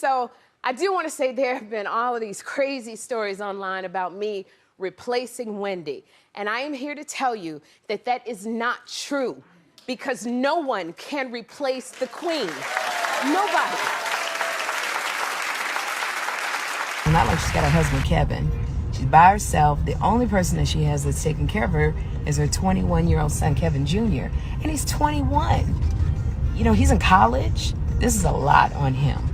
So I do want to say there have been all of these crazy stories online about me replacing Wendy. And I am here to tell you that that is not true, because no one can replace the queen. Nobody. Not like she's got her husband, Kevin. She's by herself. The only person that she has that's taking care of her is her 21-year-old son, Kevin Jr. And he's 21. You know, he's in college. This is a lot on him.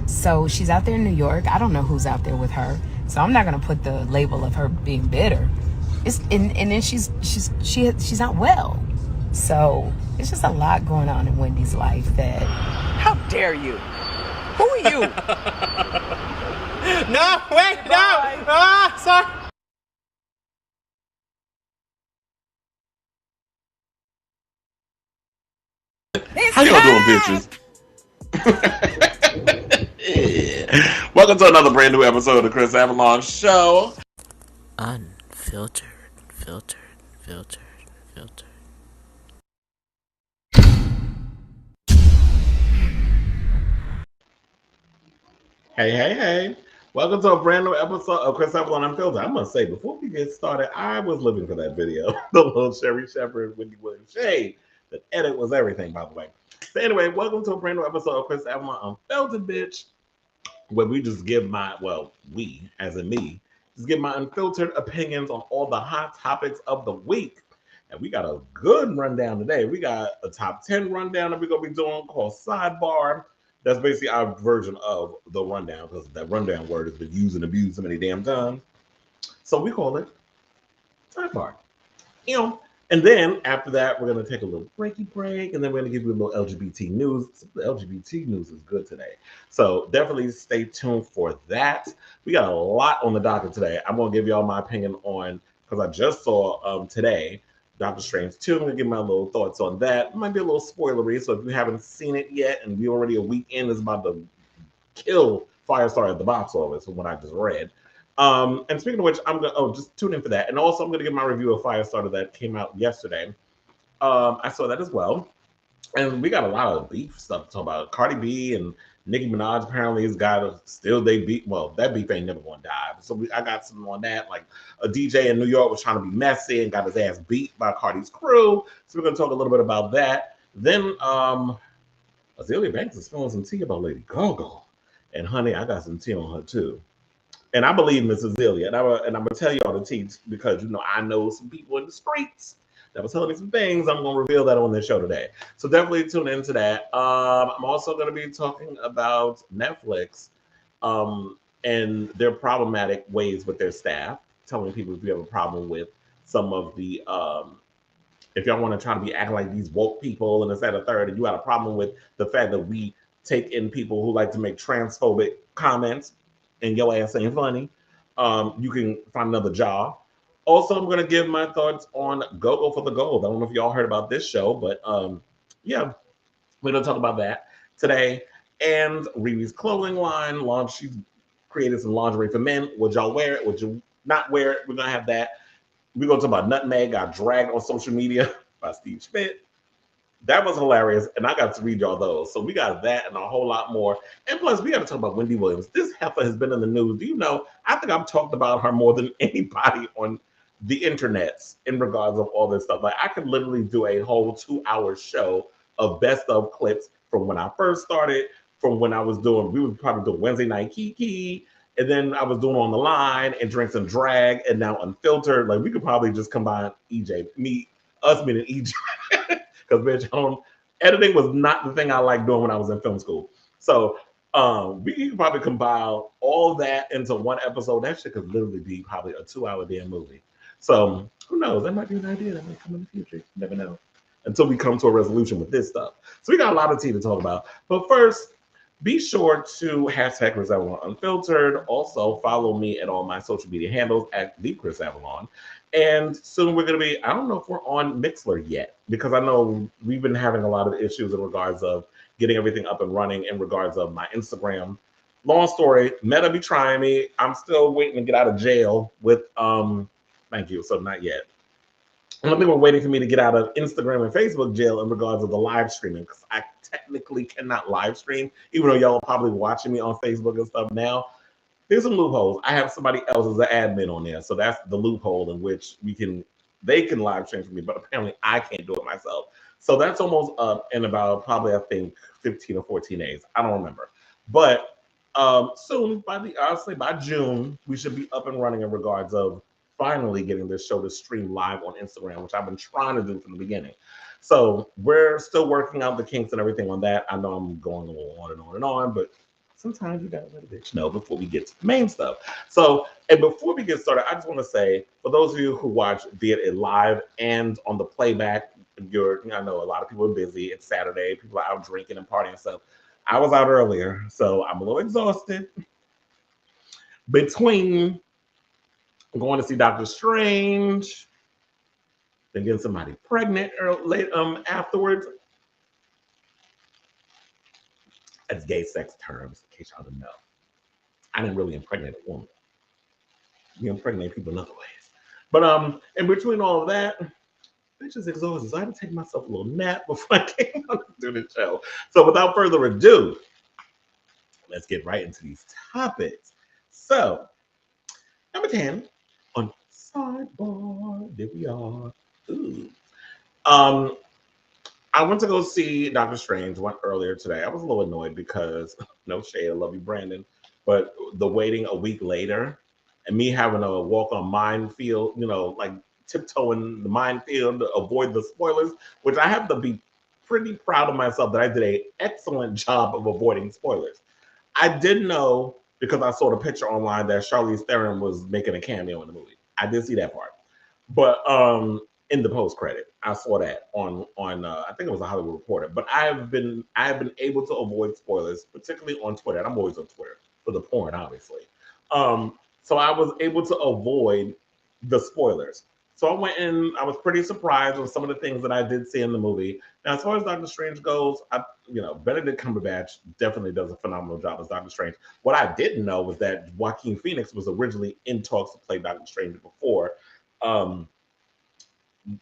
So she's out there in New York. I don't know who's out there with her. So I'm not going to put the label of her being bitter. And then she's not well. So it's just a lot going on in Wendy's life that... How dare you? Who are you? No, wait, no. Sorry. How y'all doing, bitches? Yeah. Welcome to another brand new episode of the Kris Avalon Show. Unfiltered, filtered. Hey. Welcome to a brand new episode of Kris Avalon Unfiltered. I must say, before we get started, I was looking for that video. The little Sherry Shepherd, Wendy Williams shade. The edit was everything, by the way. But anyway, welcome to a brand new episode of Kris Avalon Unfiltered, bitch. Where we just give we, as in me, just give my unfiltered opinions on all the hot topics of the week. And we got a good rundown today. We got a top 10 rundown that we're going to be doing called Sidebar. That's basically our version of the rundown, because that rundown word has been used and abused so many damn times. So we call it Sidebar. You know, and then after that, we're going to take a little breaky break, and then we're going to give you a little LGBT news. The LGBT news is good today. So definitely stay tuned for that. We got a lot on the docket today. I'm going to give y'all my opinion on, because I just saw today, Doctor Strange 2. I'm going to give my little thoughts on that. It might be a little spoilery, so if you haven't seen it yet, and we already a week in, is about to kill Firestarter at the box office from what I just read. And speaking of which, I'm gonna just tune in for that. And also I'm gonna give my review of Firestarter that came out yesterday. I saw that as well. And we got a lot of beef stuff to talk about. Cardi B and Nicki Minaj apparently has got they beat. Well, that beef ain't never gonna die. So I got some on that. Like a DJ in New York was trying to be messy and got his ass beat by Cardi's crew. So we're gonna talk a little bit about that. Then Azealia Banks is spilling some tea about Lady Gogo. And honey, I got some tea on her too. And I believe Miss Azealia, and I'm gonna tell y'all the tea because I know some people in the streets that was telling me some things. I'm gonna reveal that on this show today. So definitely tune into that. I'm also gonna be talking about Netflix and their problematic ways with their staff, telling people if you have a problem with some of the if y'all want to try to be acting like these woke people and this, that, and third, and you got a problem with the fact that we take in people who like to make transphobic comments and your ass ain't funny, you can find another job. Also, I'm going to give my thoughts on Gogo for the Gold. I don't know if y'all heard about this show, but yeah, we're going to talk about that today. And Riri's clothing line launch. She's created some lingerie for men. Would y'all wear it? Would you not wear it? We're going to have that. We're going to talk about Nutmeg got dragged on social media by Steve Schmidt. That was hilarious, and I got to read y'all those. So we got that and a whole lot more. And plus, we got to talk about Wendy Williams. This heifer has been in the news. Do you know, I think I've talked about her more than anybody on the internets in regards of all this stuff. Like, I could literally do a whole 2-hour show of best of clips from when I first started, from when I was doing, we would probably do Wednesday Night Kiki, and then I was doing On the Line and Drinks and Drag, and now Unfiltered. Like, we could probably just combine us meaning EJ. Because bitch, editing was not the thing I liked doing when I was in film school. So we can probably compile all that into one episode. That shit could literally be probably a 2-hour damn movie. So who knows? That might be an idea that might come in the future. You never know. Until we come to a resolution with this stuff. So we got a lot of tea to talk about. But first, be sure to hashtag Kris Avalon Unfiltered. Also follow me at all my social media handles at the Kris Avalon. And soon we're going to be, I don't know if we're on Mixler yet, because I know we've been having a lot of issues in regards of getting everything up and running in regards of my Instagram. Long story, Meta be trying me. I'm still waiting to get out of jail with, thank you, so not yet. I think we're waiting for me to get out of Instagram and Facebook jail in regards to the live streaming, because I technically cannot live stream, even though y'all are probably watching me on Facebook and stuff now. There's some loopholes. I have somebody else as an admin on there, so that's the loophole in which they can live stream for me, but apparently I can't do it myself. So that's almost up in about probably I think 15 or 14 days. I don't remember, but soon I'll say by June we should be up and running in regards of finally getting this show to stream live on Instagram, which I've been trying to do from the beginning. So we're still working out the kinks and everything on that. I know I'm going a little on and on and on, but sometimes you gotta let a bitch know before we get to the main stuff. So, and before we get started, I just want to say, for those of you who watch be it live and on the playback, I know a lot of people are busy. It's Saturday, people are out drinking and partying and stuff. I was out earlier, so I'm a little exhausted. Between going to see Doctor Strange, then getting somebody pregnant afterwards. That's gay sex terms, in case y'all didn't know. I didn't really impregnate a woman. You impregnate people in other ways. But in between all of that, bitch is exhausted. So I had to take myself a little nap before I came on to do the show. So without further ado, let's get right into these topics. So, number 10 on Sidebar. There we are. Ooh. I went to go see Doctor Strange earlier today. I was a little annoyed because, no shade, I love you, Brandon, but the waiting a week later and me having to walk on minefield, like tiptoeing the minefield to avoid the spoilers, which I have to be pretty proud of myself that I did an excellent job of avoiding spoilers. I did know, because I saw the picture online, that Charlize Theron was making a cameo in the movie. I did see that part. But in the post credit, I saw that on I think it was a Hollywood Reporter. But I have been able to avoid spoilers, particularly on Twitter. And I'm always on Twitter for the porn, obviously. So I was able to avoid the spoilers. So I went in. I was pretty surprised with some of the things that I did see in the movie. Now, as far as Doctor Strange goes, Benedict Cumberbatch definitely does a phenomenal job as Doctor Strange. What I didn't know was that Joaquin Phoenix was originally in talks to play Doctor Strange before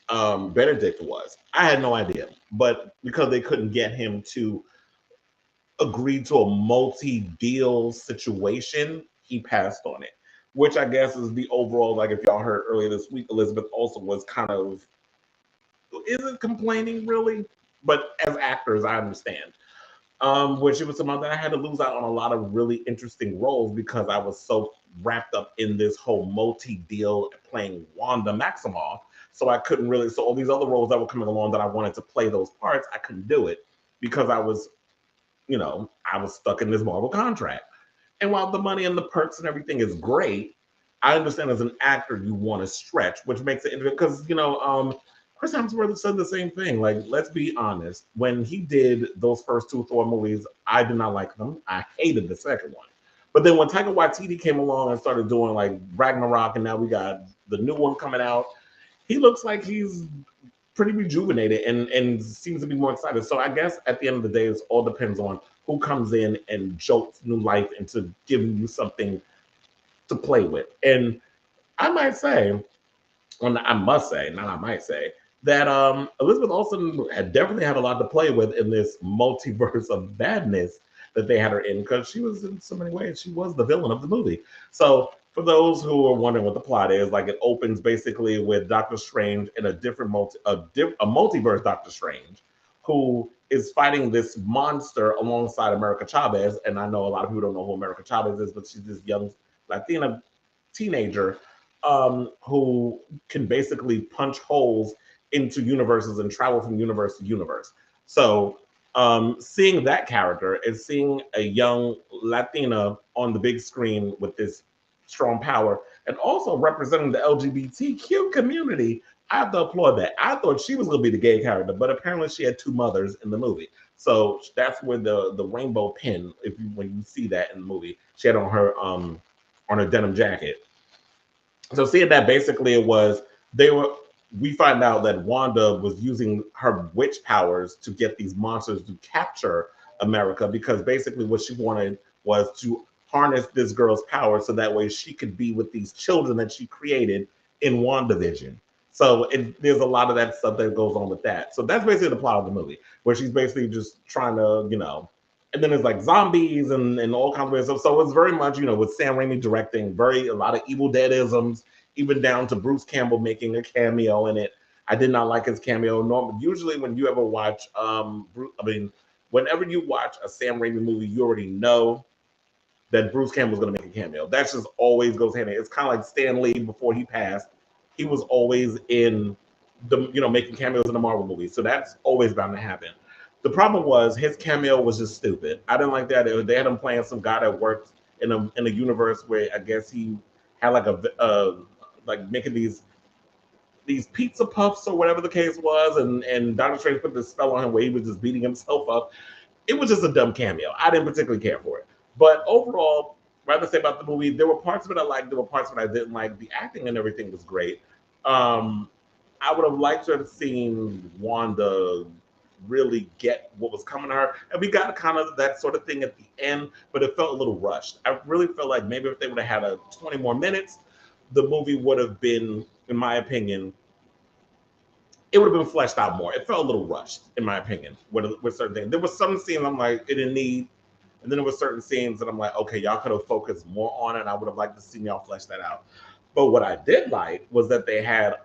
Benedict was. I had no idea, but because they couldn't get him to agree to a multi-deal situation, he passed on it. Which I guess is the overall, like if y'all heard earlier this week, Elizabeth Olsen was kind of, isn't complaining really, but as actors, I understand. Which it was something that I had to lose out on a lot of really interesting roles because I was so wrapped up in this whole multi-deal playing Wanda Maximoff. So I couldn't really, so all these other roles that were coming along that I wanted to play those parts, I couldn't do it because I was stuck in this Marvel contract. And while the money and the perks and everything is great, I understand as an actor you want to stretch, which makes it interesting because Chris Hemsworth said the same thing. Like, let's be honest, when he did those first two Thor movies, I did not like them. I hated the second one. But then when Taika Waititi came along and started doing like Ragnarok, and now we got the new one coming out, he looks like he's pretty rejuvenated and seems to be more excited. So I guess at the end of the day, it all depends on who comes in and jolts new life into giving you something to play with. And I must say that Elizabeth Olsen definitely had a lot to play with in this multiverse of badness that they had her in, because she was in so many ways, she was the villain of the movie. So for those who are wondering what the plot is, like it opens basically with Doctor Strange in a multiverse Doctor Strange, who is fighting this monster alongside America Chavez. And I know a lot of people don't know who America Chavez is, but she's this young Latina teenager who can basically punch holes into universes and travel from universe to universe. So seeing that character and seeing a young Latina on the big screen with this strong power and also representing the LGBTQ community, I have to applaud that. I thought she was going to be the gay character, but apparently she had two mothers in the movie. So that's where the rainbow pin, when you see that in the movie, she had on her denim jacket. So seeing that, basically we find out that Wanda was using her witch powers to get these monsters to capture America, because basically what she wanted was to harness this girl's power so that way she could be with these children that she created in WandaVision. So there's a lot of that stuff that goes on with that. So that's basically the plot of the movie, where she's basically just trying to, and then there's like zombies and all kinds of weird stuff. So it's very much, with Sam Raimi directing, a lot of Evil Dead-isms, even down to Bruce Campbell making a cameo in it. I did not like his cameo. Usually when you ever watch, whenever you watch a Sam Raimi movie, you already know that Bruce Campbell's going to make a cameo. That just always goes hand in hand. It's kind of like Stan Lee before he passed. He was always in making cameos in the Marvel movies. So that's always bound to happen. The problem was his cameo was just stupid. I didn't like that. They had him playing some guy that worked in a universe where I guess he had like making these pizza puffs or whatever the case was, and Doctor Strange put this spell on him where he was just beating himself up. It was just a dumb cameo. I didn't particularly care for it. But overall, rather say about the movie, there were parts of it I liked, there were parts of it I didn't like. The acting and everything was great. I would have liked to have seen Wanda really get what was coming to her. And we got kind of that sort of thing at the end, but it felt a little rushed. I really felt like maybe if they would have had 20 more minutes, the movie would have been, in my opinion, it would have been fleshed out more. It felt a little rushed, in my opinion, with certain things. There was some scenes I'm like, it didn't need. And then there were certain scenes that I'm like, okay, y'all could have focused more on it. I would have liked to see y'all flesh that out. But what I did like was that they had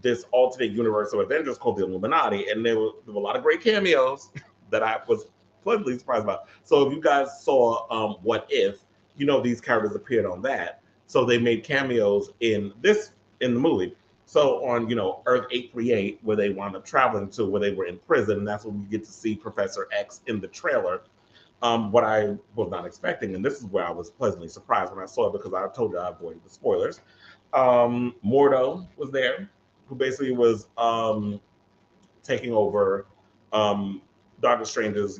this alternate universe of Avengers called the Illuminati, and there were a lot of great cameos that I was pleasantly surprised about. So if you guys saw What If, these characters appeared on that. So they made cameos in the movie. So on, Earth 838, where they wound up traveling to, where they were in prison, and that's when we get to see Professor X in the trailer. What I was not expecting, and this is where I was pleasantly surprised when I saw it, because I told you I avoided the spoilers. Mordo was there, who basically was taking over Doctor Strange's,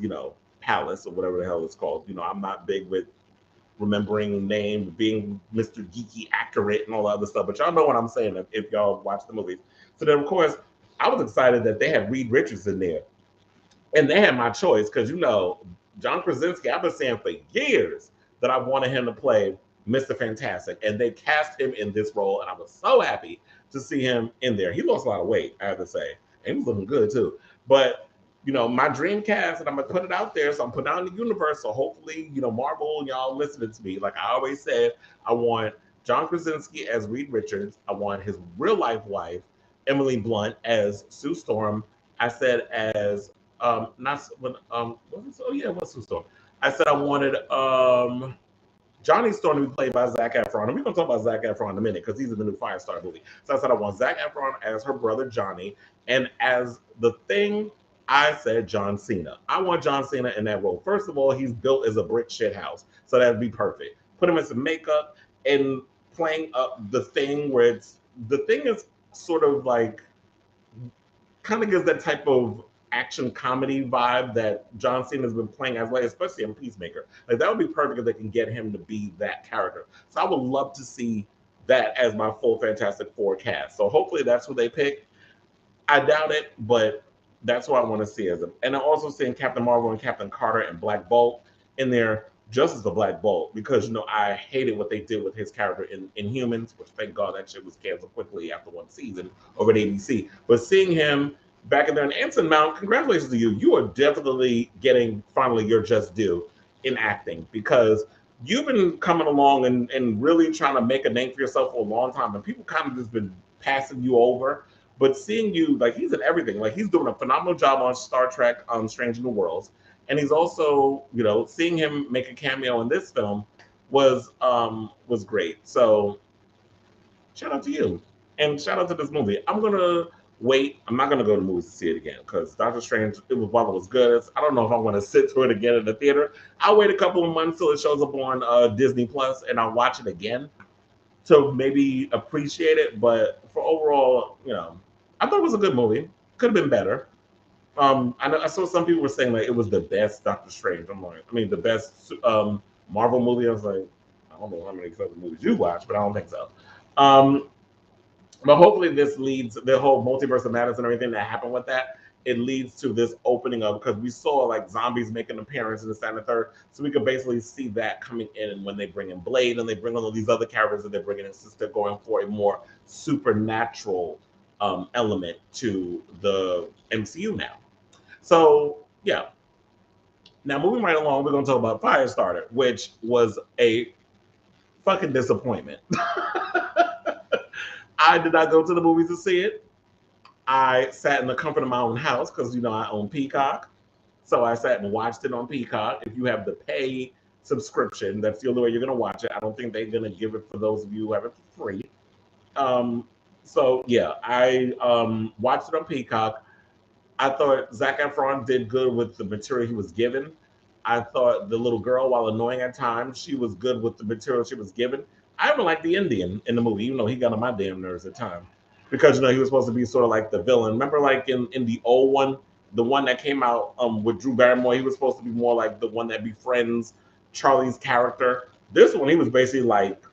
palace or whatever the hell it's called. I'm not big with remembering names, being Mr. Geeky accurate and all that other stuff, but y'all know what I'm saying if y'all watch the movies. So then, of course, I was excited that they had Reed Richards in there, and they had my choice because John Krasinski, I've been saying for years that I wanted him to play Mr. Fantastic, and they cast him in this role, and I was so happy to see him in there. He lost a lot of weight, I have to say, and he was looking good too. But my dream cast, and I'm gonna put it out there, so I'm putting out in the universe. So hopefully, Marvel, y'all listening to me. Like I always said, I want John Krasinski as Reed Richards. I want his real life wife, Emily Blunt, as Sue Storm. I said as what's Sue Storm? I said I wanted Johnny Storm to be played by Zac Efron, and we're gonna talk about Zac Efron in a minute because he's in the new Firestarter movie. So I said I want Zac Efron as her brother Johnny, and as the Thing, I said John Cena. I want John Cena in that role. First of all, he's built as a brick shit house, so that'd be perfect. Put him in some makeup and playing up the Thing, where the Thing is sort of like kind of gives that type of action comedy vibe that John Cena's been playing as late, especially in Peacemaker. Like that would be perfect if they can get him to be that character. So I would love to see that as my full Fantastic Four cast. So hopefully that's what they pick. I doubt it, but that's what I want to see as them. And I'm also seeing Captain Marvel and Captain Carter and Black Bolt in there just as the Black Bolt, because I hated what they did with his character in Inhumans, which thank God that shit was canceled quickly after one season over at ABC. But seeing him back in there, and Anson Mount, congratulations to you. You are definitely getting finally your just due in acting, because you've been coming along and really trying to make a name for yourself for a long time, and people kind of just been passing you over. But seeing you, like, he's in everything. Like, he's doing a phenomenal job on Star Trek, Strange New Worlds. And he's also, seeing him make a cameo in this film was great. So shout out to you. And shout out to this movie. I'm going to wait. I'm not going to go to the movies to see it again, because Doctor Strange, while it was good, I don't know if I'm going to sit through it again in the theater. I'll wait a couple of months till it shows up on Disney Plus, and I'll watch it again to maybe appreciate it. But for overall, I thought it was a good movie. Could have been better. I saw some people were saying like it was the best Doctor Strange. The best Marvel movie. I was like, I don't know how many other movies you watch, but I don't think so. But hopefully this leads, the whole multiverse of madness and everything that happened with that, it leads to this opening up, because we saw like zombies make an appearance in the second and third, so we could basically see that coming in, and when they bring in Blade and they bring in all these other characters that they're bringing in, since they're going for a more supernatural element to the MCU now. So yeah. Now moving right along, we're gonna talk about Firestarter, which was a fucking disappointment. I did not go to the movies to see it. I sat in the comfort of my own house because I own Peacock. So I sat and watched it on Peacock. If you have the pay subscription, that's the only way you're gonna watch it. I don't think they're gonna give it for those of you who have it for free. So yeah, I watched it on Peacock. I thought Zac Efron did good with the material he was given. I thought the little girl, while annoying at times, she was good with the material she was given. I even liked the Indian in the movie, even though he got on my damn nerves at times. Because he was supposed to be sort of like the villain. Remember, like in the old one, the one that came out with Drew Barrymore, he was supposed to be more like the one that befriends Charlie's character. This one, he was basically like,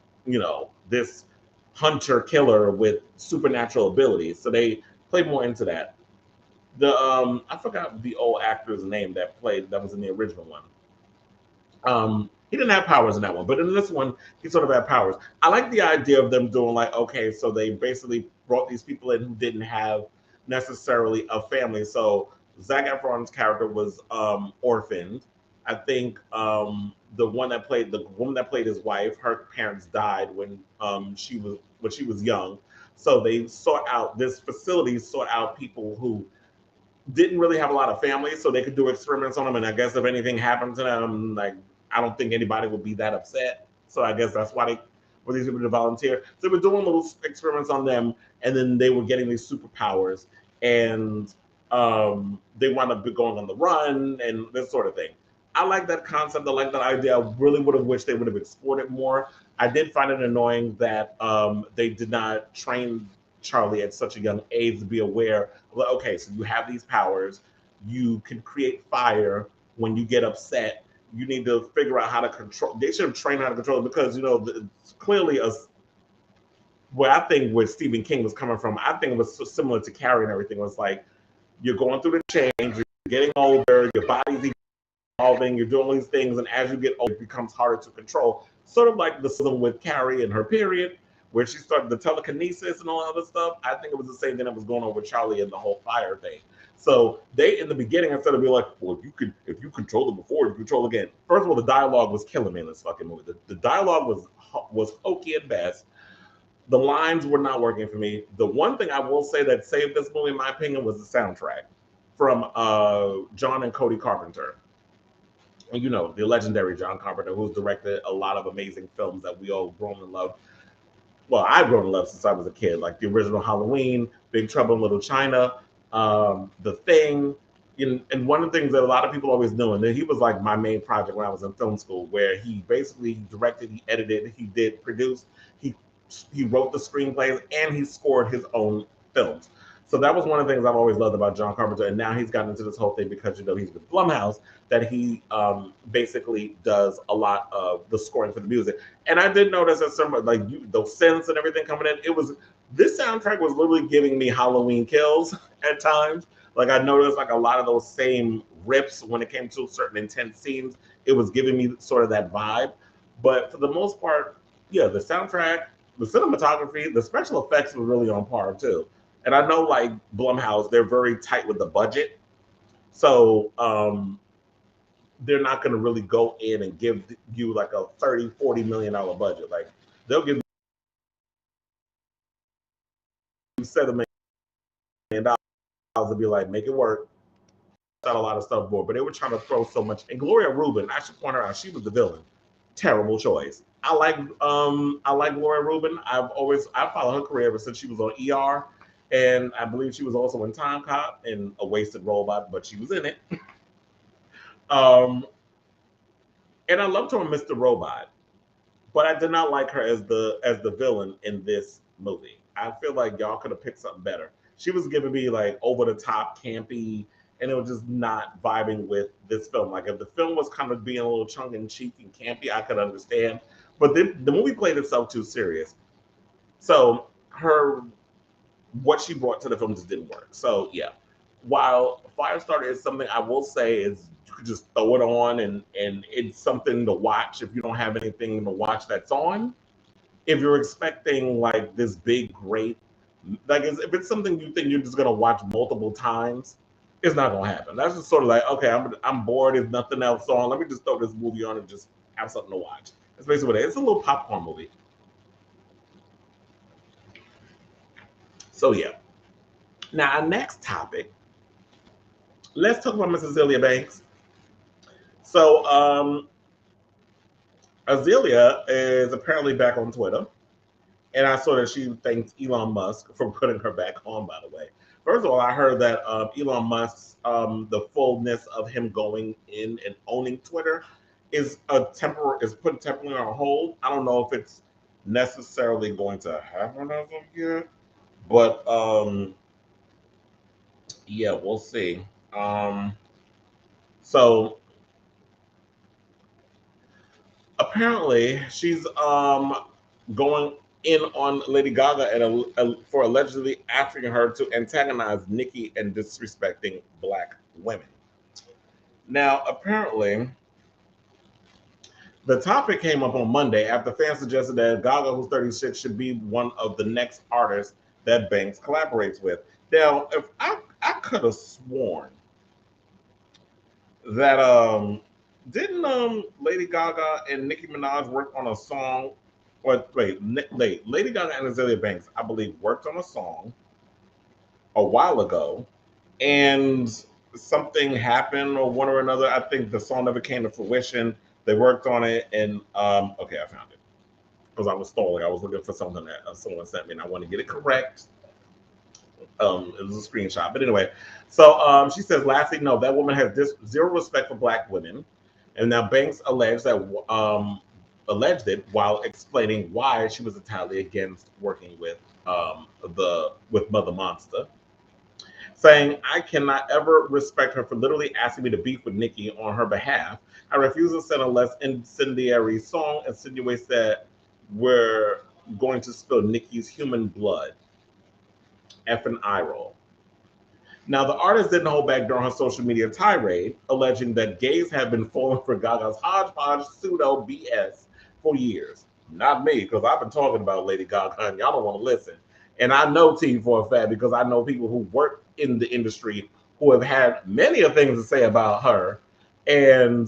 this hunter killer with supernatural abilities. So they played more into that. I forgot the old actor's name that was in the original one. He didn't have powers in that one, but in this one, he sort of had powers. I like the idea of them doing like, okay, so they basically brought these people in who didn't have necessarily a family. So Zac Efron's character was orphaned. I think the woman that played his wife, her parents died when she was young. So they this facility sought out people who didn't really have a lot of families, so they could do experiments on them. And I guess if anything happened to them, like I don't think anybody would be that upset. So I guess that's why they were these people to volunteer. So they were doing little experiments on them, and then they were getting these superpowers, and they wound up going on the run and this sort of thing. I like that concept. I like that idea. I really would have wished they would have explored it more. I did find it annoying that they did not train Charlie at such a young age to be aware of, okay, so you have these powers, you can create fire when you get upset, you need to figure out how to control. They should have trained how to control it because clearly where I think where Stephen King was coming from, I think it was so similar to Carrie and everything. It was like you're going through the change, you're getting older, your body's evolving, you're doing all these things, and as you get older, it becomes harder to control. Sort of like the system with Carrie and her period, where she started the telekinesis and all that other stuff. I think it was the same thing that was going on with Charlie and the whole fire thing. So they, in the beginning, instead of being like, well, if you control it before, you control again. First of all, the dialogue was killing me in this fucking movie. The dialogue was hokey at best. The lines were not working for me. The one thing I will say that saved this movie, in my opinion, was the soundtrack from John and Cody Carpenter. And the legendary John Carpenter, who's directed a lot of amazing films that we all grown in love. Well, I've grown in love since I was a kid, like the original Halloween, Big Trouble in Little China, The Thing. And one of the things that a lot of people always knew, and he was like my main project when I was in film school, where he basically directed, he edited, he did produce, he wrote the screenplays, and he scored his own films. So that was one of the things I've always loved about John Carpenter. And now he's gotten into this whole thing because, he's with Blumhouse, that he basically does a lot of the scoring for the music. And I did notice that some, those synths and everything coming in, this soundtrack was literally giving me Halloween Kills at times. Like I noticed like a lot of those same rips when it came to certain intense scenes, it was giving me sort of that vibe. But for the most part, yeah, the soundtrack, the cinematography, the special effects were really on par too. And I know like Blumhouse, they're very tight with the budget. So they're not going to really go in and give you like a $30-40 million budget. Like they'll give you $7 million to be like, make it work. Not a lot of stuff more, but they were trying to throw so much. And Gloria Rubin, I should point her out, she was the villain. Terrible choice. I like Gloria Rubin. I followed her career ever since she was on ER. And I believe she was also in Time Cop and A Wasted Robot, but she was in it. And I loved her in Mr. Robot, but I did not like her as the villain in this movie. I feel like y'all could have picked something better. She was giving me like over the top, campy, and it was just not vibing with this film. Like if the film was kind of being a little tongue in cheek and campy, I could understand. But the movie played itself too serious. So what she brought to the film just didn't work. So yeah, while Firestarter is something I will say is you could just throw it on and it's something to watch if you don't have anything to watch that's on. If you're expecting like this big, great Like, if it's something you think you're just gonna watch multiple times, it's not gonna happen. That's just sort of like, okay, I'm bored. There's nothing else on. Let me just throw this movie on and just have something to watch. That's basically what it is. It's a little popcorn movie. So yeah. Now our next topic. Let's talk about Miss Azealia Banks. So Azealia is apparently back on Twitter. And I saw that she thanked Elon Musk for putting her back on, by the way. First of all, I heard that Elon Musk's, the fullness of him going in and owning Twitter is put temporarily on hold. I don't know if it's necessarily going to happen as of yet, but yeah, we'll see. So apparently she's going in on Lady Gaga for allegedly asking her to antagonize Nicki and disrespecting Black women. Now, apparently, the topic came up on Monday after fans suggested that Gaga, who's 36, should be one of the next artists that Banks collaborates with. Now, if I could have sworn that didn't Lady Gaga and Nicki Minaj work on a song? Wait, Lady Gaga and Azealia Banks, I believe, worked on a song a while ago, and something happened or one or another. I think the song never came to fruition. They worked on it, and okay, I found it because I was stalling. I was looking for something that someone sent me, and I want to get it correct. It was a screenshot, but anyway. So she says, lastly, no, that woman has zero respect for Black women, and now Banks alleged it while explaining why she was entirely against working with Mother Monster, saying, I cannot ever respect her for literally asking me to beef with Nicki on her behalf. I refuse to send a less incendiary song insinuates that we're going to spill Nicki's human blood. F and eye roll. Now, the artist didn't hold back during her social media tirade, alleging that gays have been falling for Gaga's hodgepodge pseudo BS for years. Not me, because I've been talking about Lady Gaga and y'all don't want to listen. And I know T for a fact because I know people who work in the industry who have had many of things to say about her. And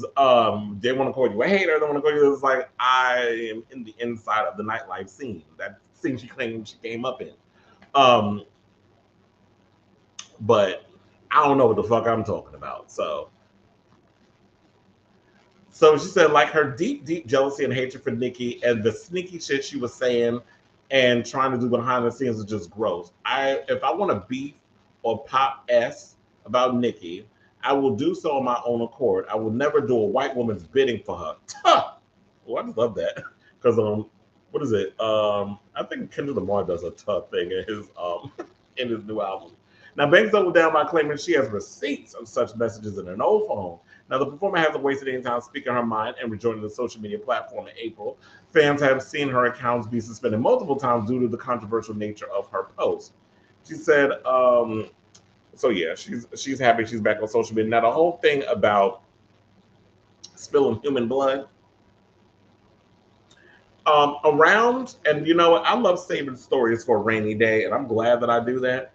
they want to call you a hater. They want to call you, it's like, I am in the inside of the nightlife scene. That scene she claimed she came up in. But I don't know what the fuck I'm talking about. So she said, like, her deep jealousy and hatred for Nicki and the sneaky shit she was saying and trying to do behind the scenes is just gross. If I want to beef or pop S about Nicki, I will do so on my own accord. I will never do a white woman's bidding for her. Oh, I just love that. Because what is it? I think Kendrick Lamar does a tough thing in his new album. Now, Banks doubled down by claiming she has receipts of such messages in an old phone. Now, the performer hasn't wasted any time speaking her mind and rejoining the social media platform in April. Fans have seen her accounts be suspended multiple times due to the controversial nature of her post. She said, so yeah, she's happy she's back on social media. Now, the whole thing about spilling human blood, around, and you know what, I love saving stories for a rainy day, and I'm glad that I do that.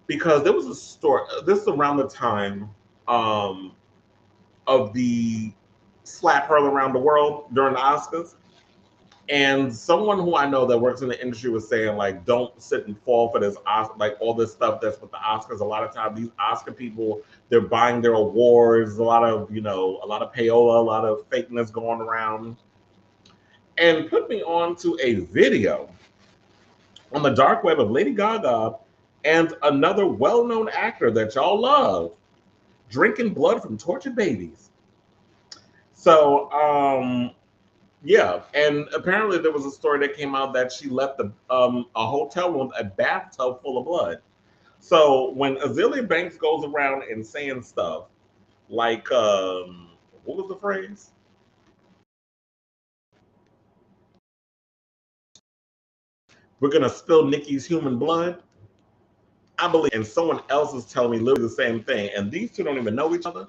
Because there was a story, this is around the time of the slap hurl around the world during the Oscars. And someone who I know that works in the industry was saying, like, don't sit and fall for this, like, all this stuff that's with the Oscars. A lot of times these Oscar people, they're buying their awards, a lot of payola, a lot of fakeness going around. And put me on to a video on the dark web of Lady Gaga and another well-known actor that y'all love drinking blood from tortured babies. So, yeah, and apparently there was a story that came out that she left a hotel room, a bathtub full of blood. So when Azealia Banks goes around and saying stuff like, what was the phrase? We're gonna spill Nicki's human blood. I believe, and someone else is telling me literally the same thing, and these two don't even know each other.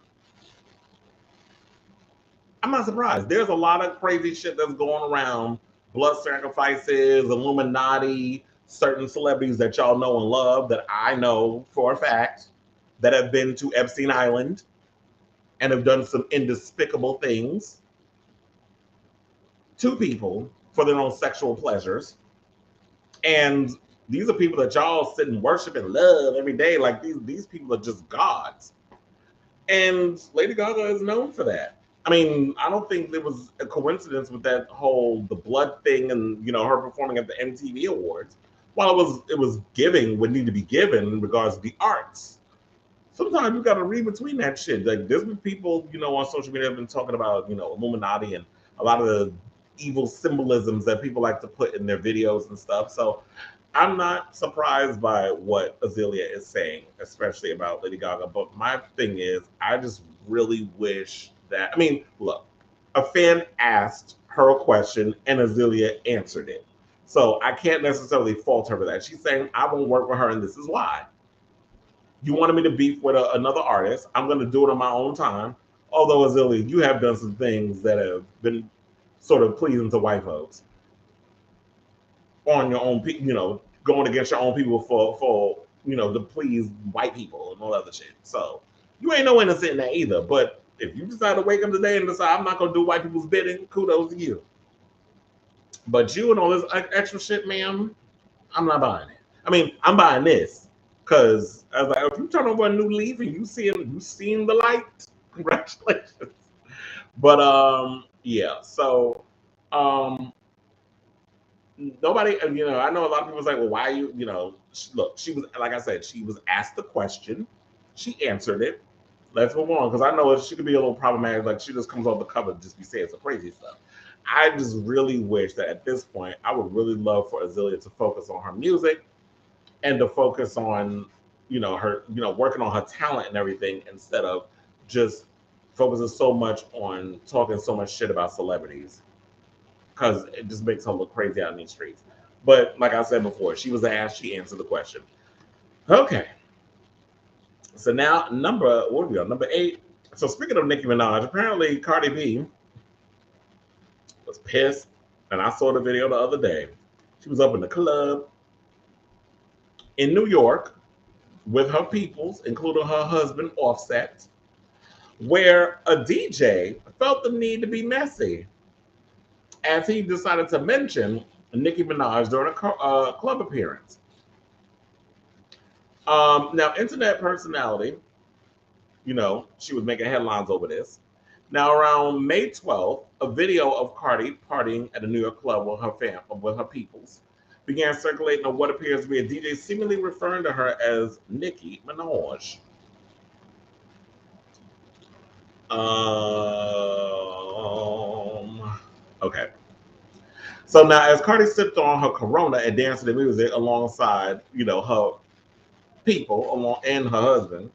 I'm not surprised. There's a lot of crazy shit that's going around. Blood sacrifices, Illuminati, certain celebrities that y'all know and love that I know for a fact that have been to Epstein Island and have done some indespicable things to people for their own sexual pleasures. And these are people that y'all sit and worship and love every day. Like these people are just gods. And Lady Gaga is known for that. I mean, I don't think there was a coincidence with that whole the blood thing and her performing at the MTV Awards. While it was giving what needed to be given in regards to the arts, sometimes you got to read between that shit. Like there's been people on social media have been talking about Illuminati and a lot of the evil symbolisms that people like to put in their videos and stuff. So I'm not surprised by what AZEALIA is saying, especially about Lady Gaga. But my thing is, I just really wish that, I mean, look, a fan asked her a question and AZEALIA answered it. So I can't necessarily fault her for that. She's saying, I won't work with her and this is why. You wanted me to beef with another artist. I'm going to do it on my own time. Although, AZEALIA, you have done some things that have been sort of pleasing to white folks. On your own, going against your own people for to please white people and all other shit. So you ain't no innocent in that either. But if you decide to wake up today and decide I'm not gonna do white people's bidding, kudos to you. But you and all this extra shit, ma'am, I'm not buying it. I mean, I'm buying this because I was like, if you turn over a new leaf and you seen the light, congratulations. But yeah, so nobody, I know a lot of people was like, well, why you, look, she was, like I said, she was asked the question, she answered it. Let's move on, because I know she could be a little problematic, like she just comes off the cover and just be saying some crazy stuff. I just really wish that at this point, I would really love for AZEALIA to focus on her music and to focus on, her, working on her talent and everything instead of just focusing so much on talking so much shit about celebrities. Because it just makes her look crazy out in these streets. But like I said before, she was asked, she answered the question. Okay. So now number 8. So speaking of Nicki Minaj, apparently Cardi B was pissed, and I saw the video the other day. She was up in the club in New York with her peoples, including her husband Offset, where a DJ felt the need to be messy as he decided to mention Nicki Minaj during a club appearance. Now, internet personality, she was making headlines over this. Now, around May 12th, a video of Cardi partying at a New York club with her peoples began circulating on what appears to be a DJ seemingly referring to her as Nicki Minaj. Okay. So now, as Cardi sipped on her Corona and danced to the music alongside, her people and her husband,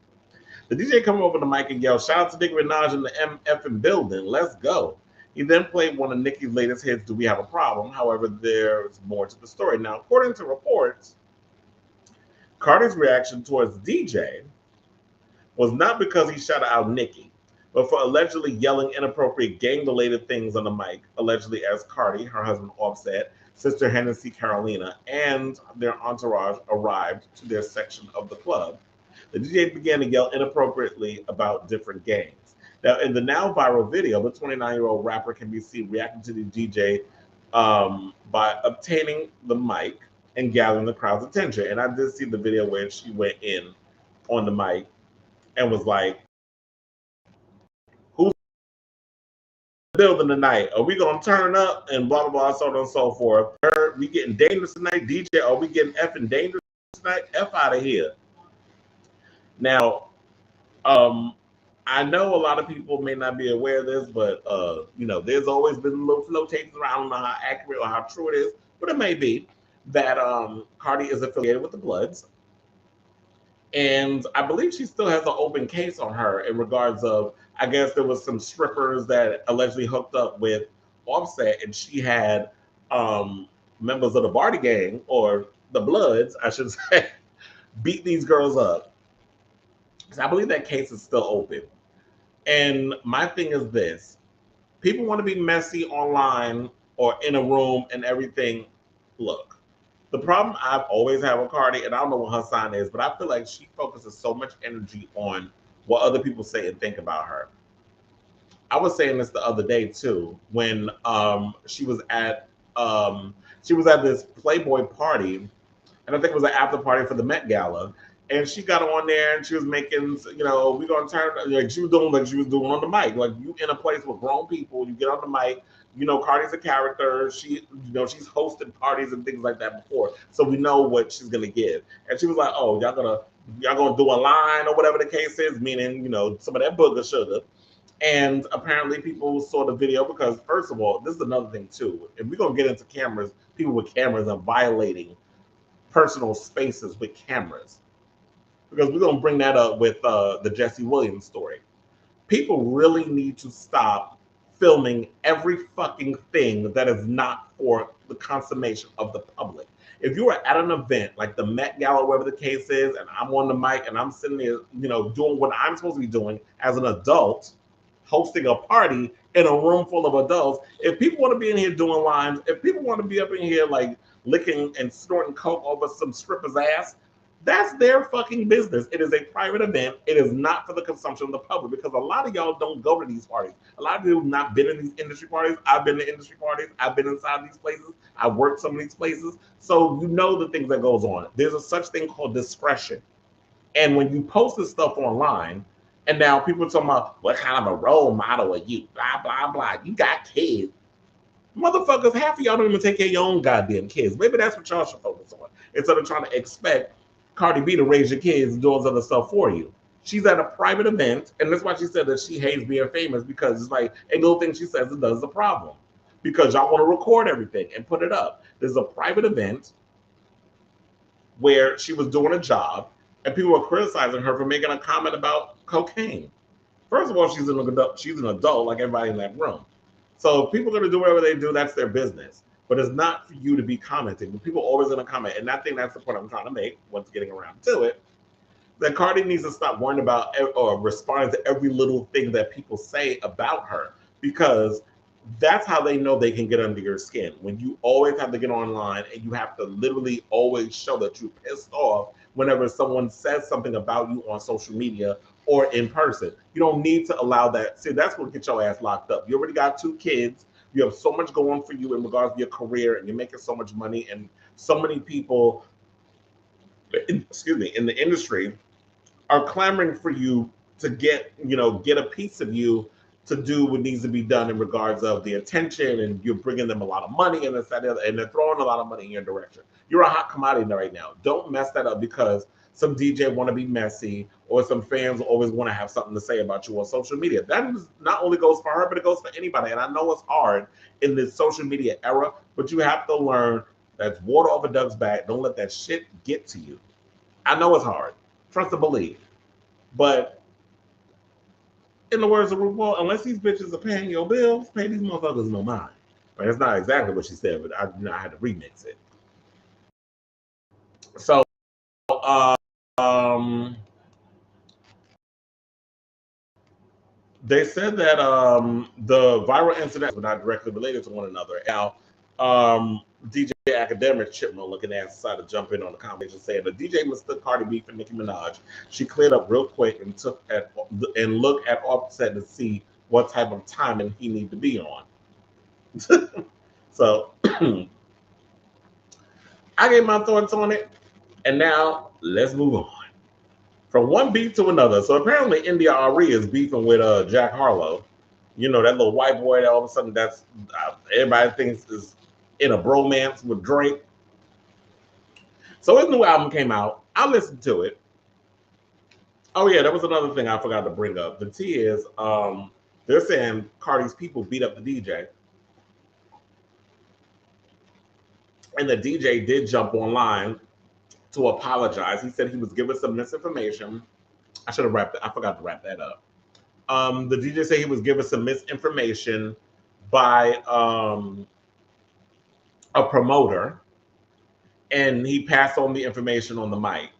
the DJ come over the mic and yelled, "Shout out to Nicki Minaj in the MFing building. Let's go." He then played one of Nicki's latest hits, "Do We Have a Problem?" However, there's more to the story. Now, according to reports, Cardi's reaction towards DJ was not because he shouted out Nicki, but for allegedly yelling inappropriate gang-related things on the mic, allegedly as Cardi, her husband Offset, sister Hennessy Carolina, and their entourage arrived to their section of the club. The DJ began to yell inappropriately about different gangs. Now, in the now viral video, the 29-year-old rapper can be seen reacting to the DJ by obtaining the mic and gathering the crowd's attention. And I did see the video where she went in on the mic and was like, "Who's building tonight? Are we gonna turn up?" And blah blah blah, so on and so forth. We getting dangerous tonight, DJ? Are we getting effing dangerous tonight? F out of here. Now, I know a lot of people may not be aware of this, but there's always been little flotations around. I don't know how accurate or how true it is, but it may be that Cardi is affiliated with the Bloods. And I believe she still has an open case on her in regards of, I guess there was some strippers that allegedly hooked up with Offset, and she had members of the Barty gang, or the Bloods, I should say, beat these girls up. So I believe that case is still open. And my thing is this: people want to be messy online or in a room and everything. Look, The problem I've always had with Cardi, and I don't know what her sign is, but I feel like she focuses so much energy on what other people say and think about her. I was saying this the other day too, when she was at this Playboy party, and I think it was an after party for the Met Gala. And she got on there and she was making, we gonna turn like she was doing on the mic. Like you in a place with grown people, you get on the mic. Cardi's a character. She's hosted parties and things like that before, so we know what she's gonna give. And she was like, "Oh, y'all gonna do a line or whatever the case is," meaning some of that booger sugar. And apparently people saw the video because, first of all, this is another thing too. If we're gonna get into cameras, people with cameras are violating personal spaces with cameras, because we're gonna bring that up with the Jesse Williams story. People really need to stop filming every fucking thing that is not for the consummation of the public. If you are at an event like the Met Gala, whatever the case is, and I'm on the mic and I'm sitting there, doing what I'm supposed to be doing as an adult, hosting a party in a room full of adults. If people want to be in here doing lines, if people want to be up in here like licking and snorting coke over some stripper's ass, that's their fucking business. It is a private event. It is not for the consumption of the public, because a lot of y'all don't go to these parties. A lot of you have not been in these industry parties. I've been to industry parties. I've been inside these places. I've worked some of these places. So you know the things that goes on. There's a such thing called discretion. And when you post this stuff online, and now people are talking about, what kind of a role model are you? Blah, blah, blah. You got kids. Motherfuckers, half of y'all don't even take care of your own goddamn kids. Maybe that's what y'all should focus on, instead of trying to expect Cardi B to raise your kids and do all this other stuff for you. She's at a private event, and that's why she said that she hates being famous, because it's like a little thing she says it does is a problem, because y'all want to record everything and put it up. There's a private event where she was doing a job, and people were criticizing her for making a comment about cocaine. First of all, she's an adult like everybody in that room. So if people are going to do whatever they do, that's their business. But it's not for you to be commenting. But people are always going to comment. And I think that's the point I'm trying to make, once getting around to it, that Cardi needs to stop worrying about or responding to every little thing that people say about her, because that's how they know they can get under your skin. When you always have to get online and you have to literally always show that you're pissed off whenever someone says something about you on social media or in person. You don't need to allow that. See, that's what gets your ass locked up. You already got 2 kids. You have so much going for you in regards to your career, and you're making so much money, and so many people, in the industry are clamoring for you to get a piece of you to do what needs to be done in regards of the attention, and you're bringing them a lot of money, and and they're throwing a lot of money in your direction. You're a hot commodity right now. Don't mess that up because some DJ want to be messy, or some fans always want to have something to say about you on social media. That not only goes for her, but it goes for anybody. And I know it's hard in this social media era, but you have to learn that's water off a duck's back. Don't let that shit get to you. I know it's hard. Trust and believe. But in the words of RuPaul, unless these bitches are paying your bills, pay these motherfuckers no mind. But that's not exactly what she said, but I had to remix it. So, they said that the viral incidents were not directly related to one another. Now, DJ Academic Chipmunk looking ass decided to jump in on the conversation, saying the DJ mistook Cardi B for Nicki Minaj. She cleared up real quick and looked at Offset to see what type of timing he need to be on. So I gave my thoughts on it, and now let's move on from one beef to another. So apparently India Arie is beefing with Jack Harlow. That little white boy that all of a sudden everybody thinks is in a bromance with Drake. So his new album came out. I listened to it. Oh yeah, that was another thing I forgot to bring up. The tea is they're saying Cardi's people beat up the DJ. And the DJ did jump online to apologize. He said he was given some misinformation. I forgot to wrap that up. The DJ said he was given some misinformation by a promoter, and he passed on the information on the mic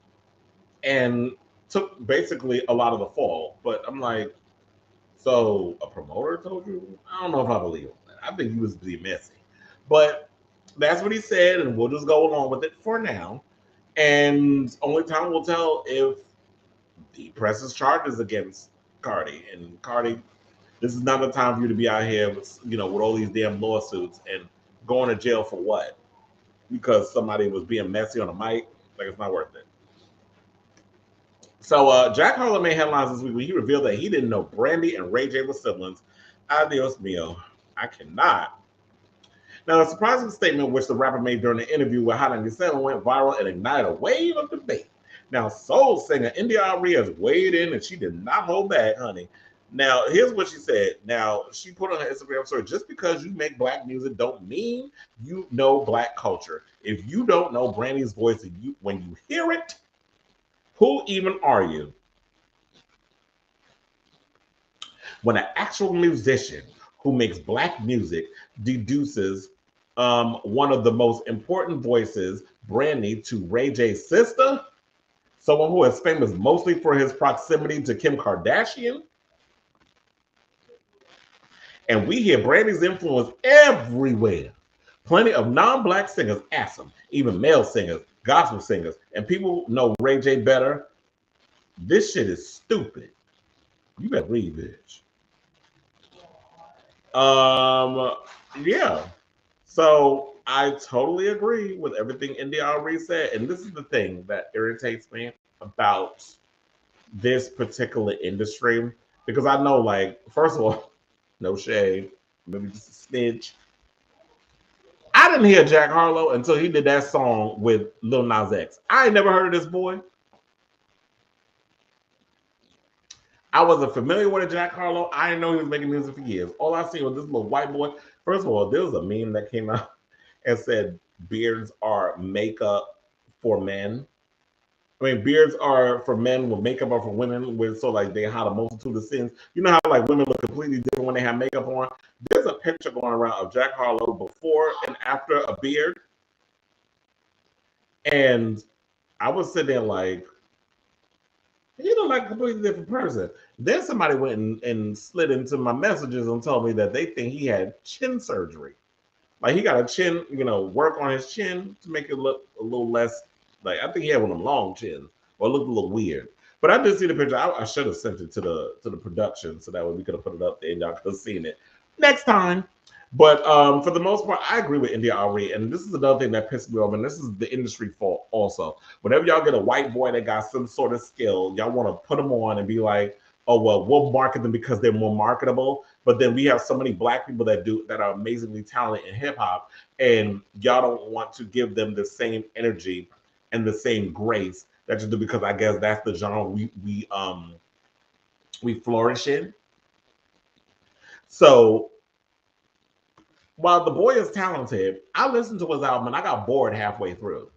and took basically a lot of the fall. But I'm like, so a promoter told you? I don't know if I believe that. I think he was being messy. But That's what he said, and we'll just go along with it for now. And only time will tell if he presses charges against CARDI. And CARDI, this is not the time for you to be out here with, with all these damn lawsuits and going to jail for what? Because somebody was being messy on a mic. Like, it's not worth it. So Jack Harlow made headlines this week when he revealed that he didn't know Brandy and Ray J were siblings. Adios mio. I cannot. Now, a surprising statement which the rapper made during the interview with Hot 97 went viral and ignited a wave of debate. Now, soul singer Arie has weighed in and she did not hold back, honey. Now, here's what she said. Now, she put on her Instagram story, just because you make black music don't mean you know black culture. If you don't know Brandy's voice and when you hear it, who even are you? When an actual musician who makes black music deduces one of the most important voices, Brandy, to Ray J's sister, someone who is famous mostly for his proximity to Kim Kardashian, and we hear Brandy's influence everywhere. Plenty of non-black singers ask him, even male singers, gospel singers, and people know Ray J better. This shit is stupid. You better read, bitch. Yeah. So I totally agree with everything Arie said, and this is the thing that irritates me about this particular industry, because I know, like, first of all, no shade, maybe just a snitch. I didn't hear Jack Harlow until he did that song with Lil Nas X. I ain't never heard of this boy. I wasn't familiar with Jack Harlow. I didn't know he was making music for years. All I seen was this little white boy. First of all, there was a meme that came out and said beards are makeup for men. I mean, beards are for men, with makeup are for women, with so like they hide a multitude of sins. You know how like women look completely different when they have makeup on? There's a picture going around of Jack Harlow before and after a beard. And I was sitting there like, you look like a completely different person. Then somebody went and slid into my messages and told me that they think he had chin surgery. Like he got a chin, work on his chin to make it look a little less. Like I think he had one of them long chins, or it looked a little weird. But I did see the picture. I should have sent it to the production so that way we could have put it up there and y'all could have seen it next time. But for the most part, I agree with Arie, and this is another thing that pissed me off, and this is the industry fault also. Whenever y'all get a white boy that got some sort of skill, y'all want to put them on and be like, oh well, we'll market them because they're more marketable. But then we have so many black people that are amazingly talented in hip hop, and y'all don't want to give them the same energy and the same grace that you do, because I guess that's the genre we flourish in. So while the boy is talented, I listened to his album and I got bored halfway through.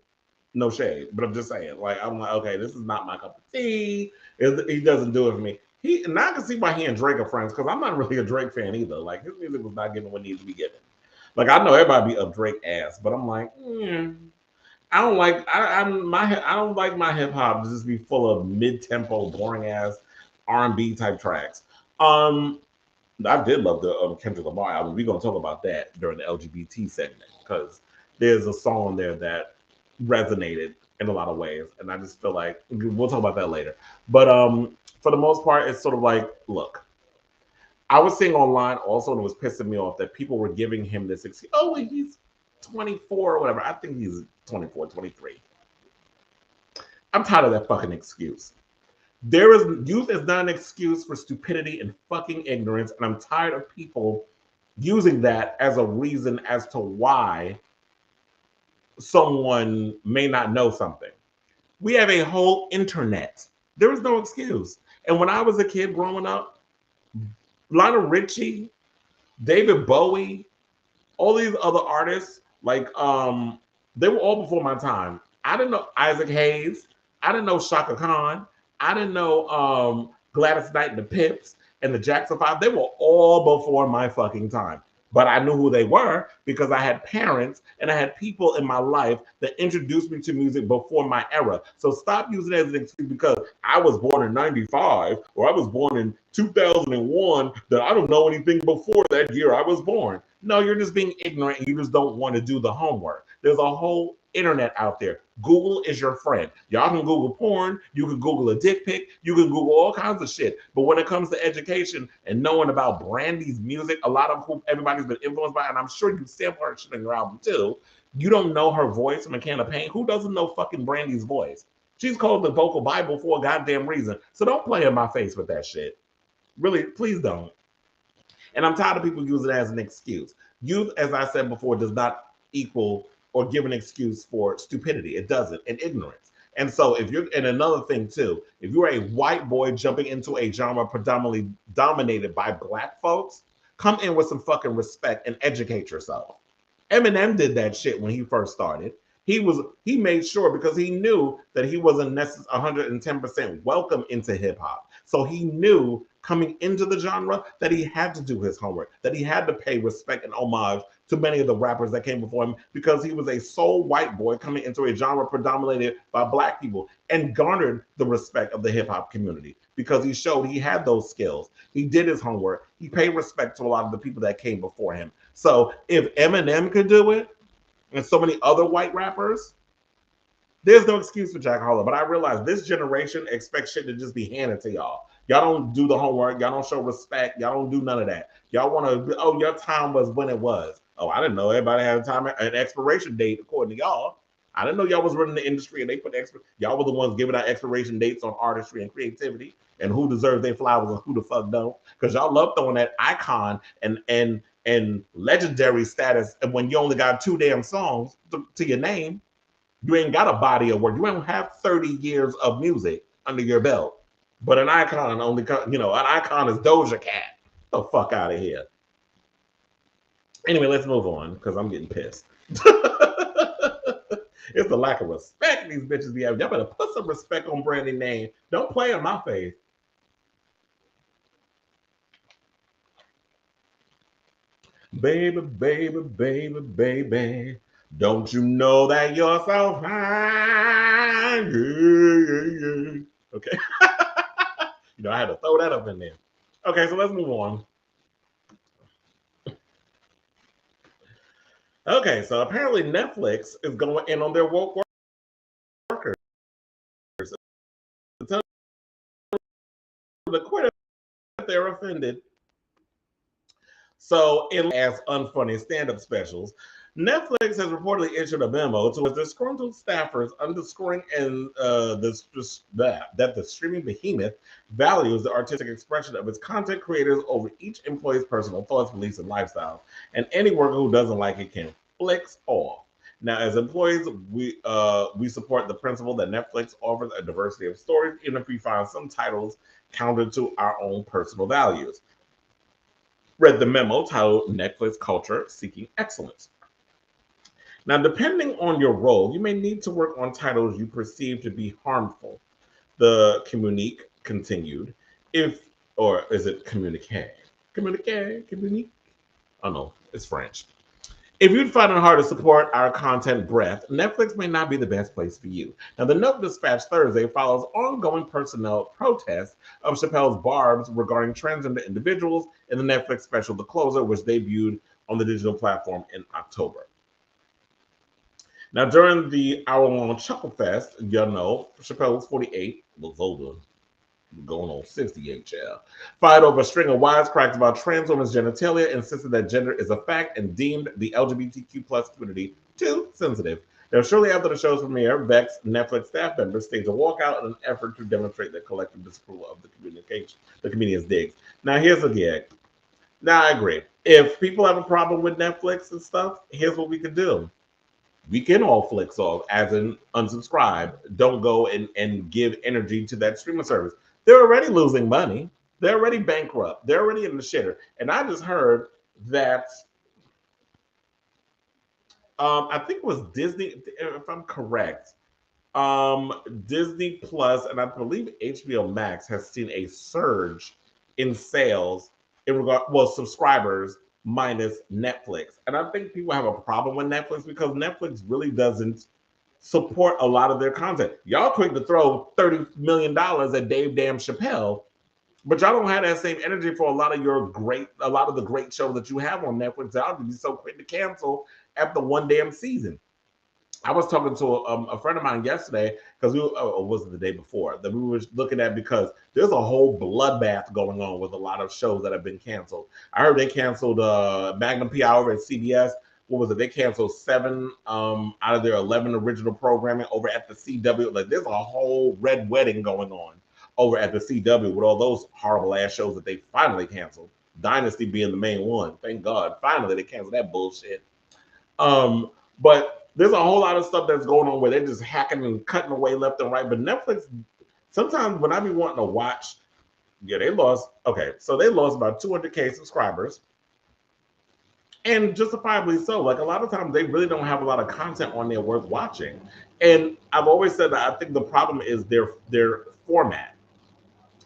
No shade, but I'm just saying, like, I'm like, okay, this is not my cup of tea. He doesn't do it for me. And I can see why he and Drake are friends, because I'm not really a Drake fan either. Like, his music was not given what needs to be given. Like, I know everybody be up Drake ass, but I'm like, I don't like I don't like my hip hop to just be full of mid-tempo, boring ass R&B type tracks. I did love the Kendrick Lamar album. We're gonna talk about that during the LGBT segment, because there's a song there that resonated in a lot of ways, and I just feel like we'll talk about that later. But for the most part, it's sort of like, look, I was seeing online also, and it was pissing me off that people were giving him this excuse. Oh, he's 24 or whatever. I think he's 24, 23. I'm tired of that fucking excuse. Youth is not an excuse for stupidity and fucking ignorance, and I'm tired of people using that as a reason as to why someone may not know something. We have a whole internet. There is no excuse. And when I was a kid growing up, Lionel Richie, David Bowie, all these other artists, like they were all before my time. I didn't know Isaac Hayes. I didn't know Shaka Khan. I didn't know Gladys Knight and the Pips and the Jackson 5. They were all before my fucking time. But I knew who they were because I had parents and I had people in my life that introduced me to music before my era. So stop using it as an excuse because I was born in 95 or I was born in 2001 that I don't know anything before that year I was born. No, you're just being ignorant and you just don't want to do the homework. There's a whole internet out there. Google is your friend. Y'all can Google porn, you can Google a dick pic, you can Google all kinds of shit. But when it comes to education and knowing about Brandy's music, a lot of whom everybody's been influenced by, and I'm sure you sample her shit in your album too, you don't know her voice from a can of paint. Who doesn't know fucking Brandy's voice? She's called the vocal Bible for a goddamn reason. So don't play in my face with that shit. Really, please don't. And I'm tired of people using it as an excuse. Youth, as I said before, does not equal or give an excuse for stupidity. It doesn't, and ignorance. And so if you're, and another thing too, if you're a white boy jumping into a genre predominantly dominated by black folks, come in with some fucking respect and educate yourself. Eminem did that shit when he first started. He made sure, because he knew that he wasn't necessarily 110% welcome into hip hop. So he knew coming into the genre that he had to do his homework, that he had to pay respect and homage to many of the rappers that came before him, because he was a sole white boy coming into a genre predominated by black people, and garnered the respect of the hip hop community because he showed he had those skills. He did his homework. He paid respect to a lot of the people that came before him. So if Eminem could do it, and so many other white rappers, there's no excuse for Jack Harlow. But I realize this generation expects shit to just be handed to y'all. Y'all don't do the homework. Y'all don't show respect. Y'all don't do none of that. Y'all want to, oh, your time was when it was. Oh, I didn't know everybody had a time, an expiration date according to y'all. I didn't know y'all was running the industry and they put y'all were the ones giving out expiration dates on artistry and creativity and who deserves their flowers and who the fuck don't. Because y'all love throwing that icon and legendary status, and when you only got 2 damn songs to your name, you ain't got a body of work. You don't have 30 years of music under your belt. But an icon only, an icon is Doja Cat. Get the fuck out of here. Anyway, let's move on because I'm getting pissed. It's the lack of respect these bitches be having. Y'all better put some respect on Brandy's name. Don't play in my face. Baby, baby, baby, baby, don't you know that you're so fine? Yeah. Okay. I had to throw that up in there. Okay, so let's move on. Okay, so apparently Netflix is going in on their woke workers. To tell the quitter that they're offended. So, as unfunny stand-up specials, Netflix has reportedly issued a memo to its disgruntled staffers underscoring that the streaming behemoth values the artistic expression of its content creators over each employee's personal thoughts, beliefs, and lifestyles. And any worker who doesn't like it can flicks off. Now, as employees, we support the principle that Netflix offers a diversity of stories, even if we find some titles counter to our own personal values. Read the memo titled Netflix Culture Seeking Excellence. Now, depending on your role, you may need to work on titles you perceive to be harmful. The communique continued. Or is it communique? Communique? Oh no, it's French. If you'd find it hard to support our content breadth, Netflix may not be the best place for you. Now, the note dispatched Thursday follows ongoing personnel protests of Chappelle's Barbs regarding transgender individuals in the Netflix special The Closer, which debuted on the digital platform in October. Now, during the hour-long Chuckle Fest, Chappelle was 48, was older, going on 68, child, fired over a string of wisecracks about trans women's genitalia, insisted that gender is a fact, and deemed the LGBTQ plus community too sensitive. Now, shortly after the show's premiere, vexed Netflix staff members staged a walkout in an effort to demonstrate their collective disapproval of the comedian's digs. Now, here's the gag. Now, I agree. If people have a problem with Netflix and stuff, here's what we could do. We can all flicks off, as in unsubscribe. Don't go and give energy to that streaming service. They're already losing money. They're already bankrupt. They're already in the shitter. And I just heard that, I think it was Disney, if I'm correct, Disney Plus, and I believe HBO Max has seen a surge in sales subscribers minus Netflix. And I think people have a problem with Netflix because Netflix really doesn't support a lot of their content. Y'all quick to throw $30 million at Dave Damn Chappelle, But y'all don't have that same energy for a lot of the great shows that you have on Netflix. Y'all would be so quick to cancel after one damn season. I was talking to a friend of mine yesterday because or was it the day before that we were looking at, because there's a whole bloodbath going on with a lot of shows that have been canceled. I heard they canceled Magnum PI over at CBS. What was it? They canceled 7 out of their 11 original programming over at the CW. Like, there's a whole red wedding going on over at the CW with all those horrible ass shows that they finally canceled. Dynasty being the main one. Thank God. Finally, they canceled that bullshit. But there's a whole lot of stuff that's going on where they're just hacking and cutting away left and right. But Netflix, sometimes when I be wanting to watch, they lost about 200K subscribers. And justifiably so. Like, a lot of times they really don't have a lot of content on there worth watching. And I've always said that I think the problem is their format.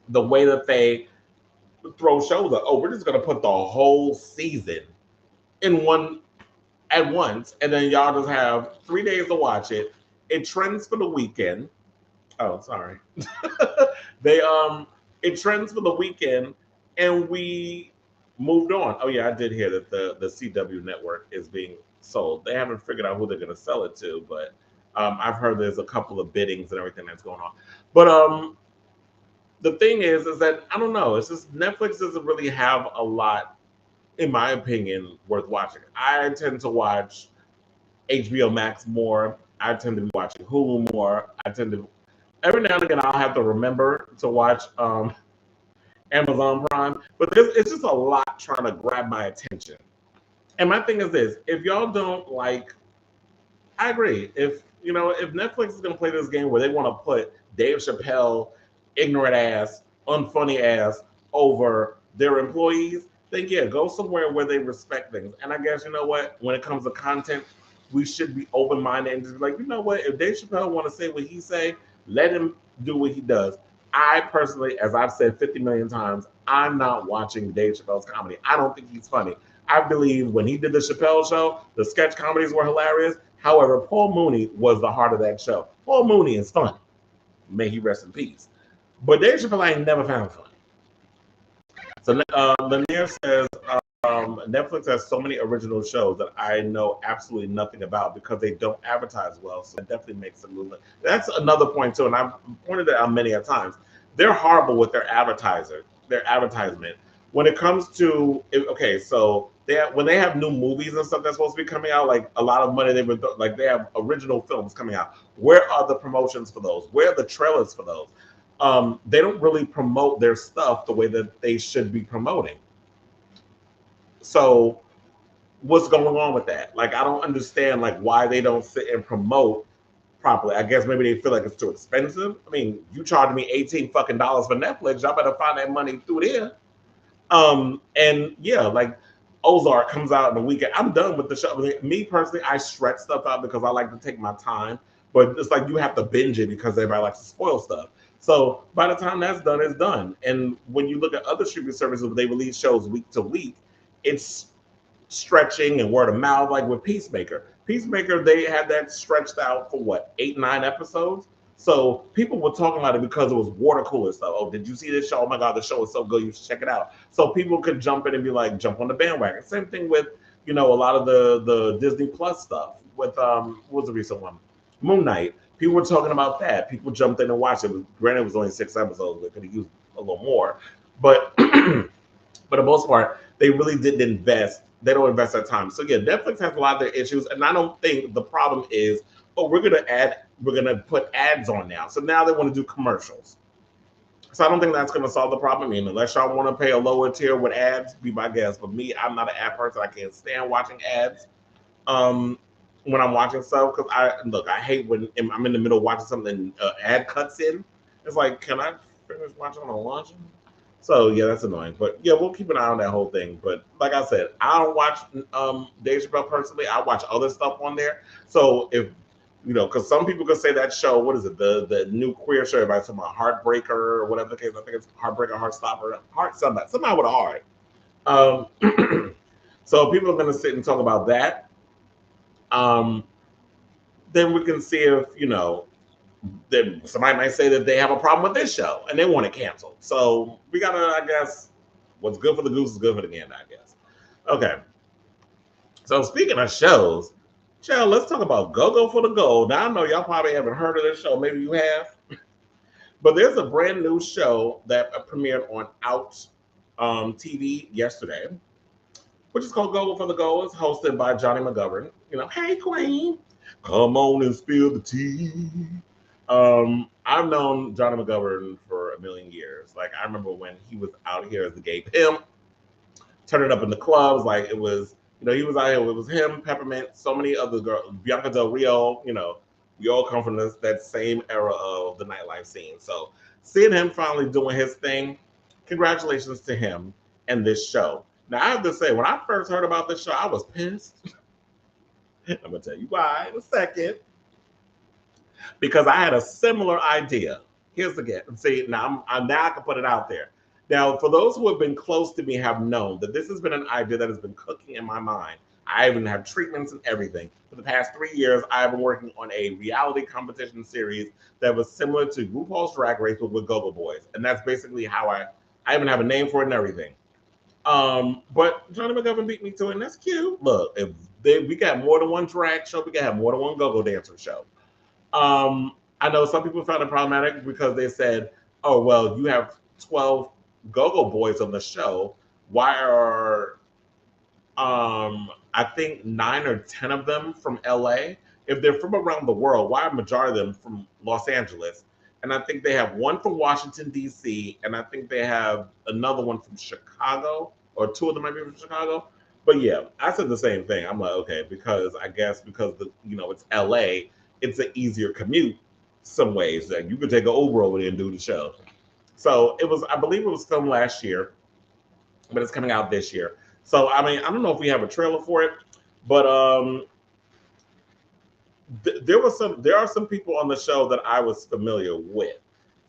The way that they throw shows up. Oh, we're just going to put the whole season in one at once, and then y'all just have 3 days to watch it. It trends for the weekend. Oh, sorry. It trends for the weekend, and we moved on. Oh yeah, I did hear that the CW network is being sold. They haven't figured out who they're going to sell it to, but I've heard there's a couple of biddings and everything that's going on. But the thing is that I don't know. It's just Netflix doesn't really have a lot, in my opinion, worth watching. I tend to watch HBO Max more. I tend to be watching Hulu more. Every now and again, I'll have to remember to watch Amazon Prime, but it's just a lot trying to grab my attention. And my thing is this: if y'all don't like, I agree. If Netflix is gonna play this game where they want to put Dave Chappelle, ignorant ass, unfunny ass over their employees, then yeah, go somewhere where they respect things. And I guess, you know what, when it comes to content, we should be open-minded and just be like, you know what, if Dave Chappelle want to say what he say, let him do what he does. I personally, as I've said 50 million times, I'm not watching Dave Chappelle's comedy. I don't think he's funny. I believe when he did the Chappelle show, the sketch comedies were hilarious. However, Paul Mooney was the heart of that show. Paul Mooney is funny. May he rest in peace. But Dave Chappelle I ain't never found funny. So Lanier says, Netflix has so many original shows that I know absolutely nothing about because they don't advertise well. So it definitely makes a movement. That's another point too, and I've pointed it out many a times. They're horrible with their advertisement. When it comes to, so when they have new movies and stuff that's supposed to be coming out, like a lot of money they have original films coming out. Where are the promotions for those? Where are the trailers for those? They don't really promote their stuff the way that they should be promoting. So what's going on with that? Like, I don't understand why they don't sit and promote properly. I guess maybe they feel like it's too expensive. I mean, you charge me $18 for Netflix, y'all better find that money through there. And yeah, Ozark comes out in a weekend. I'm done with the show. I mean, me personally, I stretch stuff out because I like to take my time, but it's like you have to binge it because everybody likes to spoil stuff. So by the time that's done, it's done. And when you look at other streaming services, they release shows week to week, it's stretching and word of mouth, like with Peacemaker. Peacemaker, they had that stretched out for 8-9 episodes. So people were talking about it because it was water cooler stuff. Oh, did you see this show? Oh my God, the show is so good, you should check it out. So people could jump in and be like, jump on the bandwagon. Same thing with, a lot of the Disney Plus stuff with, what was the recent one? Moon Knight. People were talking about that. People jumped in and watched it. Granted, it was only 6 episodes. They could have used a little more. But for the most part, they really didn't invest. They don't invest their time. So yeah, Netflix has a lot of their issues. And I don't think the problem is, we're gonna put ads on now. So now they want to do commercials. So I don't think that's gonna solve the problem. I mean, unless y'all want to pay a lower tier with ads, be my guest. But me, I'm not an ad person. I can't stand watching ads. When I'm watching stuff, because I hate when I'm in the middle of watching something, ad cuts in. It's like, can I finish watching what I'm watching? So yeah, that's annoying. But yeah, we'll keep an eye on that whole thing. But like I said, I don't watch Dave Chappelle personally. I watch other stuff on there. So if because some people could say that show, what is it, the new queer show, everybody's talking about Heartbreaker or whatever the case. I think it's Heartbreaker, Heartstopper, somehow with a heart. So people are going to sit and talk about that. Then we can see if then somebody might say that they have a problem with this show and they want it canceled. So we gotta, I guess, what's good for the goose is good for the gander, I guess. Okay. So speaking of shows, Chell, let's talk about Gogo for the Gold. Now I know y'all probably haven't heard of this show. Maybe you have. But there's a brand new show that premiered on Out TV yesterday, which is called Gogo for the Gold. It's hosted by Johnny McGovern. You know, hey Queen, come on and spill the tea. I've known Johnny McGovern for a million years. Like I remember when he was out here as the gay pimp, turning up in the clubs. Like it was, you know, he was out here. It was him, Peppermint, so many other girls, Bianca Del Rio. You know, we all come from that same era of the nightlife scene. So seeing him finally doing his thing, congratulations to him and this show. Now I have to say, when I first heard about this show, I was pissed. I'm gonna tell you why in a second. Because I had a similar idea. Here's the get. See, now I can put it out there. Now, for those who have been close to me have known that this has been an idea that has been cooking in my mind. I even have treatments and everything. For the past 3 years, I've been working on a reality competition series that was similar to RuPaul's Drag Race, but with Gogo Boys. And that's basically how I even have a name for it and everything. But Johnny McGovern beat me to it, and that's cute. Look, if we got more than one drag show, we can have more than one go-go dancer show. I know some people found it problematic because they said, oh, well, you have 12 Go-Go Boys on the show. Why are, I think 9 or 10 of them from LA? If they're from around the world, why are majority of them from Los Angeles? And I think they have one from Washington, D.C., and I think they have another one from Chicago, or 2 of them might be from Chicago. But yeah, I said the same thing. I'm like, okay, because I guess because it's LA, it's an easier commute some ways. That you could take an Uber over there and do the show. So it was, I believe it was filmed last year, but it's coming out this year. So I mean, I don't know if we have a trailer for it, but there are some people on the show that I was familiar with.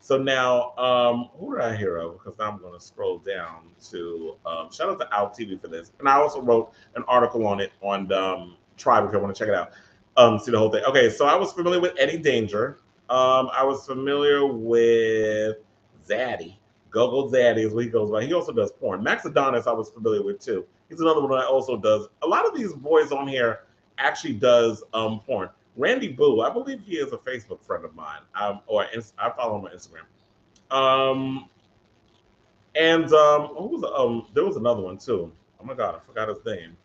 So now, who did I hear of? Because I'm going to scroll down to shout out to Out TV for this, and I also wrote an article on it on Tribe if you want to check it out. See the whole thing. Okay, so I was familiar with Eddie Danger. I was familiar with Zaddy. Gogo Zaddy is what he goes by. He also does porn. Max Adonis I was familiar with too. He's another one that also does. A lot of these boys on here actually does porn. Randy Boo, I believe he is a Facebook friend of mine. I follow him on Instagram. There was another one too. Oh my God, I forgot his name.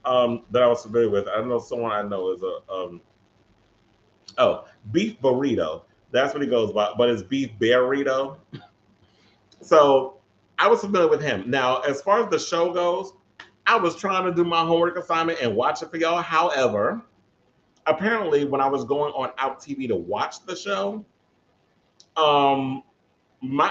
That I was familiar with. I know someone I know is Beef Burrito. That's what he goes by, but it's Beef Burrito. So I was familiar with him. Now, as far as the show goes, I was trying to do my homework assignment and watch it for y'all. However, apparently when I was going on Out TV to watch the show, my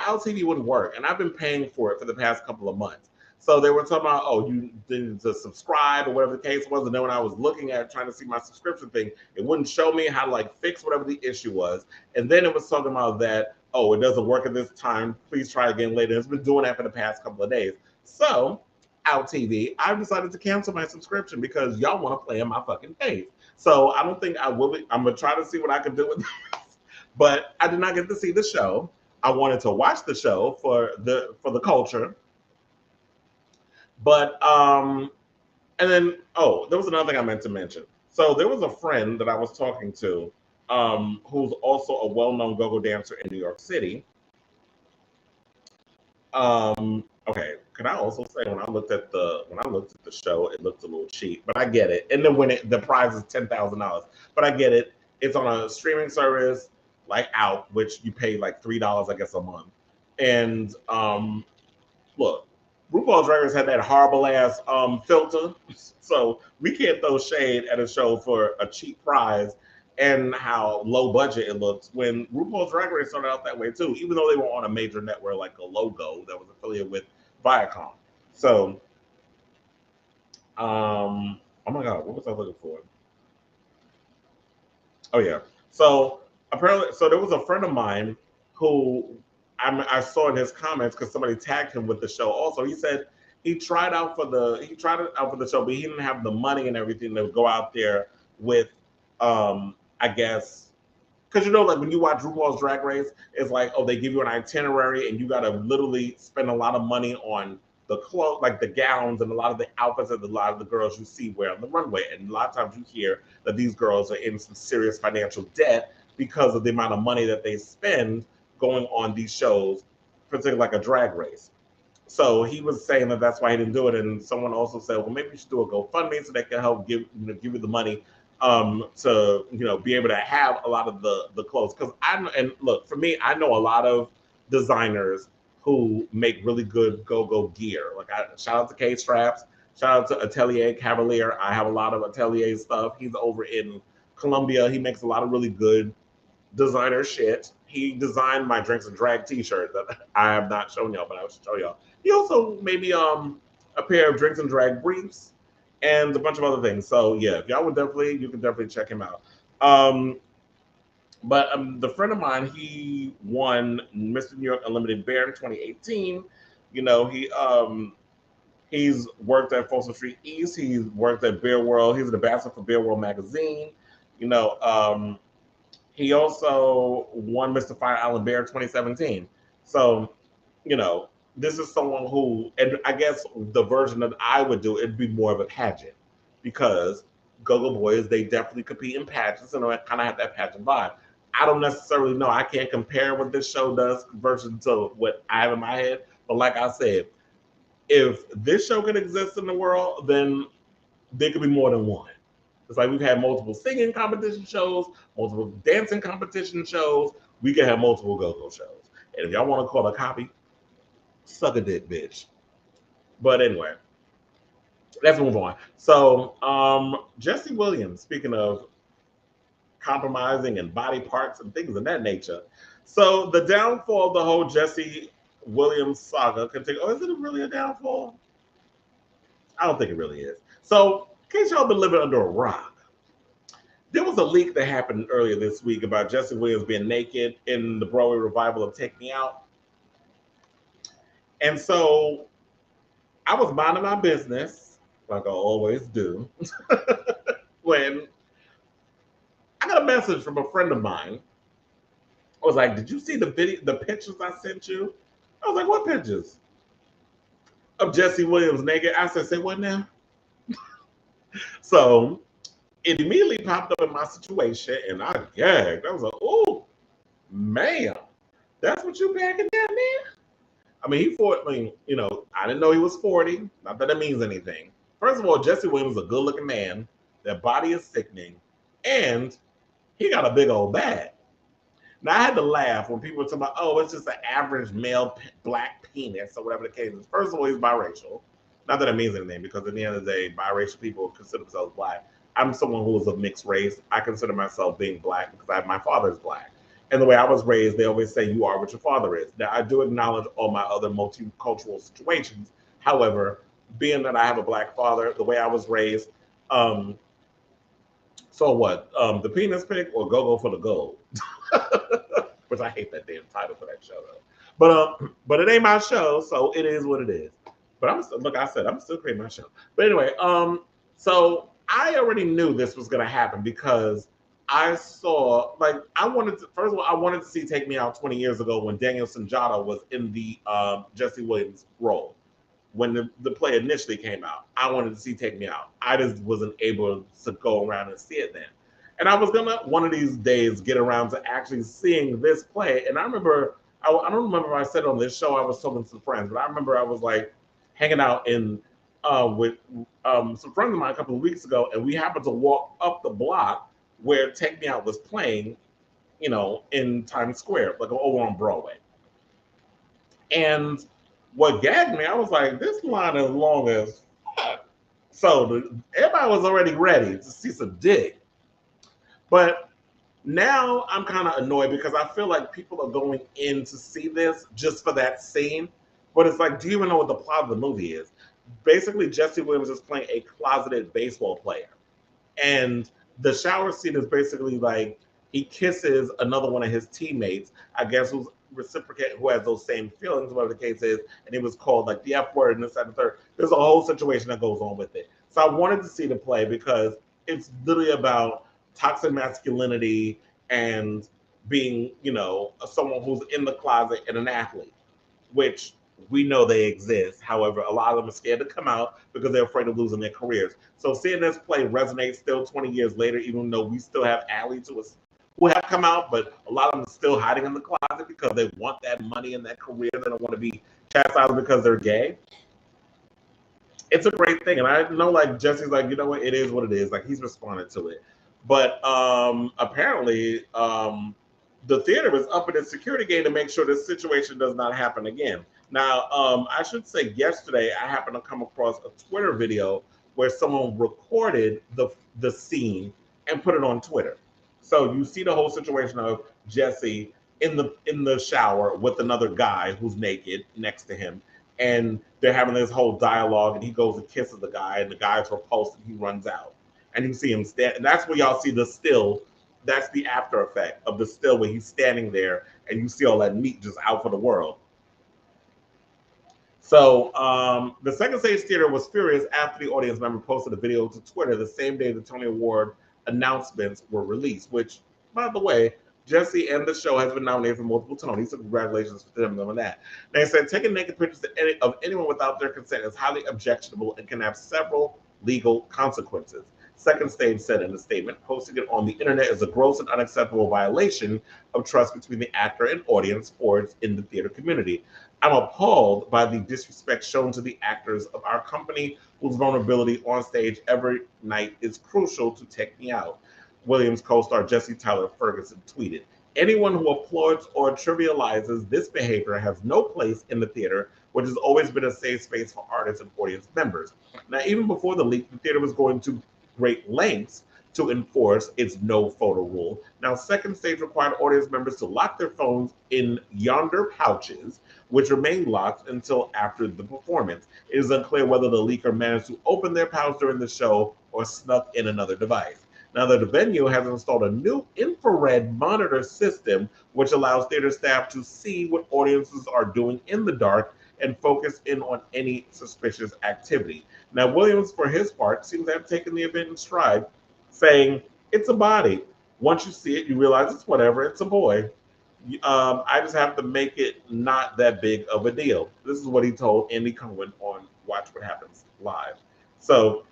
Out TV wouldn't work, and I've been paying for it for the past couple of months. So they were talking about, oh, you need to subscribe or whatever the case was. And then when I was looking at trying to see my subscription thing, it wouldn't show me how to fix whatever the issue was. And then it was talking about that, oh, it doesn't work at this time. Please try again later. It's been doing that for the past couple of days. So Out TV, I decided to cancel my subscription because y'all want to play in my fucking face. So I don't think I will be. I'm going to try to see what I can do with this. But I did not get to see the show. I wanted to watch the show for the culture. But and then there was another thing I meant to mention. So there was a friend that I was talking to, who's also a well-known go-go dancer in New York City. Okay, can I also say when I looked at the show, it looked a little cheap, but I get it. And then when the prize is $10,000, but I get it. It's on a streaming service like Out, which you pay like $3, I guess, a month. And look. RuPaul's Drag Race had that horrible ass filter, so we can't throw shade at a show for a cheap prize and how low budget it looks when RuPaul's Drag Race started out that way too, even though they were on a major network like a Logo that was affiliated with Viacom. So, oh my God, what was I looking for? Oh yeah, so apparently, there was a friend of mine who I saw in his comments because somebody tagged him with the show. Also, he said he tried out for the show, but he didn't have the money and everything to go out there with, I guess, because you know, like when you watch RuPaul's Drag Race, it's like, oh, they give you an itinerary and you got to literally spend a lot of money on the clothes, like the gowns and a lot of the outfits that a lot of the girls you see wear on the runway. And a lot of times you hear that these girls are in some serious financial debt because of the amount of money that they spend going on these shows, particularly like a Drag Race. So he was saying that that's why he didn't do it. And someone also said, well, maybe you should do a GoFundMe so they can help give you the money to be able to have a lot of the clothes. Because and look, for me, I know a lot of designers who make really good go-go gear. Like shout out to K-Straps, shout out to Atelier Cavalier. I have a lot of Atelier stuff. He's over in Colombia. He makes a lot of really good designer shit. He designed my Drinks and Drag t-shirt that I have not shown y'all, but I will show y'all. He also made me a pair of Drinks and Drag briefs and a bunch of other things. So yeah, if y'all you can definitely check him out. But the friend of mine, he won Mr. New York Unlimited Bear in 2018. You know, he's worked at Folsom Street East. He's worked at Bear World. He's an ambassador for Bear World magazine. You know, he also won Mr. Fire Island Bear in 2017. So, you know, this is someone who, and I guess the version that I would do, it'd be more of a pageant, because Go-Go Boys, they definitely compete in pageants and they kind of have that pageant vibe. I don't necessarily know. I can't compare what this show does versus to what I have in my head. But like I said, if this show could exist in the world, then there could be more than one. It's like we've had multiple singing competition shows, multiple dancing competition shows. We can have multiple go-go shows. And if y'all want to call a copy, suck a dick, bitch. But anyway, let's move on. So Jesse Williams, speaking of compromising and body parts and things of that nature. So the downfall of the whole Jesse Williams saga continue. Oh, is it really a downfall? I don't think it really is. So in case y'all been living under a rock, there was a leak that happened earlier this week about Jesse Williams being naked in the Broadway revival of Take Me Out. And so I was minding my business, like I always do, when I got a message from a friend of mine. I was like, did you see the pictures I sent you? I was like, what pictures? Of Jesse Williams naked. I said, say what now? So it immediately popped up in my situation and I gagged. I was like, oh, man, that's what you packing down there? I mean, I didn't know he was 40. Not that it means anything. First of all, Jesse Williams is a good looking man. That body is sickening. And he got a big old bag. Now, I had to laugh when people were talking about, oh, it's just an average male black penis or whatever the case is. First of all, he's biracial. Not that it means anything, because at the end of the day, biracial people consider themselves black. I'm someone who is of mixed race. I consider myself being black because my father is black. And the way I was raised, they always say you are what your father is. Now, I do acknowledge all my other multicultural situations. However, being that I have a black father, the way I was raised, so what? The penis pic or Gogo for the gold? Which I hate that damn title for that show though. But it ain't my show, so it is what it is. But I'm still creating my show. But anyway, so I already knew this was gonna happen because I saw, first of all, I wanted to see Take Me Out 20 years ago when Daniel Sunjata was in the Jesse Williams role. When the play initially came out, I wanted to see Take Me Out. I just wasn't able to go around and see it then. And I was gonna, one of these days, get around to actually seeing this play. And I remember, I don't remember if I said on this show, I was talking to some friends, but I remember I was like hanging out with some friends of mine a couple of weeks ago, and we happened to walk up the block where Take Me Out was playing, in Times Square, like over on Broadway. And what gagged me, I was like, this line is long as fuck. So everybody was already ready to see some dick. But now I'm kind of annoyed because I feel like people are going in to see this just for that scene. But it's like, do you even know what the plot of the movie is? Basically, Jesse Williams is playing a closeted baseball player. And the shower scene is basically like he kisses another one of his teammates, I guess, who's reciprocate, who has those same feelings, whatever the case is, and it was called like the F word and this, that, and the third. There's a whole situation that goes on with it. So I wanted to see the play because it's literally about toxic masculinity and being, you know, someone who's in the closet and an athlete, which we know they exist. However, a lot of them are scared to come out because they're afraid of losing their careers. So seeing this play resonates still 20 years later, even though we still have athletes who have come out, but a lot of them are still hiding in the closet because they want that money and that career. They don't want to be chastised because they're gay. It's a great thing. And I know, like, Jesse's like, you know what, it is what it is. Like, he's responded to it. But apparently, the theater is up in its security game to make sure this situation does not happen again. Now, I should say yesterday, I happened to come across a Twitter video where someone recorded the scene and put it on Twitter. So you see the whole situation of Jesse in the shower with another guy who's naked next to him. And they're having this whole dialogue, and he goes and kisses the guy, and the guy's repulsed, and he runs out. And you see him stand, and that's where y'all see the still. That's the after effect of the still where he's standing there, and you see all that meat just out for the world. So the second stage theater was furious after the audience member posted a video to Twitter the same day the Tony Award announcements were released, which, by the way, Jesse and the show has been nominated for multiple Tonys, so congratulations to them on that. They said taking naked pictures of anyone without their consent is highly objectionable and can have several legal consequences. Second Stage said in a statement, posting it on the internet is a gross and unacceptable violation of trust between the actor and audience or in the theater community. I'm appalled by the disrespect shown to the actors of our company whose vulnerability on stage every night is crucial to take me out. Williams co-star Jesse Tyler Ferguson tweeted, anyone who applauds or trivializes this behavior has no place in the theater, which has always been a safe space for artists and audience members. Now, even before the leak, the theater was going to great lengths to enforce its no photo rule. Now, Second Stage required audience members to lock their phones in yonder pouches, which remain locked until after the performance. It is unclear whether the leaker managed to open their pouch during the show or snuck in another device. Now, the venue has installed a new infrared monitor system, which allows theater staff to see what audiences are doing in the dark and focus in on any suspicious activity. Now, Williams, for his part, seems to have taken the event in stride, saying, it's a body. Once you see it, you realize it's whatever, it's a boy. I just have to make it not that big of a deal. This is what he told Andy Cohen on Watch What Happens Live. So,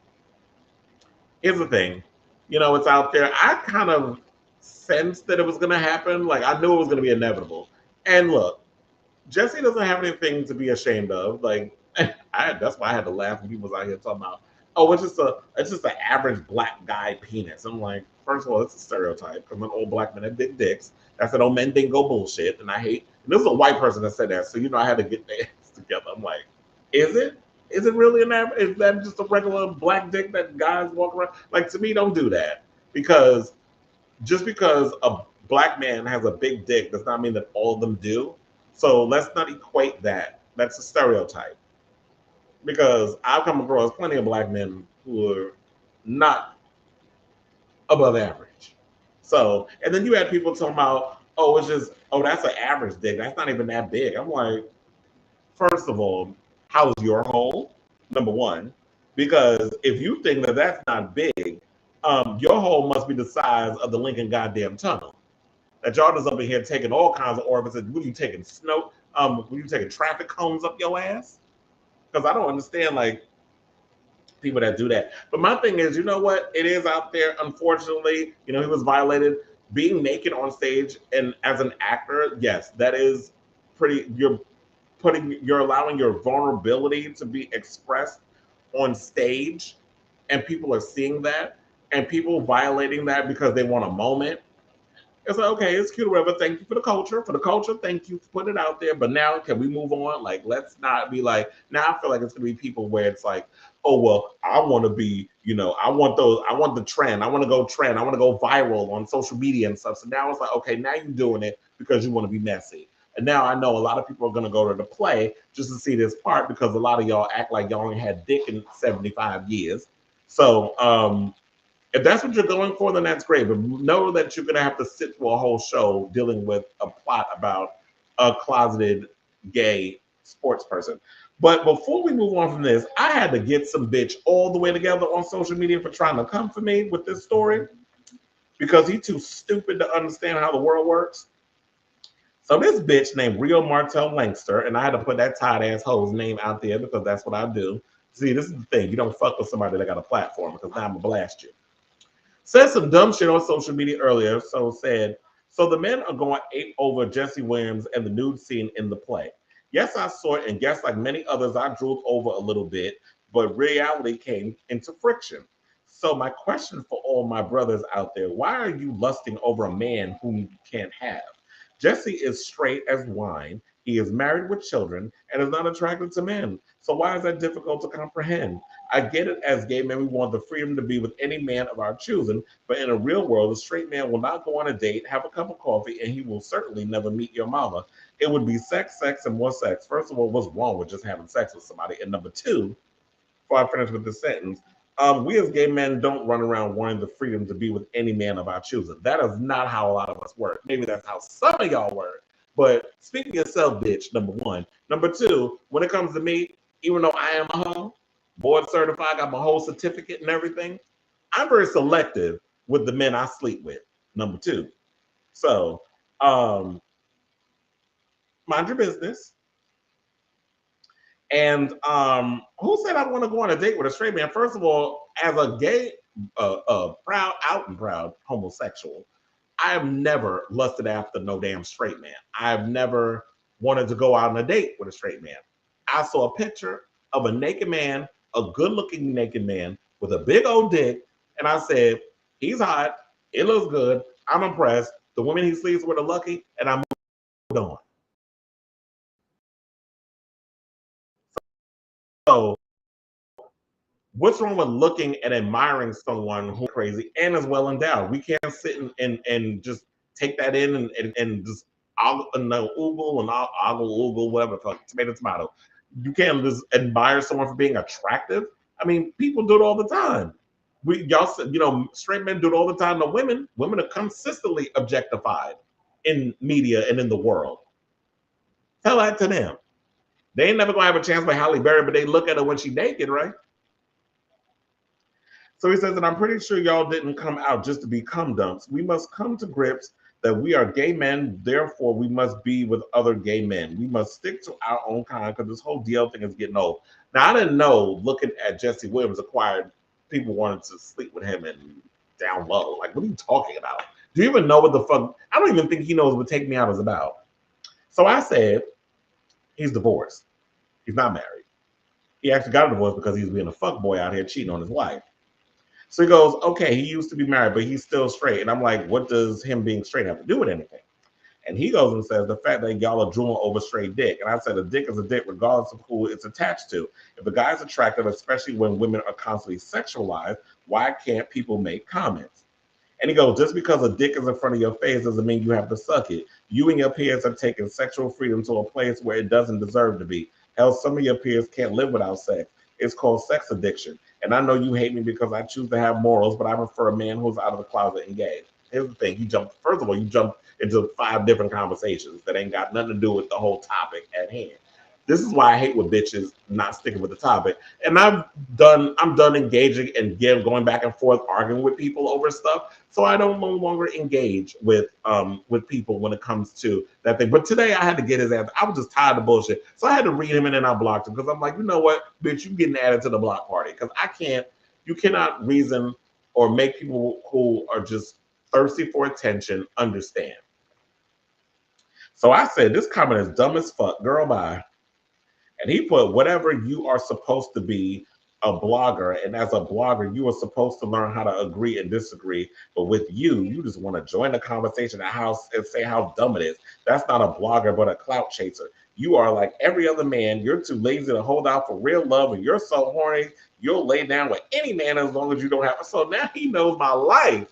here's the thing. You know, it's out there. I kind of sensed that it was going to happen. Like, I knew it was going to be inevitable. And look, Jesse doesn't have anything to be ashamed of. Like, that's why I had to laugh when people was out here talking about, oh, it's just an average black guy penis. I'm like, first of all, it's a stereotype because when old black men have big dicks, that's an old men dingo bullshit. And I hate, and this is a white person that said that. So, you know, I had to get their ass together. I'm like, is it? Is it really an average? Is that just a regular black dick that guys walk around? Like, to me, don't do that. Because just because a black man has a big dick does not mean that all of them do. So let's not equate that. That's a stereotype. Because I've come across plenty of black men who are not above average. So, and then you had people talking about, oh, it's just, oh, that's an average dick. That's not even that big. I'm like, first of all, how's your hole? Number one, because if you think that that's not big, your hole must be the size of the Lincoln goddamn tunnel. That y'all just up in here taking all kinds of orifices. What are you taking snow? Were you taking traffic cones up your ass? Because I don't understand like people that do that. But my thing is, you know what? It is out there. Unfortunately, you know, he was violated. Being naked on stage and as an actor, yes, that is pretty. You're allowing your vulnerability to be expressed on stage, and people are seeing that, and people violating that because they want a moment. It's like, okay, it's cute, whatever. Thank you for the culture. For the culture, thank you for putting it out there. But now, can we move on? Like, let's not be like, now I feel like it's going to be people where it's like, oh, well, I want to be, you know, I want the trend. I want to go trend. I want to go viral on social media and stuff. So now it's like, okay, now you're doing it because you want to be messy. And now I know a lot of people are going to go to the play just to see this part because a lot of y'all act like y'all ain't had dick in 75 years. So, if that's what you're going for, then that's great. But know that you're going to have to sit through a whole show dealing with a plot about a closeted gay sports person. But before we move on from this, I had to get some bitch all the way together on social media for trying to come for me with this story. because he's too stupid to understand how the world works. So this bitch named Rio Martel Langster, and I had to put that tight ass hoe's name out there because that's what I do. See, this is the thing. You don't fuck with somebody that got a platform because now I'm gonna blast you. Said some dumb shit on social media earlier. So the men are going ape over Jesse Williams and the nude scene in the play. Yes, I saw it, and guess like many others, I drooled over a little bit, but reality came into friction. So my question for all my brothers out there, why are you lusting over a man whom you can't have? Jesse is straight as wine. He is married with children and is not attracted to men. So why is that difficult to comprehend? I get it, as gay men, we want the freedom to be with any man of our choosing, but in a real world, a straight man will not go on a date, have a cup of coffee, and he will certainly never meet your mama. It would be sex, sex, and more sex. First of all, what's wrong with just having sex with somebody? And number two, before I finish with this sentence, we as gay men don't run around wanting the freedom to be with any man of our choosing. That is not how a lot of us work. Maybe that's how some of y'all work. But speak of yourself, bitch, number one. Number two, when it comes to me, even though I am a hoe, board certified, got my whole certificate and everything, I'm very selective with the men I sleep with. Number two. So, mind your business. And who said I want to go on a date with a straight man? First of all, as a gay, proud, out and proud homosexual, I have never lusted after no damn straight man. I've never wanted to go out on a date with a straight man. I saw a picture of a naked man, a good-looking naked man with a big old dick, and I said, he's hot, it looks good, I'm impressed, the women he sleeps with are lucky, and I moved on. So, what's wrong with looking and admiring someone who's crazy and is well endowed? We can't sit and just take that in and just oogle and ogle, whatever, tomato. You can't just admire someone for being attractive. I mean, people do it all the time. Straight men do it all the time. The women are consistently objectified in media and in the world. Tell that to them. They ain't never gonna have a chance with Halle Berry, but they look at her when she's naked, right? So he says that I'm pretty sure y'all didn't come out just to be cum dumps. We must come to grips that we are gay men, therefore we must be with other gay men. We must stick to our own kind because this whole DL thing is getting old. Now, I didn't know, looking at Jesse Williams acquired, people wanted to sleep with him and down low. Like, what are you talking about? Do you even know what the fuck? I don't even think he knows what Take Me Out is about. So I said, he's divorced. He's not married. He actually got a divorce because he's being a fuckboy out here cheating on his wife. So he goes, okay, he used to be married, but he's still straight. And I'm like, what does him being straight have to do with anything? And he goes and says, the fact that y'all are drooling over straight dick. And I said, a dick is a dick regardless of who it's attached to. If a guy's attractive, especially when women are constantly sexualized, why can't people make comments? And he goes, just because a dick is in front of your face doesn't mean you have to suck it. You and your peers have taken sexual freedom to a place where it doesn't deserve to be. Hell, some of your peers can't live without sex. It's called sex addiction. And I know you hate me because I choose to have morals, but I prefer a man who's out of the closet and gay. Here's the thing. You jumped into 5 different conversations that ain't got nothing to do with the whole topic at hand. This is why I hate when bitches not sticking with the topic. And I'm done engaging and going back and forth arguing with people over stuff. So I don't no longer engage with people when it comes to that thing. But today I had to get his ass. I was just tired of bullshit. So I had to read him and then I blocked him because I'm like, you know what, bitch, you getting added to the block party. Because you cannot reason or make people who are just thirsty for attention understand. So I said, this comment is dumb as fuck. Girl, bye. And he put, whatever you are supposed to be, a blogger, and as a blogger, you are supposed to learn how to agree and disagree. But with you just want to join the conversation and say how dumb it is. That's not a blogger, but a clout chaser. You are like every other man. You're too lazy to hold out for real love, and you're so horny, you'll lay down with any man as long as you don't have. So now he knows my life.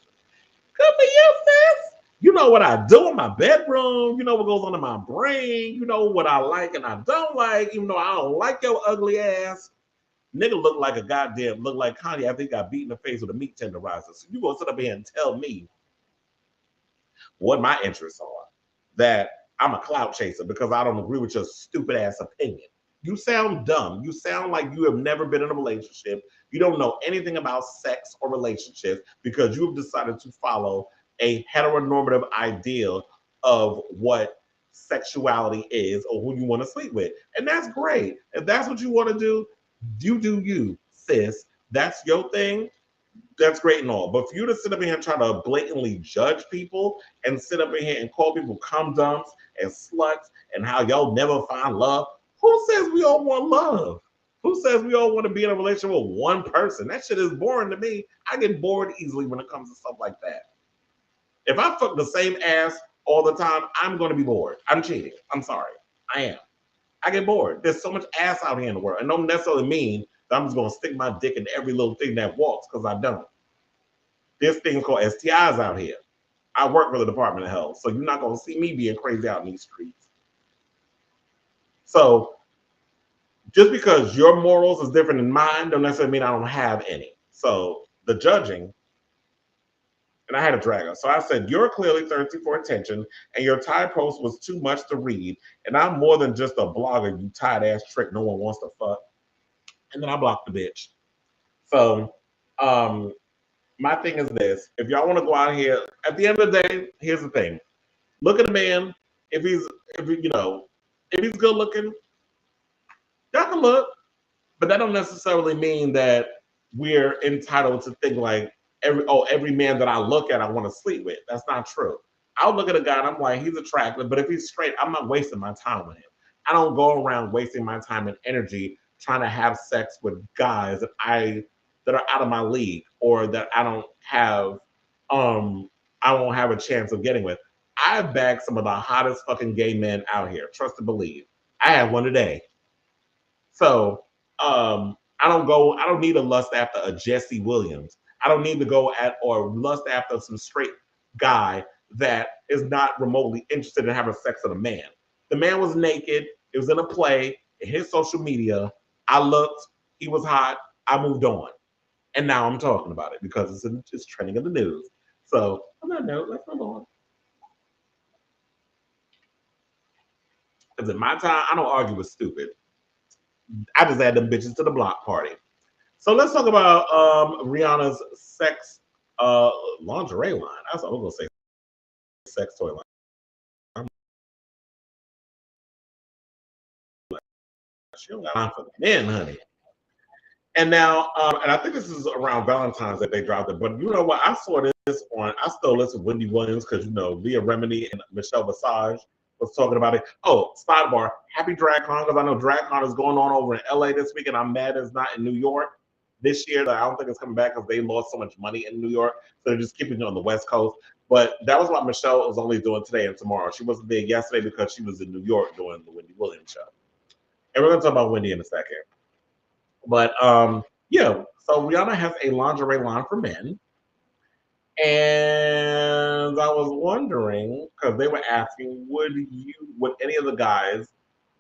Good for you, sis. You know what I do in my bedroom. You know what goes on in my brain. You know what I like and I don't like, even though I don't like your ugly ass. Nigga look like Kanye after he got beat in the face with a meat tenderizer. So you gonna sit up here and tell me what my interests are, that I'm a clout chaser because I don't agree with your stupid ass opinion. You sound dumb. You sound like you have never been in a relationship. You don't know anything about sex or relationships because you've decided to follow a heteronormative ideal of what sexuality is or who you want to sleep with. And that's great. If that's what you want to do, you do you, sis. That's your thing. That's great and all. But for you to sit up in here and try to blatantly judge people and sit up in here and call people cum dumps and sluts and how y'all never find love, who says we all want love? Who says we all want to be in a relationship with one person? That shit is boring to me. I get bored easily when it comes to stuff like that. If I fuck the same ass all the time, I'm going to be bored. I'm cheating. I'm sorry. I am. I get bored. There's so much ass out here in the world. And don't necessarily mean that I'm just going to stick my dick in every little thing that walks, because I don't. There's things called STIs out here. I work for the Department of Health, so you're not going to see me being crazy out in these streets. So just because your morals is different than mine don't necessarily mean I don't have any. So the judging, and I had to drag her. So I said, you're clearly thirsty for attention, and your Tide post was too much to read. And I'm more than just a blogger, you tight ass trick no one wants to fuck. And then I blocked the bitch. So my thing is this. If y'all want to go out here, at the end of the day, here's the thing. Look at a man. If he's good looking, y'all can look. But that don't necessarily mean that we're entitled to think like, every man that I look at, I want to sleep with. That's not true. I'll look at a guy and I'm like, he's attractive, but if he's straight, I'm not wasting my time with him. I don't go around wasting my time and energy trying to have sex with guys that are out of my league or that I don't have, I won't have a chance of getting with. I've bagged some of the hottest fucking gay men out here. Trust and believe. I have one today. So I don't need to lust after a Jesse Williams. I don't need to go at or lust after some straight guy that is not remotely interested in having sex with a man. The man was naked. It was in a play. It hit social media. I looked. He was hot. I moved on. And now I'm talking about it because it's trending in the news. So on that note, let's move on. Because in my time, I don't argue with stupid. I just add them bitches to the block party. So let's talk about Rihanna's sex lingerie line. That's what I was gonna say. Sex toy line. She don't got line for the men, honey. And now, and I think this is around Valentine's that they dropped it. But you know what? I saw this on. I stole this with Wendy Williams because Leah Remini and Michelle Visage was talking about it. Oh, sidebar. Happy DragCon, because I know DragCon is going on over in LA this week, and I'm mad it's not in New York this year. I don't think it's coming back because they lost so much money in New York, so they're just keeping it on the West Coast. But that was what Michelle was only doing today and tomorrow. She wasn't there yesterday because she was in New York doing the Wendy Williams show. And we're going to talk about Wendy in a second. But yeah, so Rihanna has a lingerie line for men. And I was wondering, because they were asking, would any of the guys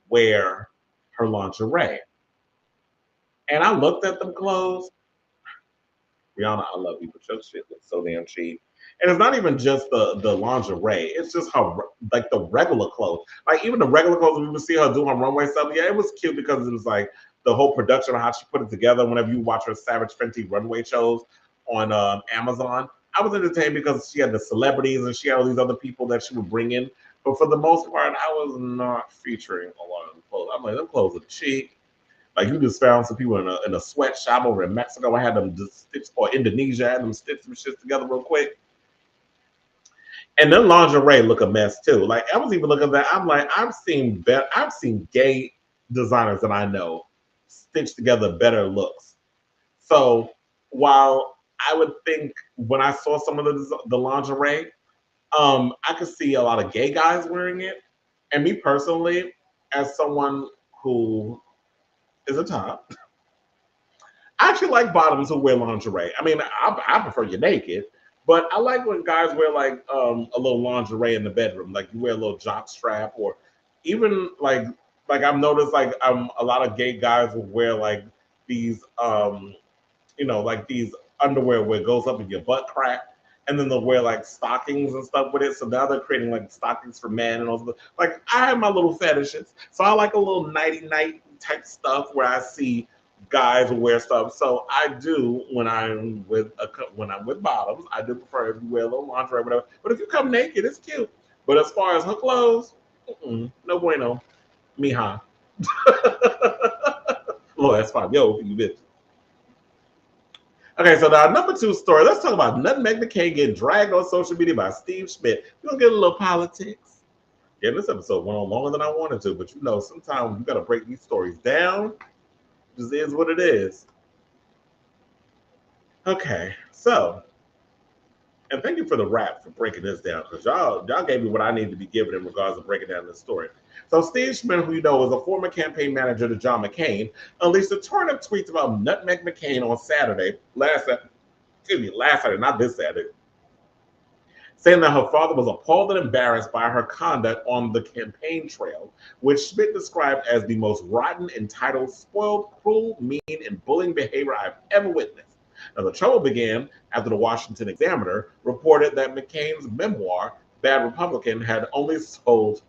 wear her lingerie? And I looked at them clothes. Rihanna, I love you, but your shit looks so damn cheap. And it's not even just the lingerie. It's just her, like the regular clothes. Like even the regular clothes, we would see her do on runway stuff. Yeah, it was cute because it was like the whole production of how she put it together. Whenever you watch her Savage Fenty runway shows on Amazon, I was entertained because she had the celebrities and she had all these other people that she would bring in. But for the most part, I was not featuring a lot of the clothes. I'm like, them clothes are cheap. Like you just found some people in a sweatshop over in Mexico. I had them just stitch, or Indonesia, I had them stitch some shit together real quick. And then lingerie look a mess too. Like I was even looking at that. I'm like, I've seen gay designers that I know stitch together better looks. So while I would think when I saw some of the lingerie, I could see a lot of gay guys wearing it. And me personally, as someone who is a top, I actually like bottoms who wear lingerie. I mean, I prefer you naked. But I like when guys wear like a little lingerie in the bedroom, like you wear a little jock strap, or even like I've noticed like a lot of gay guys will wear like these like these underwear where it goes up in your butt crack, and then they'll wear like stockings and stuff with it. So now they're creating like stockings for men and all that. Like I have my little fetishes, so I like a little nighty night type stuff where I see guys wear stuff. So I do when I'm with bottoms. I do prefer if you wear a little lingerie, or whatever. But if you come naked, it's cute. But as far as her clothes, no bueno, mija. Lord, that's fine. Yo, you bitch. Okay, so now number 2 story. Let's talk about Nutmeg McCain getting dragged on social media by Steve Schmidt. We're gonna get a little politics. Yeah, this episode went on longer than I wanted to, but sometimes you gotta break these stories down. Just is what it is. Okay, so, and thank you for the rap for breaking this down, because y'all gave me what I need to be given in regards to breaking down this story. So Steve Schmidt, who you know is a former campaign manager to John McCain, unleashed a torrent of tweets about Nutmeg McCain on Saturday, last Saturday, not this Saturday, saying that her father was appalled and embarrassed by her conduct on the campaign trail, which Schmidt described as the most rotten, entitled, spoiled, cruel, mean, and bullying behavior I've ever witnessed. Now, the trouble began after the Washington Examiner reported that McCain's memoir, Bad Republican, had only sold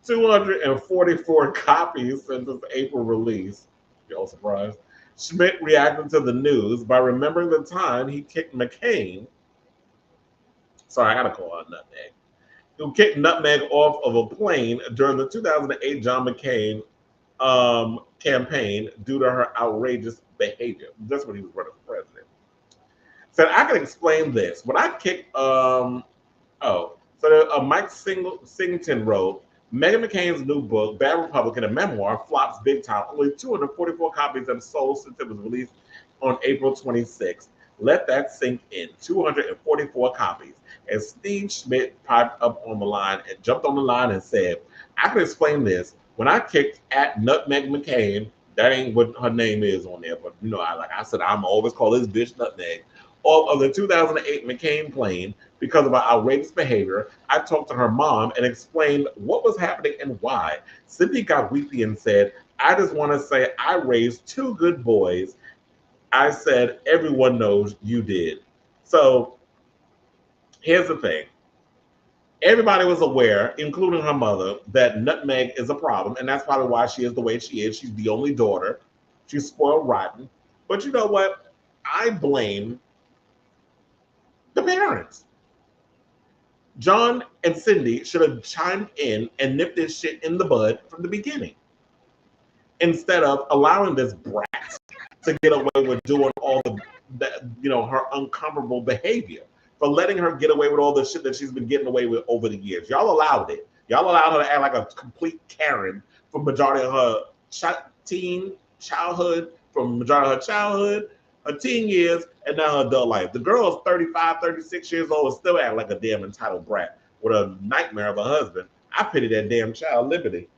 244 copies since its April release. Y'all surprised? Schmidt reacted to the news by remembering the time he kicked McCain. Sorry, I gotta call out Nutmeg. Who kicked Nutmeg off of a plane during the 2008 John McCain campaign due to her outrageous behavior. That's when he was running for president. Said, I can explain this. When I kicked, Mike Singleton wrote, Meghan McCain's new book, Bad Republican, a memoir, flops big time. Only 244 copies have sold since it was released on April 26th. Let that sink in. 244 copies. And Steve Schmidt piped up on the line and jumped on the line and said, I can explain this. When I kicked at Nutmeg McCain, that ain't what her name is on there, but I said, I'm always call this bitch Nutmeg. All of the 2008 McCain plane, because of her outrageous behavior, I talked to her mom and explained what was happening and why. Cindy got weepy and said, I just want to say I raised 2 good boys. I said, everyone knows you did. So here's the thing. Everybody was aware, including her mother, that Nutmeg is a problem, and that's probably why she is the way she is. She's the only daughter. She's spoiled rotten. But you know what? I blame the parents. John and Cindy should have chimed in and nipped this shit in the bud from the beginning, instead of allowing this brat to get away with doing all her uncomfortable behavior, for letting her get away with all the shit that she's been getting away with over the years. Y'all allowed it. Y'all allowed her to act like a complete Karen for majority of her childhood, her teen years, and now her adult life. The girl is 35, 36 years old and still act like a damn entitled brat with a nightmare of a husband. I pity that damn child, Liberty.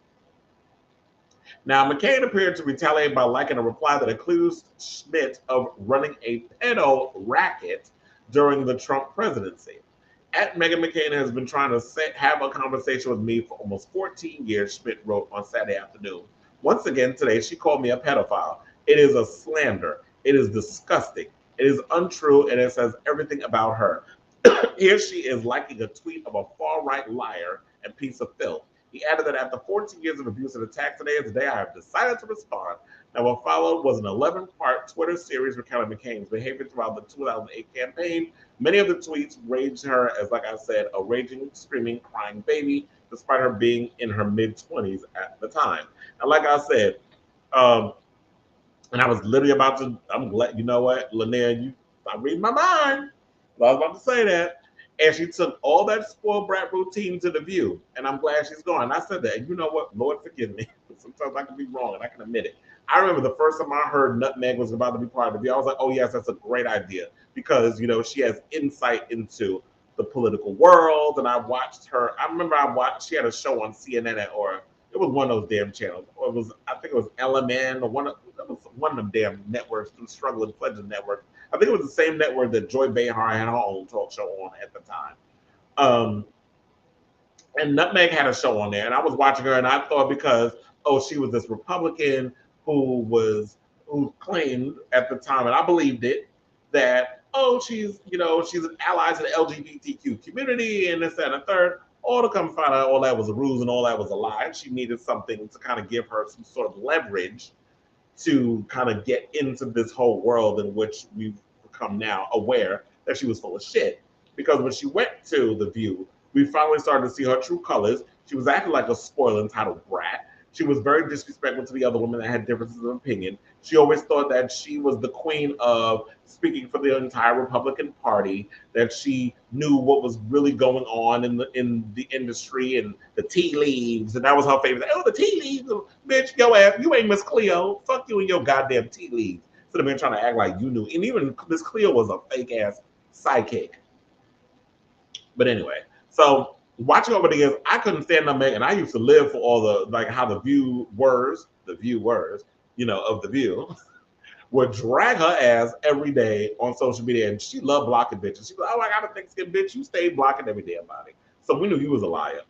Now, McCain appeared to retaliate by liking a reply that accused Schmidt of running a pedo racket during the Trump presidency. At Meghan McCain has been trying to have a conversation with me for almost 14 years, Schmidt wrote on Saturday afternoon. Once again today, she called me a pedophile. It is a slander. It is disgusting. It is untrue, and it says everything about her. Here she is liking a tweet of a far-right liar and piece of filth. He added that after 14 years of abuse and attack, today I have decided to respond. Now, what followed was an 11-part Twitter series recounting McCain's behavior throughout the 2008 campaign. Many of the tweets raged her as, like I said, a raging, screaming, crying baby, despite her being in her mid-20s at the time. And like I said, and I was literally about to, I'm glad, you know what, Lanier, I read my mind. I was about to say that. And she took all that spoiled brat routine to the View. And I'm glad she's gone. And I said that. And you know what? Lord, forgive me. Sometimes I can be wrong, and I can admit it. I remember the first time I heard Nutmeg was about to be part of the View, I was like, oh, yes, that's a great idea. Because, she has insight into the political world. And I watched her. I remember she had a show on CNN, or it was one of those damn channels. Or I think it was LMN, or one of them damn networks, the struggling fledgling network. I think it was the same network that Joy Behar had her own talk show on at the time. And Nutmeg had a show on there, and I was watching her, and I thought because, she was this Republican who claimed at the time, and I believed it, that, she's an ally to the LGBTQ community, and this, that, and the third. all to come find out all that was a ruse and all that was a lie. And she needed something to kind of give her some sort of leverage to kind of get into this whole world in which we've become now aware that she was full of shit. Because when she went to The View, we finally started to see her true colors. She was acting like a spoiled, entitled brat. She was very disrespectful to the other women that had differences of opinion. She always thought that she was the queen of speaking for the entire Republican Party, that she knew what was really going on in the industry and the tea leaves, and that was her favorite. Oh, the tea leaves, bitch, yo ass, you ain't Miss Cleo. Fuck you and your goddamn tea leaves. So they've been trying to act like you knew. And even Miss Cleo was a fake ass sidekick. But anyway, so watching over the years, I couldn't stand Nutmeg, and I used to live for all the, like, how the viewers, you know, of The View, would drag her ass every day on social media, and she loved blocking bitches. She was like, oh, I got a thick skin bitch. You stayed blocking every damn body. So we knew you was a liar.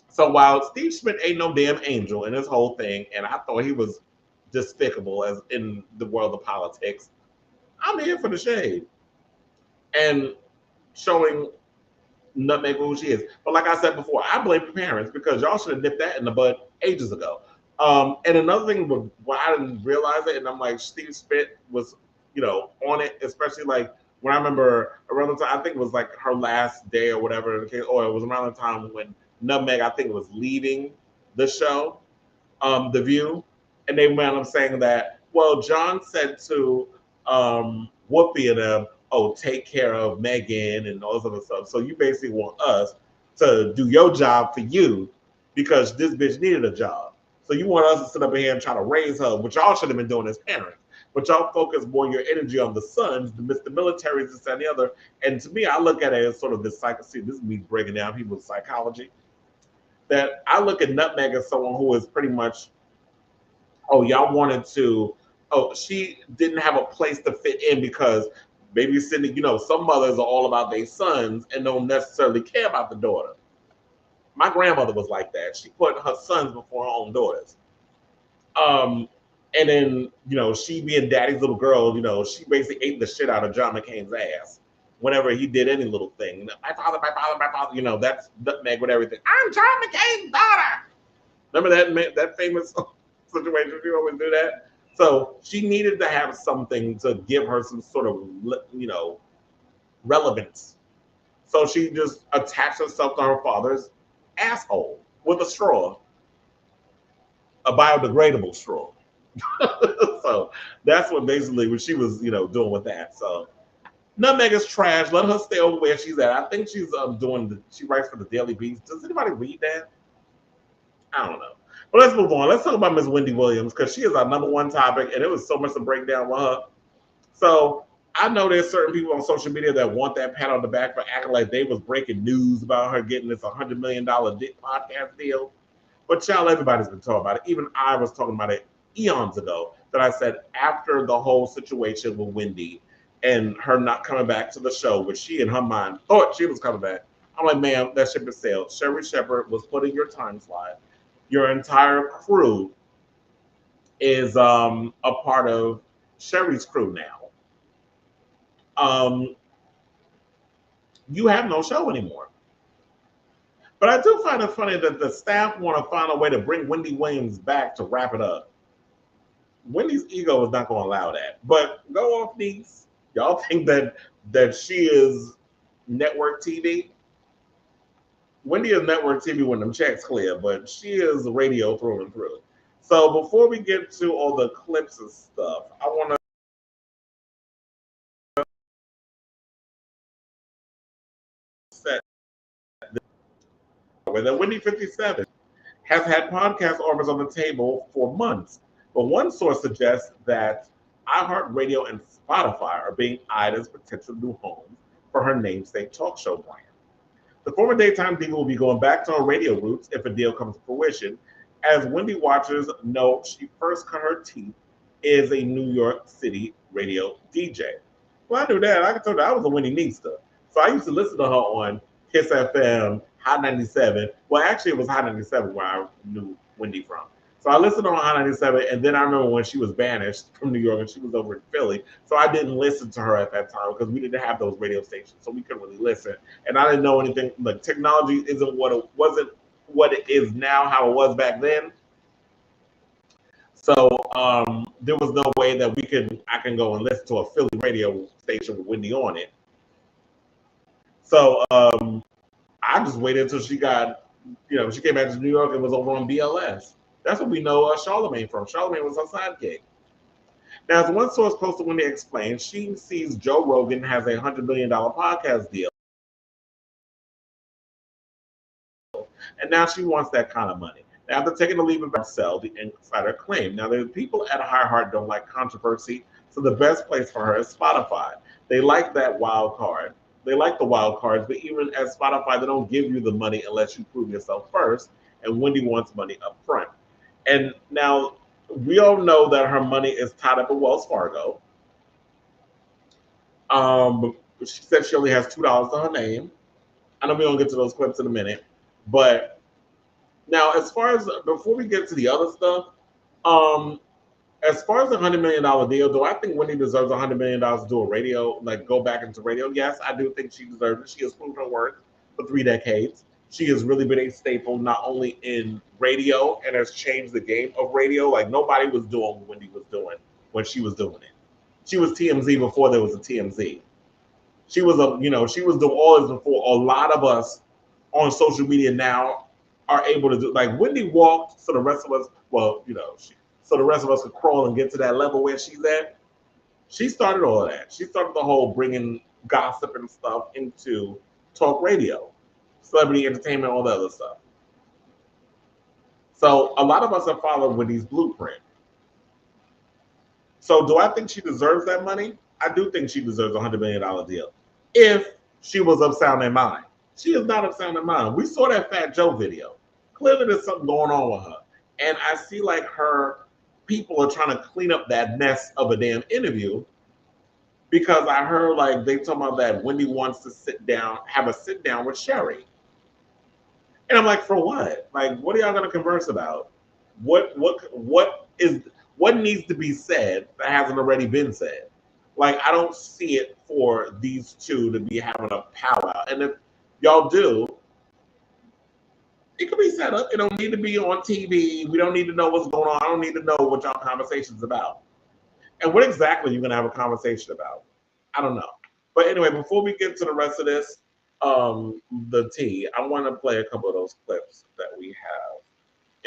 So while Steve Schmidt ain't no damn angel in this whole thing, and I thought he was despicable as in the world of politics, I'm here for the shade. And showing Nutmeg who she is. But like I said before, I blame the parents because y'all should have nipped that in the bud ages ago. And another thing, why I didn't realize it, and I'm like, Steve Schmidt was, you know, on it, especially like when I remember around the time, I think it was like her last day or whatever, or it was around the time when Nutmeg, I think, was leaving the show, The View, and they wound up saying that, well, John said to Whoopi and them, oh, take care of Megan and all this other stuff. So you basically want us to do your job for you because this bitch needed a job. So you want us to sit up here and try to raise her, which y'all should have been doing as parents. But y'all focus more your energy on the sons, the militaries, this and the other. And to me, I look at it as sort of this psychology. This is me breaking down people's psychology. That I look at Nutmeg as someone who is pretty much, oh, y'all wanted to, oh, she didn't have a place to fit in because babysitting, you know, some mothers are all about their sons and don't necessarily care about the daughter. My grandmother was like that. She put her sons before her own daughters. And then, you know, she being daddy's little girl, you know, she basically ate the shit out of John McCain's ass whenever he did any little thing. My father, you know, that's Nutmeg with everything. I'm John McCain's daughter. Remember that famous situation? She always do that. So she needed to have something to give her some sort of, you know, relevance. So she just attached herself to her father's asshole with a straw, a biodegradable straw. So that's what basically what she was, you know, doing with that. So Nutmeg is trash. Let her stay over where she's at. I think she's she writes for the Daily Beast. Does anybody read that? I don't know. But let's move on. Let's talk about Miss Wendy Williams because she is our #1 topic, and it was so much to break down with her. So I know there's certain people on social media that want that pat on the back for acting like they was breaking news about her getting this $100 million podcast deal. But child, everybody's been talking about it. Even I was talking about it eons ago that I said after the whole situation with Wendy and her not coming back to the show, which she in her mind thought she was coming back. I'm like, ma'am, that ship is sailed. Sherry Shepherd was put in your time slot. Your entire crew is a part of Sherry's crew now. You have no show anymore. But I do find it funny that the staff want to find a way to bring Wendy Williams back to wrap it up. Wendy's ego is not going to allow that. But go off these. Y'all think that she is network TV? Wendy is network TV when them checks clear, but she is radio through and through. So before we get to all the clips and stuff, I want to set that Wendy 57 has had podcast offers on the table for months, but one source suggests that iHeartRadio and Spotify are being eyed as potential new homes for her namesake talk show brand. The former daytime diva will be going back to her radio roots if a deal comes to fruition. As Wendy watchers know, she first cut her teeth as a New York City radio DJ. Well, I knew that. I told her I was a Wendy Nista. So I used to listen to her on Kiss FM, Hot 97. Well, actually, it was Hot 97 where I knew Wendy from. So So I listened on Hot 97, and then I remember when she was banished from New York and she was over in Philly. So I didn't listen to her at that time because we didn't have those radio stations, so we couldn't really listen. And I didn't know anything. Like technology wasn't what it is now, how it was back then. So there was no way that I can go and listen to a Philly radio station with Wendy on it. So I just waited until she got, she came back to New York and was over on BLS. That's what we know Charlemagne from. Charlemagne was her sidekick. Now, as one source close to Wendy explained, she sees Joe Rogan has a $100 million podcast deal. And now she wants that kind of money. Now, after taking the leave of herself, the insider claim. Now, the people at High Heart don't like controversy, so the best place for her is Spotify. They like that wild card. They like the wild cards, but even at Spotify, they don't give you the money unless you prove yourself first, and Wendy wants money up front. And now, we all know that her money is tied up at Wells Fargo. She said she only has $2 to her name. I know we're going to get to those clips in a minute, but now, before we get to the other stuff, as far as the $100 million deal, do I think Wendy deserves $100 million to do a radio, go back into radio? Yes, I do think she deserves it. She has proven her worth for 3 decades. She has really been a staple, not only in radio, and has changed the game of radio. Like, nobody was doing what Wendy was doing when she was doing it. She was TMZ before there was a TMZ. She was she was doing all this before a lot of us on social media now are able to do. Like, Wendy walked so the rest of us, so the rest of us could crawl and get to that level where she's at. She started all of that. She started the whole bringing gossip and stuff into talk radio, celebrity entertainment, all the other stuff. So a lot of us have followed Wendy's blueprint. So do I think she deserves that money? I do think she deserves a $100 million deal if she was of sound in mind. She is not of sound in mind. We saw that Fat Joe video. Clearly there's something going on with her. And I see like her people are trying to clean up that mess of a damn interview, because I heard like they talking about that Wendy wants to have a sit down with Sherry. And I'm like, for what? Like, what are y'all gonna converse about? What needs to be said that hasn't already been said? Like, I don't see it for these two to be having a powwow. And if y'all do, it could be set up. It don't need to be on TV. We don't need to know what's going on. I don't need to know what y'all conversation's about. And what exactly you're gonna have a conversation about? I don't know. But anyway, before we get to the rest of this, the tea, I want to play a couple of those clips that we have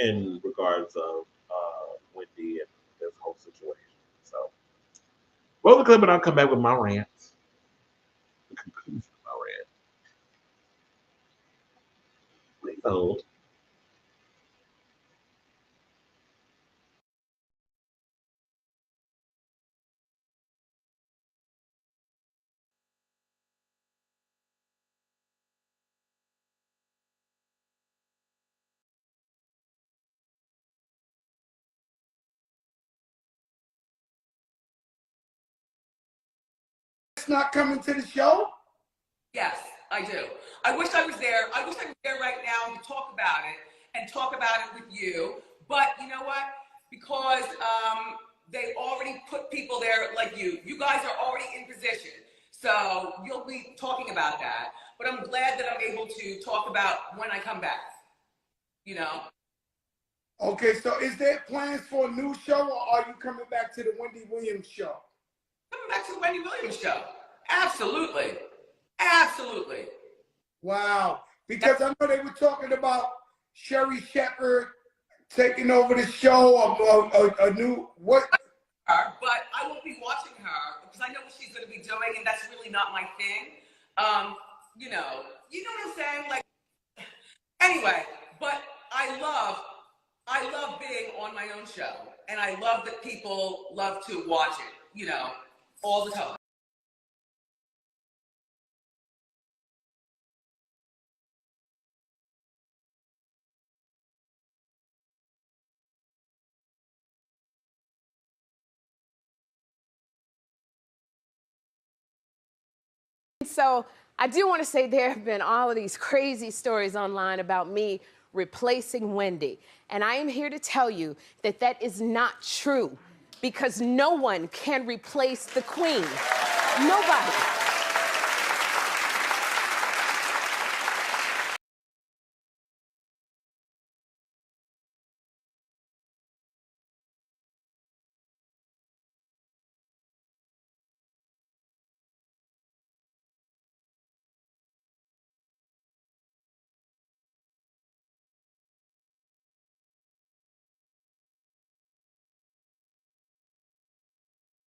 in regards of Wendy and this whole situation. So, roll the clip and I'll come back with my rant. The conclusion of my rant. Please hold. Not coming to the show? Yes, I do. I wish I was there. I wish I was there right now to talk about it and talk about it with you. But you know what? Because they already put people there like you. You guys are already in position. So you'll be talking about that. But I'm glad that I'm able to talk about when I come back. You know? Okay, so is there plans for a new show, or are you coming back to the Wendy Williams show? Coming back to the Wendy Williams show. Absolutely. Absolutely. Wow. Because I know they were talking about Sherry Shepherd taking over the show, a new, what? But I won't be watching her because I know what she's going to be doing, and that's really not my thing. You know what I'm saying? Like, anyway, but I love being on my own show, and I love that people love to watch it, all the time. So I do want to say there have been all of these crazy stories online about me replacing Wendy. And I am here to tell you that that is not true, because no one can replace the queen. Nobody.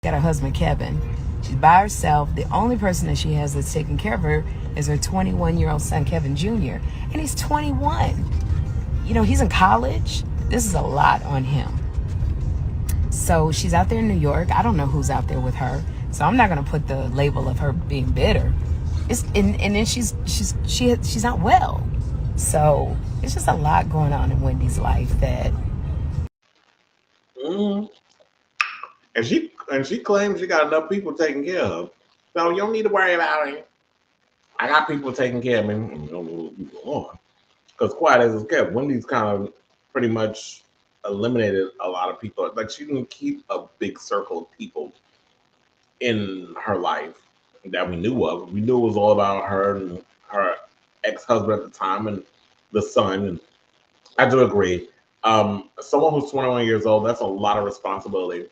Got her husband Kevin. She's by herself. The only person that she has that's taking care of her is her 21-year-old son Kevin Jr. And he's 21. You know, he's in college. This is a lot on him. So she's out there in New York. I don't know who's out there with her, so I'm not gonna put the label of her being bitter. And then she's not well. So it's just a lot going on in Wendy's life that. And she claims she got enough people taking care of. So you don't need to worry about it. I got people taking care of me. Because quiet as it's kept, Wendy's kind of pretty much eliminated a lot of people. Like, she didn't keep a big circle of people in her life that we knew of. We knew it was all about her and her ex-husband at the time and the son. And I do agree. Someone who's 21 years old, that's a lot of responsibility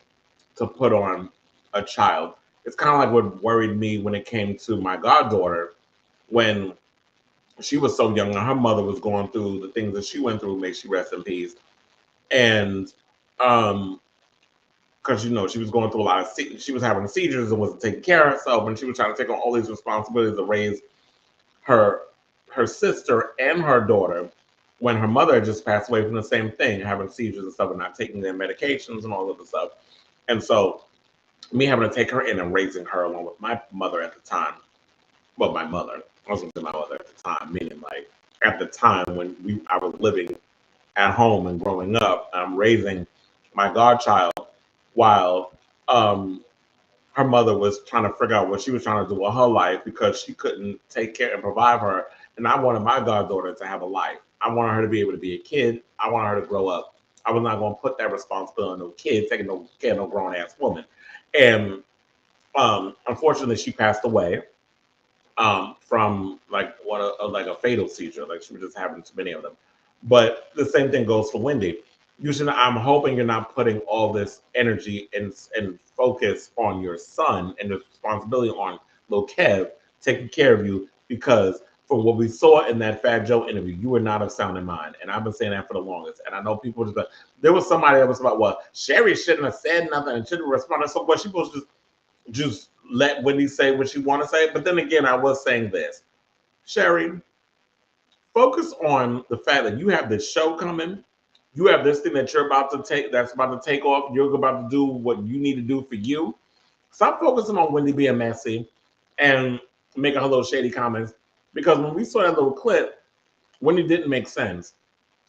to put on a child. It's kind of like what worried me when it came to my goddaughter, when she was so young and her mother was going through the things that she went through, may she rest in peace. And because, you know, she was going through a lot of, she was having seizures and wasn't taking care of herself, and she was trying to take on all these responsibilities to raise her sister and her daughter when her mother had just passed away from the same thing, having seizures and stuff and not taking their medications and all of the stuff. And so me having to take her in and raising her along with my mother at the time. Well, my mother. I was going to say my mother at the time, meaning like at the time when I was living at home and growing up, I'm raising my godchild while her mother was trying to figure out what she was trying to do with her life because she couldn't take care and provide for her. And I wanted my goddaughter to have a life. I wanted her to be able to be a kid. I wanted her to grow up. I was not going to put that responsibility on no kid, taking no care of no grown-ass woman. And unfortunately, she passed away from like a fatal seizure. Like, she was just having too many of them. But the same thing goes for Wendy. I'm hoping you're not putting all this energy and focus on your son and the responsibility on Lil Kev taking care of you, because from what we saw in that Fat Joe interview, you were not of sound in mind. And I've been saying that for the longest. And I know people just, there was somebody that was about, well, Sherry shouldn't have said nothing and shouldn't have responded. So what, she supposed to just let Wendy say what she want to say? But then again, I was saying this. Sherry, focus on the fact that you have this show coming. You have this thing that you're about to take, that's about to take off. You're about to do what you need to do for you. Stop focusing on Wendy being messy and making her little shady comments. Because when we saw that little clip, Wendy didn't make sense.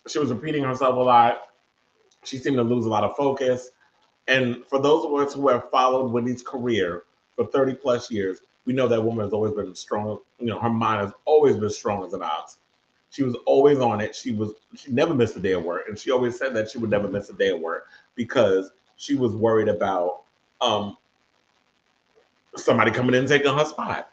She was repeating herself a lot. She seemed to lose a lot of focus. And for those of us who have followed Wendy's career for 30 plus years, we know that woman has always been strong. You know, her mind has always been strong as an ox. She was always on it. She never missed a day of work. And she always said that she would never miss a day of work because she was worried about somebody coming in and taking her spot.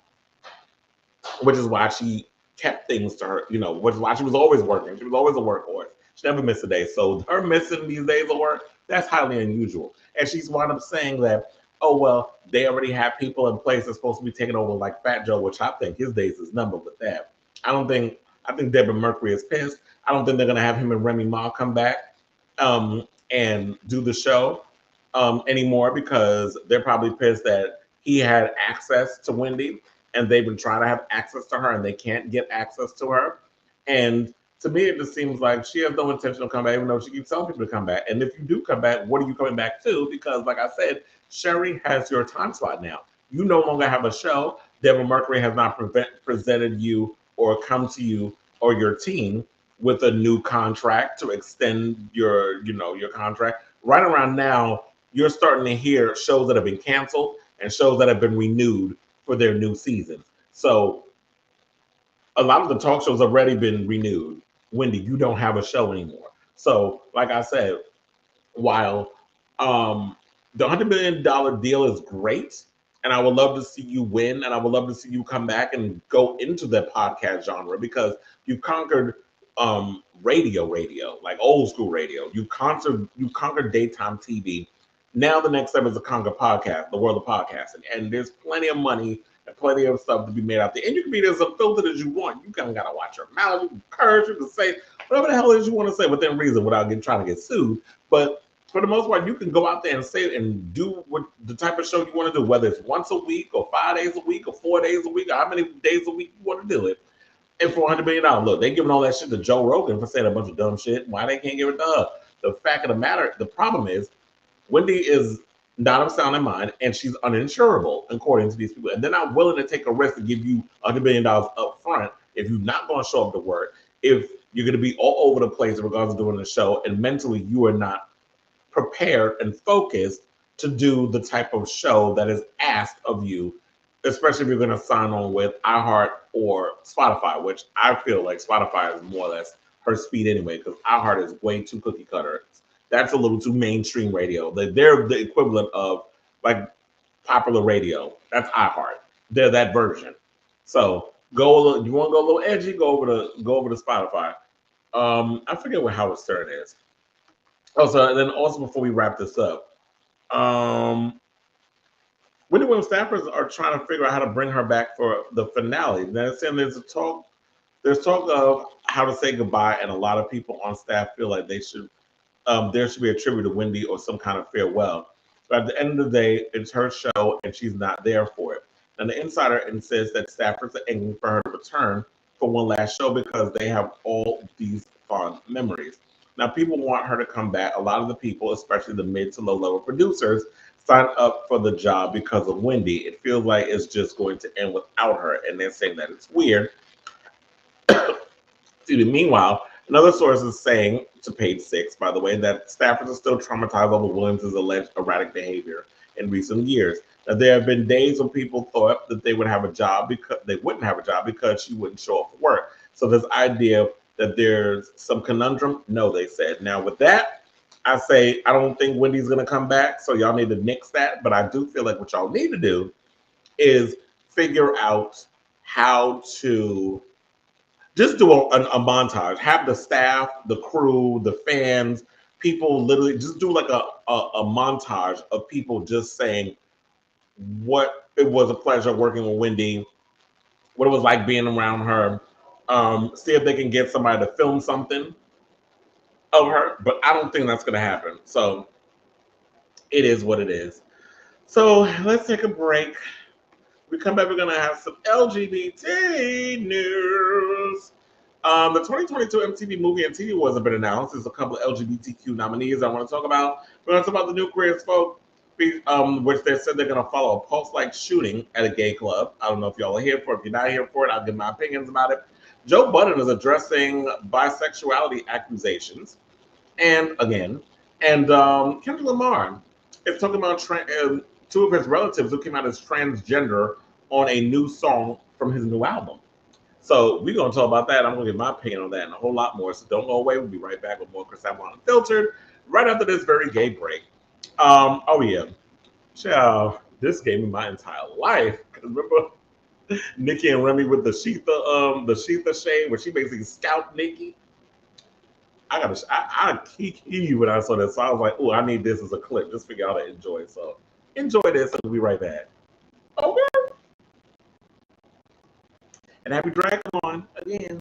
Which is why she kept things to her, you know, which is why she was always working. She was always a workhorse. She never missed a day. So her missing these days of work, that's highly unusual. And she's wound up saying that, oh, well, they already have people in place that's supposed to be taking over like Fat Joe, which I think his days is numbered with that. I think Deborah Mercury is pissed. I don't think they're going to have him and Remy Ma come back and do the show anymore, because they're probably pissed that he had access to Wendy and they've been trying to have access to her and they can't get access to her. And to me, it just seems like she has no intention of coming back, even though she keeps telling people to come back. And if you do come back, what are you coming back to? Because like I said, Sherry has your time slot now. You no longer have a show. Deborah Mercury has not presented you or come to you or your team with a new contract to extend your contract. Right around now, you're starting to hear shows that have been canceled and shows that have been renewed for their new seasons. So a lot of the talk shows have already been renewed. Wendy, you don't have a show anymore. So, like I said, while the $100 million deal is great, and I would love to see you win, and I would love to see you come back and go into the podcast genre because you conquered radio, like old school radio. You conquered daytime TV. Now the next step is to conquer podcast, the world of podcasting, and there's plenty of money and plenty of stuff to be made out there. And you can be as unfiltered as you want. You kind of gotta watch your mouth. You can curse. You can say whatever the hell it is you want to say within reason without trying to get sued. But for the most part, you can go out there and say it and do what the type of show you want to do, whether it's once a week or 5 days a week or 4 days a week, or how many days a week you want to do it. And for $100 million, look, they giving all that shit to Joe Rogan for saying a bunch of dumb shit. Why they can't give it to her? The fact of the matter, the problem is, Wendy is not of sound in mind, and she's uninsurable, according to these people. And they're not willing to take a risk to give you $100 million up front if you're not going to show up to work, if you're going to be all over the place in regards to doing the show, and mentally you are not prepared and focused to do the type of show that is asked of you, especially if you're going to sign on with iHeart or Spotify, which I feel like Spotify is more or less her speed anyway, because iHeart is way too cookie cutter. That's a little too mainstream radio. They're the equivalent of like popular radio. That's iHeart. They're that version. So go a little, you want to go a little edgy, go over to Spotify. I forget what Howard Stern is. Also, and then also before we wrap this up, Wendy Williams staffers are trying to figure out how to bring her back for the finale. They're saying there's talk of how to say goodbye, and a lot of people on staff feel like there should be a tribute to Wendy or some kind of farewell. But at the end of the day, it's her show, and she's not there for it. And the insider insists that staffers are aiming for her to return for one last show because they have all these fond memories. Now, people want her to come back. A lot of the people, especially the mid to low level producers, sign up for the job because of Wendy. It feels like it's just going to end without her, and they're saying that it's weird. Meanwhile, another source is saying, to page 6, by the way, that staffers are still traumatized over Williams' alleged erratic behavior in recent years. Now, there have been days when people thought that they would have a job because they wouldn't have a job because she wouldn't show up for work. So this idea that there's some conundrum, no, they said. Now with that, I say I don't think Wendy's gonna come back, so y'all need to nix that. But I do feel like what y'all need to do is figure out how to just do a montage. Have the staff, the crew, the fans, people literally just do like a montage of people just saying what it was a pleasure working with Wendy, what it was like being around her. See if they can get somebody to film something of her, but I don't think that's going to happen. So it is what it is. So let's take a break. We come back, we're going to have some LGBT news. The 2022 MTV Movie and TV Awards have been announced. There's a couple of LGBTQ nominees I want to talk about. We're going to talk about the new queer folk, which they said they're going to follow a pulse-like shooting at a gay club. I don't know if y'all are here for it. If you're not here for it, I'll give my opinions about it. Joe Budden is addressing bisexuality accusations, and Kendrick Lamar is talking about two of his relatives who came out as transgender on a new song from his new album. So we're going to talk about that. I'm going to give my opinion on that and a whole lot more. So don't go away. We'll be right back with more Kris Avalon Unfiltered right after this very gay break. Oh yeah, child, this gave me my entire life. Remember Nicki and Remy with the Sheetha shade where she basically scalped Nicki. I key when I saw this, so I was like, oh, I need this as a clip just for y'all to enjoy. So enjoy this, and we'll be right back. Okay. And happy DragCon again.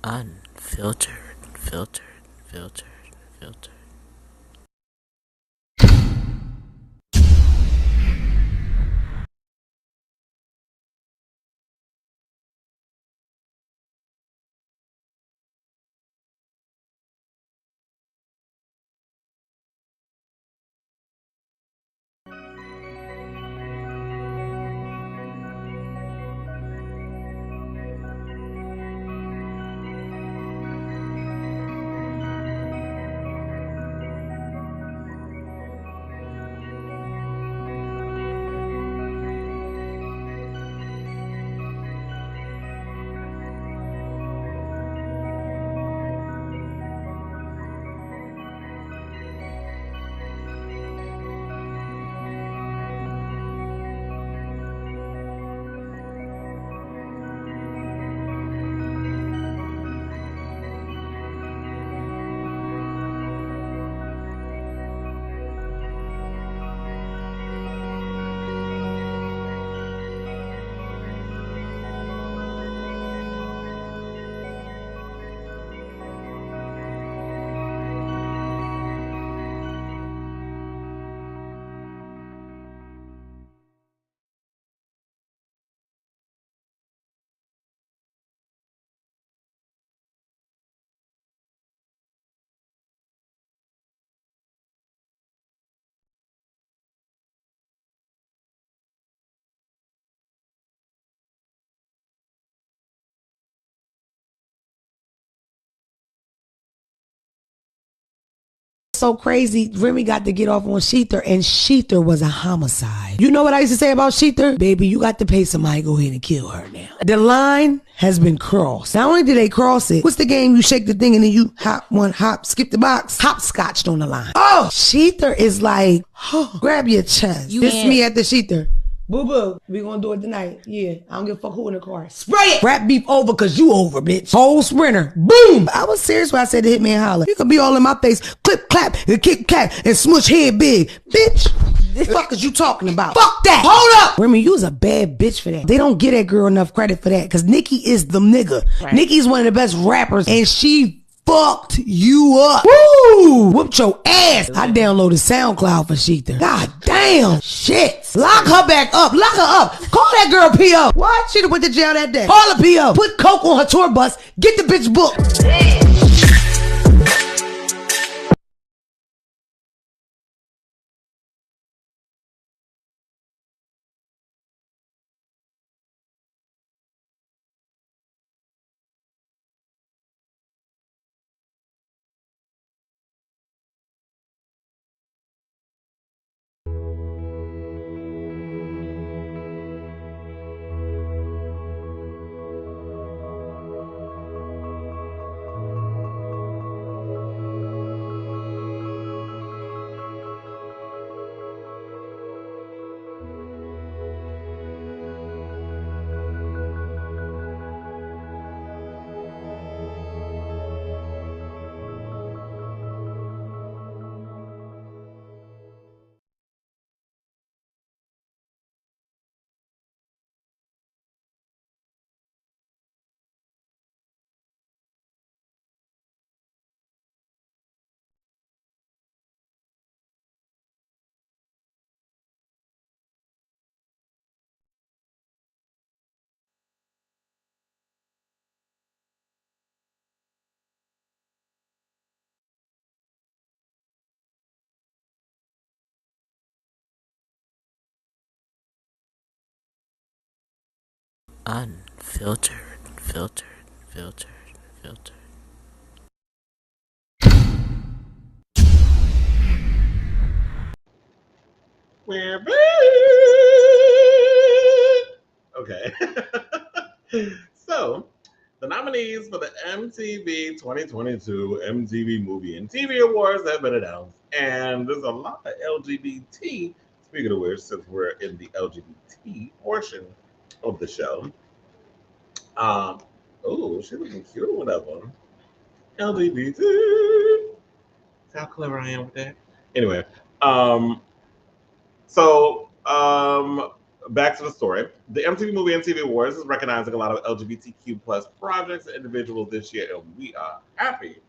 Unfiltered, filtered, filtered, filtered. so crazy, Remy got to get off on Sheether, and Sheether was a homicide. You know what I used to say about Sheether? Baby, you got to pay somebody to go ahead and kill her now. The line has been crossed. Not only did they cross it, what's the game? You shake the thing and then you hop, skip the box, hopscotched on the line. Oh, Sheether is like, grab your chest. This is me at the Sheether. Boo-boo, we gonna do it tonight. Yeah, I don't give a fuck who in the car. Spray it! Rap beef over cause you over, bitch. Whole sprinter. Boom! I was serious when I said to Hitman Holla. You could be all in my face, clip, clap, and kick, clap, and smush head big. Bitch, the fuck is you talking about? Fuck that! Hold up! Remy, you was a bad bitch for that. They don't get that girl enough credit for that cause Nicki is the nigga. Right. Nicki's one of the best rappers and she fucked you up. Woo! Whooped your ass. I downloaded SoundCloud for Sheether. God damn. Shit. Lock her back up. Lock her up. Call that girl P.O. What? She went to jail that day. Call her P.O. Put coke on her tour bus. Get the bitch booked. Unfiltered, filtered, filtered, filtered. We're back. Okay. So, the nominees for the MTV 2022 MTV Movie and TV Awards have been announced, and there's a lot of LGBT. Speaking of which, since we're in the LGBT portion of the show, oh, she's looking cute with that one. LGBT. See how clever I am with that. Anyway, back to the story. The MTV Movie and TV Awards is recognizing a lot of LGBTQ plus projects and individuals this year, and we are happy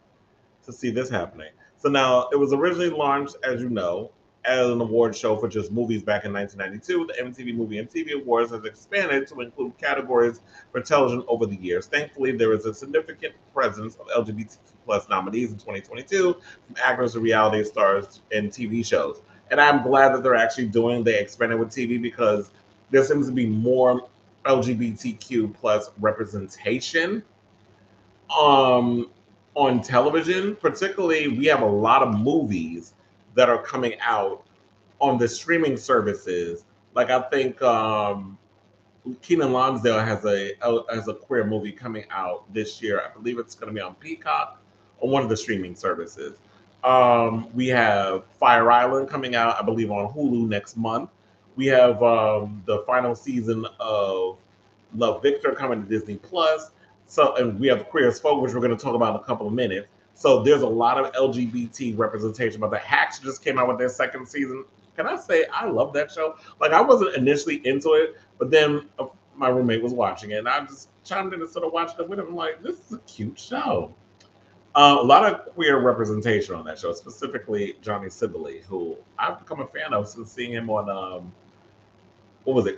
to see this happening. So now, it was originally launched, as you know, as an award show for just movies back in 1992. The MTV Movie and TV Awards has expanded to include categories for television over the years. Thankfully, there is a significant presence of LGBTQ plus nominees in 2022 from actors to reality stars and TV shows. And I'm glad that they're actually they expanded with TV because there seems to be more LGBTQ plus representation on television. Particularly, we have a lot of movies that are coming out on the streaming services. Like I think Keenan Lonsdale has a queer movie coming out this year. I believe it's going to be on Peacock or one of the streaming services. We have Fire Island coming out, I believe, on Hulu next month. We have the final season of Love Victor coming to Disney Plus. So, and we have Queer as Folk, which we're going to talk about in a couple of minutes. So there's a lot of LGBT representation. But the Hacks just came out with their second season. Can I say I love that show? Like, I wasn't initially into it, but then my roommate was watching it, and I just chimed in and sort of watched it with him. I'm like, this is a cute show. A lot of queer representation on that show, specifically Johnny Sibley, who I've become a fan of since seeing him on what was it?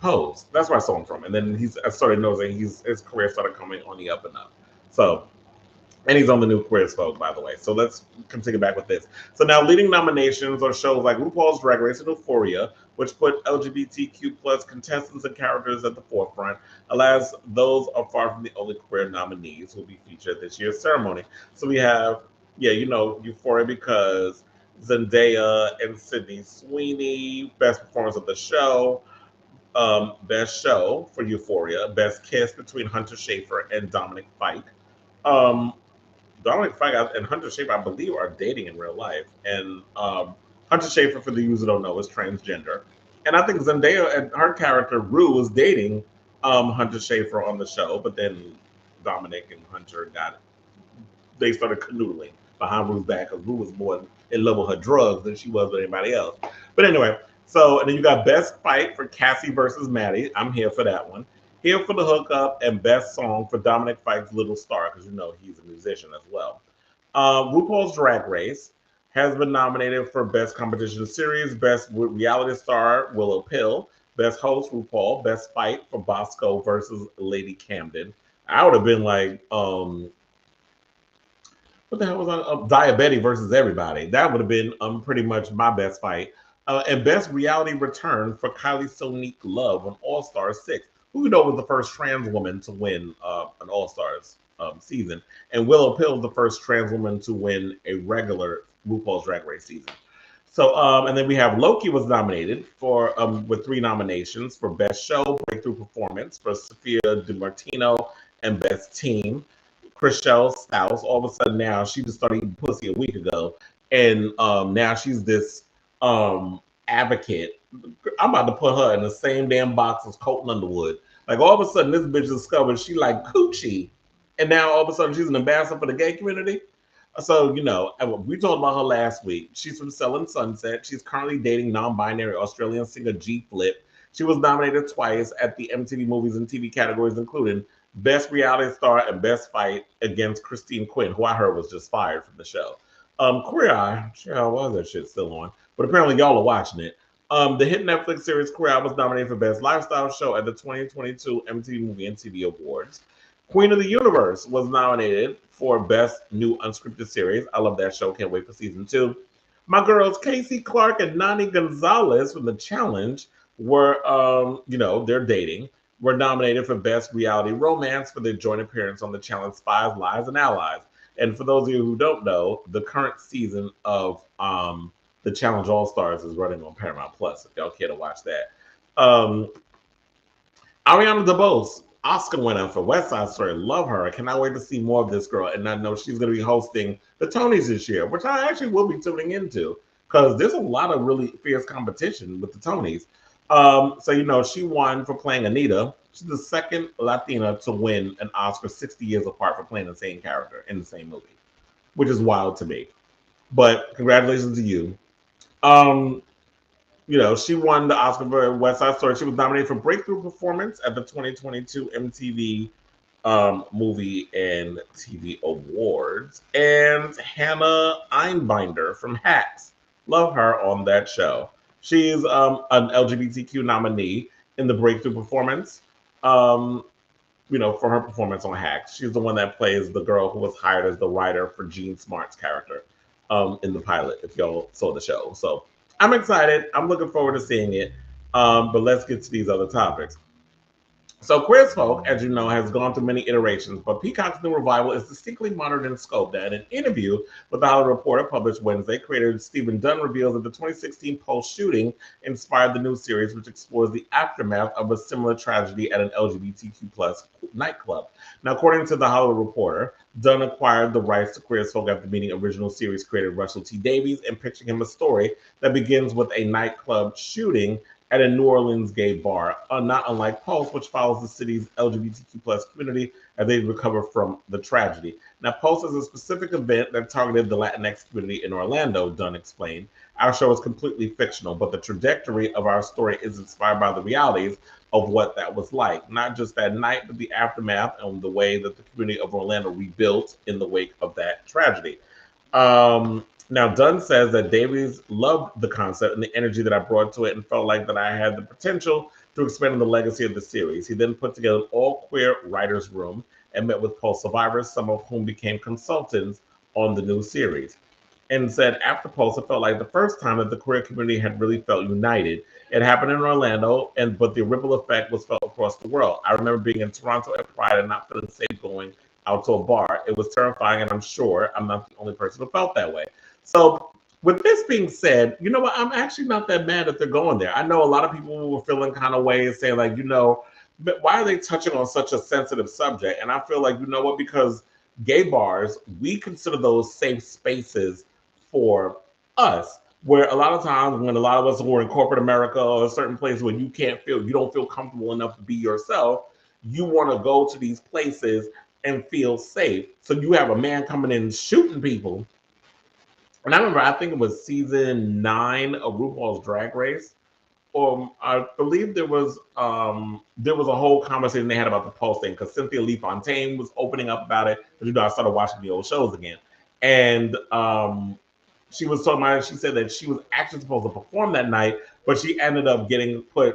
Pose. That's where I saw him from, and then I started noticing his career started coming on the up and up. So, and he's on the new Queer as Folk, by the way. So let's continue back with this. So now, leading nominations are shows like RuPaul's Drag Race and Euphoria, which put LGBTQ plus contestants and characters at the forefront. Alas, those are far from the only queer nominees who will be featured at this year's ceremony. So we have yeah, you know, Euphoria because Zendaya and Sydney Sweeney, best performance of the show, best show for Euphoria, best kiss between Hunter Schafer and Dominic Fike. Um, Dominic Fike and Hunter Schafer, I believe, are dating in real life. And Hunter Schafer, for the users who don't know, is transgender. And I think Zendaya and her character Rue was dating Hunter Schafer on the show, but then Dominic and Hunter they started canoodling behind Rue's back because Rue was more in love with her drugs than she was with anybody else. But anyway, so and then you got best fight for Cassie versus Maddie. I'm here for that one. Here for the hookup and best song for Dominic Fike's Little Star because you know he's a musician as well. RuPaul's Drag Race has been nominated for best competition series, best reality star Willow Pill, best host RuPaul, best fight for Bosco versus Lady Camden. I would have been like, what the hell was on Diabetes versus Everybody? That would have been pretty much my best fight. And best reality return for Kylie Sonique Love on All Stars 6, who you know was the first trans woman to win an All Stars season. And Willow Pill was the first trans woman to win a regular RuPaul's Drag Race season. So, and then we have Loki was nominated for with 3 nominations for Best Show, Breakthrough Performance for Sophia DiMartino, and Best Team. Chriselle Stouse, all of a sudden now she just started eating pussy a week ago, and now she's this advocate. I'm about to put her in the same damn box as Colton Underwood. Like all of a sudden, this bitch discovered she like coochie, and now all of a sudden she's an ambassador for the gay community. So you know, we talked about her last week. She's from Selling Sunset. She's currently dating non-binary Australian singer G Flip. She was nominated twice at the MTV Movies and TV categories, including Best Reality Star and Best Fight against Christine Quinn, who I heard was just fired from the show. Queer Eye, why is that shit still on? But apparently y'all are watching it. The hit Netflix series Queer Eye was nominated for Best Lifestyle Show at the 2022 MTV Movie and TV Awards. Queen of the Universe was nominated for Best New Unscripted Series. I love that show. Can't wait for season 2. My girls Casey Clark and Nani Gonzalez from The Challenge were, you know, they're dating. Were nominated for Best Reality Romance for their joint appearance on The Challenge Spies, Lies, and Allies. And for those of you who don't know, the current season of The Challenge All-Stars is running on Paramount Plus, if y'all care to watch that. Ariana DeBose, Oscar winner for West Side Story. Love her. I cannot wait to see more of this girl. And I know she's going to be hosting the Tonys this year, which I actually will be tuning into because there's a lot of really fierce competition with the Tonys. So, you know, she won for playing Anita. She's the second Latina to win an Oscar 60 years apart for playing the same character in the same movie, which is wild to me. But congratulations to you. You know, she won the Oscar for West Side Story. She was nominated for Breakthrough Performance at the 2022 MTV Movie and TV Awards. And Hannah Einbinder from Hacks. Love her on that show. She's an LGBTQ nominee in the Breakthrough Performance, you know, for her performance on Hacks. She's the one that plays the girl who was hired as the writer for Jean Smart's character in the pilot, if y'all saw the show. So I'm excited. I'm looking forward to seeing it. But let's get to these other topics. So Queer as Folk, as you know, has gone through many iterations, but Peacock's new revival is distinctly modern in scope. That in an interview with the Hollywood Reporter published Wednesday, creator Stephen Dunn reveals that the 2016 Pulse shooting inspired the new series, which explores the aftermath of a similar tragedy at an LGBTQ plus nightclub. Now, according to the Hollywood Reporter, Dunn acquired the rights to Queer as Folk after meeting original series creator Russell T Davies and pitching him a story that begins with a nightclub shooting at a New Orleans gay bar, not unlike Pulse, which follows the city's LGBTQ plus community as they recover from the tragedy. Now, Pulse is a specific event that targeted the Latinx community in Orlando, Dunn explained. Our show is completely fictional, but the trajectory of our story is inspired by the realities of what that was like. Not just that night, but the aftermath and the way that the community of Orlando rebuilt in the wake of that tragedy. Now, Dunn says that Davies loved the concept and the energy that I brought to it and felt like that I had the potential to expand on the legacy of the series. He then put together an all-queer writer's room and met with Pulse survivors, some of whom became consultants on the new series. And said, after Pulse, it felt like the first time that the queer community had really felt united. It happened in Orlando, but the ripple effect was felt across the world. I remember being in Toronto at Pride and not feeling safe going out to a bar. It was terrifying, and I'm sure I'm not the only person who felt that way. So with this being said, you know what? I'm actually not that mad that they're going there. I know a lot of people were feeling kind of ways, saying like, you know, but why are they touching on such a sensitive subject? And I feel like, you know what? Because gay bars, we consider those safe spaces for us. Where a lot of times when a lot of us who are in corporate America or a certain place where you don't feel comfortable enough to be yourself, you want to go to these places and feel safe. So you have a man coming in shooting people. And I remember, I think it was season 9 of RuPaul's Drag Race. I believe there was a whole conversation they had about the Pulse thing, because Cynthia Lee Fontaine was opening up about it. Because, you know, I started watching the old shows again. And she was talking about it. She said that she was actually supposed to perform that night, but she ended up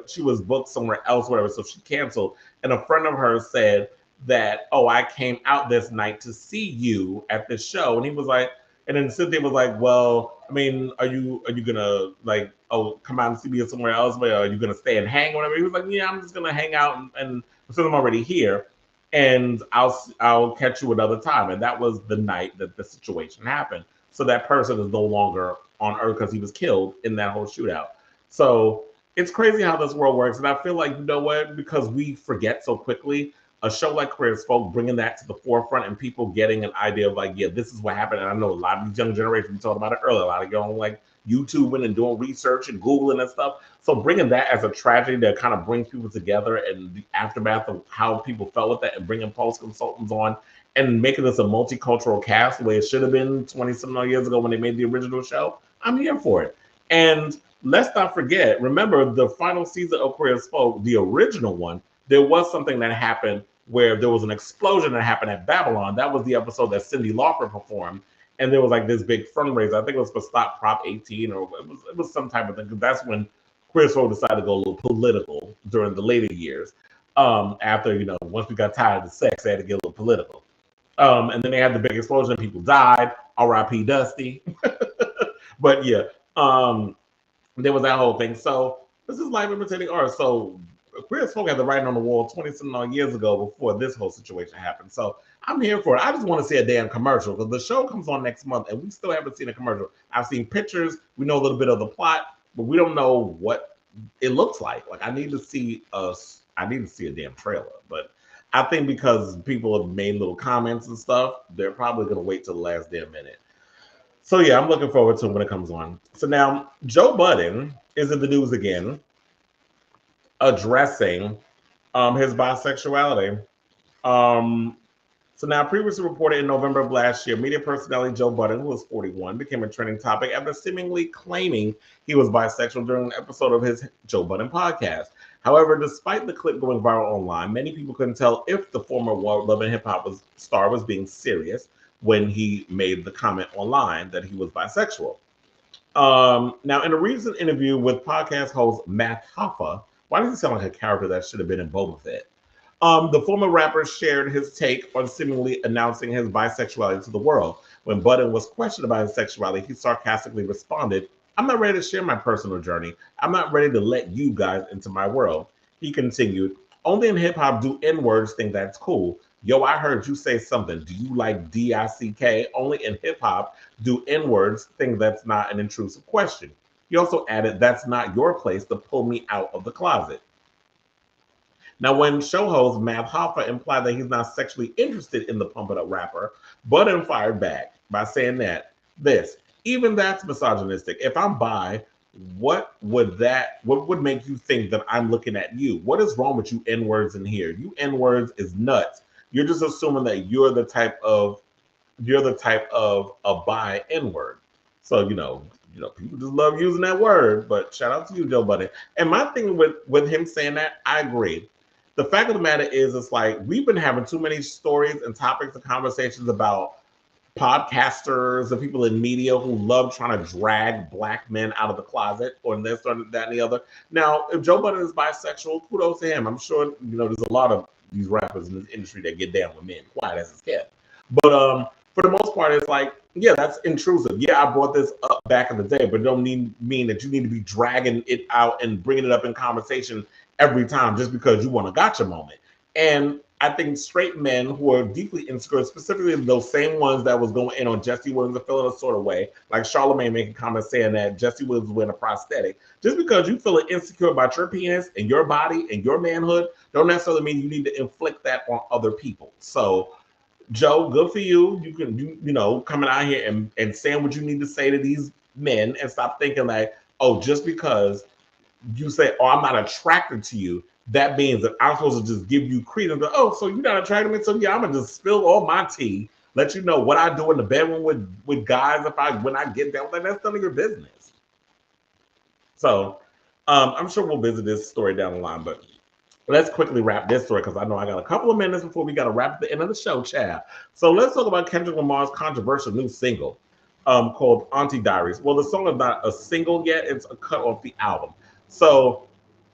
she was booked somewhere else, whatever, so she canceled. And a friend of hers said that, oh, I came out this night to see you at this show. And he was like, and then Cynthia was like, well, I mean, are you gonna like, come out and see me somewhere else, but are you gonna stay and hang or whatever? He was like, yeah, I'm just gonna hang out and since I'm already here, and I'll catch you another time. And that was the night that the situation happened. So that person is no longer on Earth because he was killed in that whole shootout. So it's crazy how this world works. And I feel like, you know what, because we forget so quickly, a show like Queer as Folk bringing that to the forefront and people getting an idea of like, yeah, this is what happened. And I know a lot of these young generations, we talked about it earlier, a lot of you on like YouTubing and doing research and Googling and stuff. So bringing that as a tragedy that kind of brings people together and the aftermath of how people felt with that, and bringing Pulse consultants on and making this a multicultural cast the way it should have been 20-some years ago when they made the original show, I'm here for it. And let's not forget, remember the final season of Queer as Folk, the original one, there was something that happened where there was an explosion that happened at Babylon. That was the episode that Cyndi Lauper performed. And there was like this big fundraiser. I think it was for Stop Prop 18, or it was some type of thing. Because that's when Queer as Folk decided to go a little political during the later years. After, you know, once we got tired of the sex, they had to get a little political. And then they had the big explosion and people died. R.I.P. Dusty. But yeah, there was that whole thing. So this is life imitating art. So Queer as Folk had the writing on the wall 20-some years ago before this whole situation happened. So I'm here for it. I just want to see a damn commercial, because the show comes on next month and we still haven't seen a commercial. I've seen pictures. We know a little bit of the plot, but we don't know what it looks like. Like I need to see a damn trailer. But I think because people have made little comments and stuff, they're probably going to wait till the last damn minute. So yeah, I'm looking forward to it when it comes on. So now Joe Budden is in the news again, addressing his bisexuality. So now, previously reported in November of last year, media personality Joe Budden, who was 41, became a trending topic after seemingly claiming he was bisexual during an episode of his Joe Budden podcast. However, despite the clip going viral online, many people couldn't tell if the former Love and Hip Hop star was being serious when he made the comment online that he was bisexual. Now, in a recent interview with podcast host Matt Hoffa, why does he sound like a character that should have been in Boba Fett? The former rapper shared his take on seemingly announcing his bisexuality to the world. When Budden was questioned about his sexuality, he sarcastically responded, "I'm not ready to share my personal journey. I'm not ready to let you guys into my world." He continued, "Only in hip-hop do N-words think that's cool. Yo, I heard you say something. Do you like D-I-C-K? Only in hip-hop do N-words think that's not an intrusive question." He also added, "That's not your place to pull me out of the closet." Now, when show host Matt Hoffa implied that he's not sexually interested in the Pump It Up rapper, Budden fired back by saying that even that's misogynistic. If I'm bi, what would make you think that I'm looking at you? What is wrong with you N-words in here? You N-words is nuts. You're just assuming that you're the type of a bi N-word. So, you know, people just love using that word, but shout out to you, Joe Budden. And my thing with him saying that, I agree. The fact of the matter is, it's like we've been having too many stories and topics and conversations about podcasters and people in media who love trying to drag black men out of the closet or this or that and the other. Now, if Joe Budden is bisexual, kudos to him. I'm sure, there's a lot of these rappers in this industry that get down with men, quiet as it's kept. But for the most part, it's like, yeah, that's intrusive. Yeah, I brought this up back in the day, but it don't mean that you need to be dragging it out and bringing it up in conversation every time just because you want a gotcha moment. And I think straight men who are deeply insecure, specifically those same ones that was going in on Jesse Williams and feeling a sort of way, like Charlamagne making comments saying that Jesse Williams was wearing a prosthetic. Just because you feel insecure about your penis and your body and your manhood, don't necessarily mean you need to inflict that on other people. So, Joe, good for you. You can coming out here and saying what you need to say to these men and stop thinking like, oh, just because you say, oh, I'm not attracted to you, that means that I'm supposed to just give you credence. Oh, so you're not attracted to me? So yeah, I'm gonna just spill all my tea, let you know what I do in the bedroom with guys when I get down. Like, that's none of your business. So I'm sure we'll visit this story down the line, but let's quickly wrap this story because I know I got a couple of minutes before we got to wrap at the end of the show, Chad. So let's talk about Kendrick Lamar's controversial new single called Auntie, Diaries. Well, the song is not a single yet; it's a cut off the album. So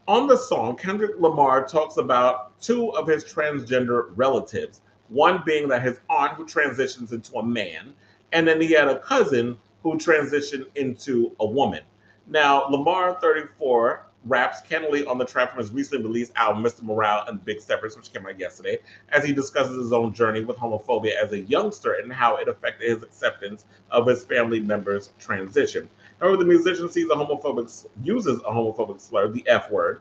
on the song, Kendrick Lamar talks about two of his transgender relatives, one being that his aunt who transitions into a man, and then he had a cousin who transitioned into a woman. Now, Lamar, 34, raps candidly on the track from his recently released album, Mr. Morale and the Big Steppers, which came out yesterday, as he discusses his own journey with homophobia as a youngster and how it affected his acceptance of his family members' transition. However, the musician uses a homophobic slur, the F word,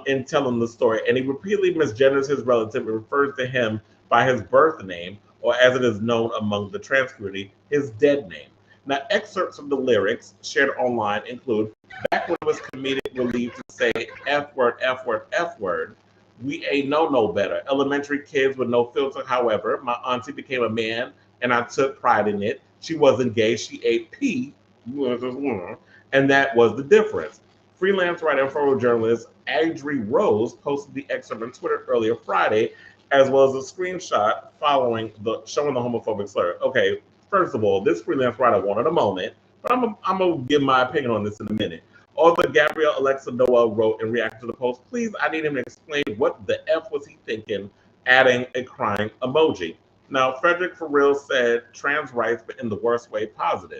in telling the story, and he repeatedly misgenders his relative and refers to him by his birth name, or as it is known among the trans community, his dead name. Now, excerpts from the lyrics shared online include, back when it was comedic relief to say F word, F word, F word, we ain't know no better. Elementary kids with no filter, however, my auntie became a man and I took pride in it. She wasn't gay, she ate pee, and that was the difference. Freelance writer and photojournalist Arie Rose posted the excerpt on Twitter earlier Friday, as well as a screenshot showing the homophobic slur. Okay, first of all, this freelance writer wanted a moment, but I'm gonna give my opinion on this in a minute. Author Gabrielle Alexa Noel wrote in reaction to the post, please, I need him to explain what the F was he thinking, adding a crying emoji. Now, Frederick for real said trans rights, but in the worst way possible,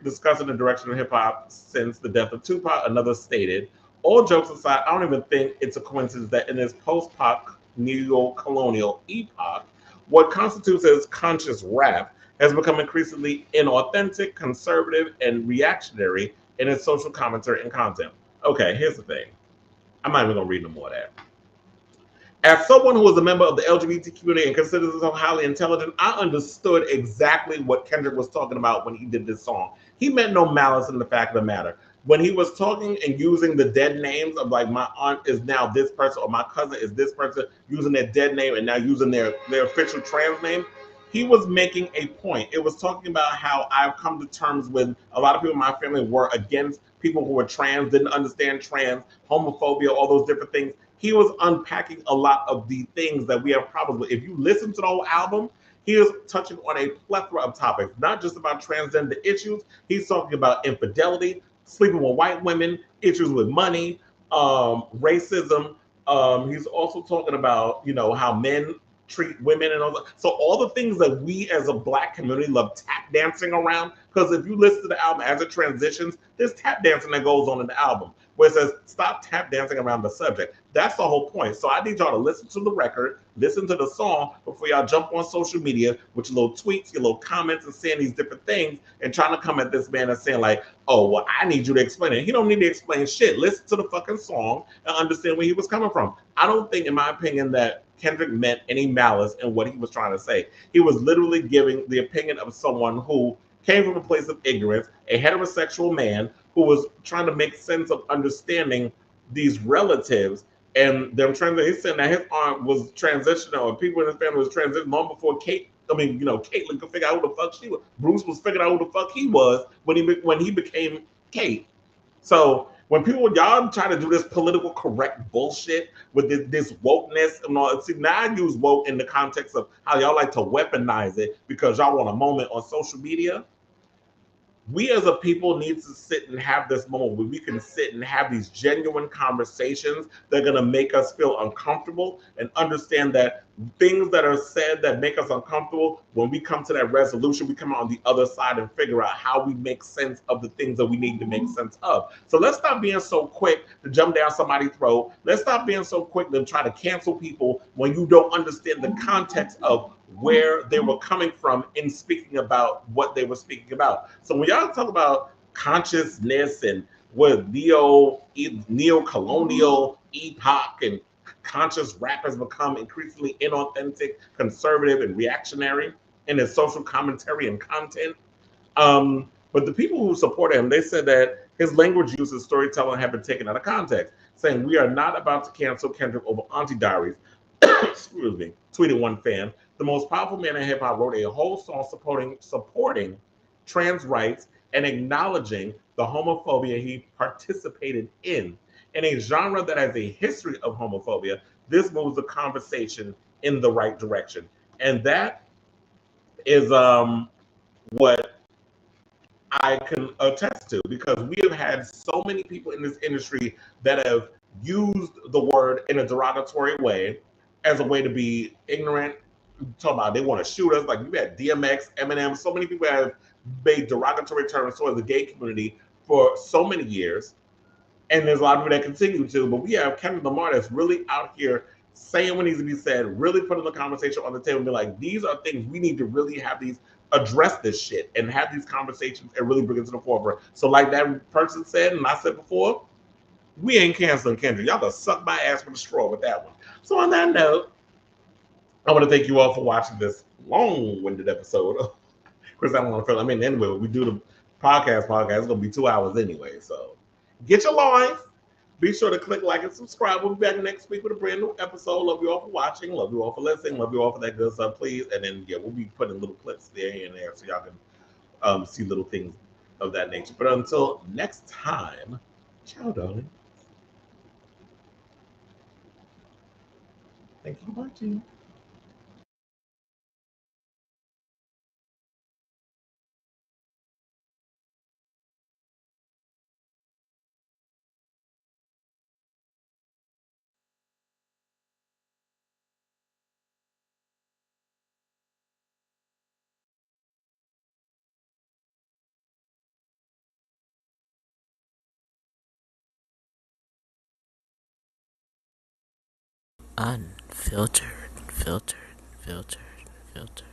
discussing the direction of hip hop since the death of Tupac. Another stated, all jokes aside, I don't even think it's a coincidence that in this post-pop neo-colonial epoch, what constitutes as conscious rap has become increasingly inauthentic, conservative, and reactionary in its social commentary and content. Okay, here's the thing. I'm not even gonna read no more of that. As someone who is a member of the LGBT community and considers himself highly intelligent, I understood exactly what Kendrick was talking about when he did this song. He meant no malice in the fact of the matter. When he was talking and using the dead names of like my aunt is now this person or my cousin is this person, using their dead name and now using their official trans name, he was making a point. It was talking about how I've come to terms with a lot of people in my family were against people who were trans, didn't understand trans, homophobia, all those different things. He was unpacking a lot of the things that we have problems with. If you listen to the whole album, he is touching on a plethora of topics, not just about transgender issues. He's talking about infidelity, sleeping with white women, issues with money, racism. He's also talking about, how men treat women and all that. So all the things that we as a Black community love tap dancing around, because if you listen to the album as it transitions, there's tap dancing that goes on in the album where it says, stop tap dancing around the subject. That's the whole point. So I need y'all to listen to the record, listen to the song before y'all jump on social media with your little tweets, your little comments and saying these different things and trying to come at this man and saying like, oh, well, I need you to explain it. He don't need to explain shit. Listen to the fucking song and understand where he was coming from. I don't think, in my opinion, that Kendrick meant any malice in what he was trying to say. He was literally giving the opinion of someone who came from a place of ignorance, a heterosexual man who was trying to make sense of understanding these relatives and them transitioning. He's saying that his aunt was transitional or people in his family was transitioning long before Caitlyn could figure out who the fuck she was. Bruce was figuring out who the fuck he was when he became Kate. So when y'all try to do this political correct bullshit with this wokeness and all, see, now I use woke in the context of how y'all like to weaponize it because y'all want a moment on social media. we as a people need to sit and have this moment where we can sit and have these genuine conversations that are going to make us feel uncomfortable and understand that things that are said that make us uncomfortable, when we come to that resolution, we come out on the other side and figure out how we make sense of the things that we need to make sense of. So let's stop being so quick to jump down somebody's throat. Let's stop being so quick to try to cancel people when you don't understand the context of where they were coming from in speaking about what they were speaking about. So when y'all talk about consciousness and what neo-colonial epoch and conscious rap has become increasingly inauthentic, conservative, and reactionary in its social commentary and content. But the people who support him, they said that his language use and storytelling have been taken out of context, saying we are not about to cancel Kendrick over Auntie Diaries. Excuse me, tweeted one fan. The most powerful man in hip hop wrote a whole song supporting trans rights and acknowledging the homophobia he participated in a genre that has a history of homophobia. This moves the conversation in the right direction, and that is what I can attest to, because we have had so many people in this industry that have used the word in a derogatory way as a way to be ignorant. Talk about they want to shoot us. Like you had DMX, Eminem, so many people have made derogatory terms towards the gay community for so many years. And there's a lot of people that continue to, but we have Kendrick Lamar that's really out here saying what needs to be said, really putting the conversation on the table and be like, these are things we need to really have these address this shit and have these conversations and really bring it to the forefront. So like that person said, and I said before, we ain't canceling Kendrick. Y'all gonna suck my ass with a straw with that one. So on that note, I want to thank you all for watching this long-winded episode of Kris Avalon Unfiltered. I mean, anyway, when we do the podcast, it's gonna be 2 hours anyway. So get your life. Be sure to click like and subscribe. We'll be back next week with a brand new episode. Love you all for watching. Love you all for listening. Love you all for that good stuff, please. And then, yeah, we'll be putting little clips there and there so y'all can see little things of that nature. But until next time, ciao, darling. Thank you for watching. Unfiltered, filtered, filtered, filtered.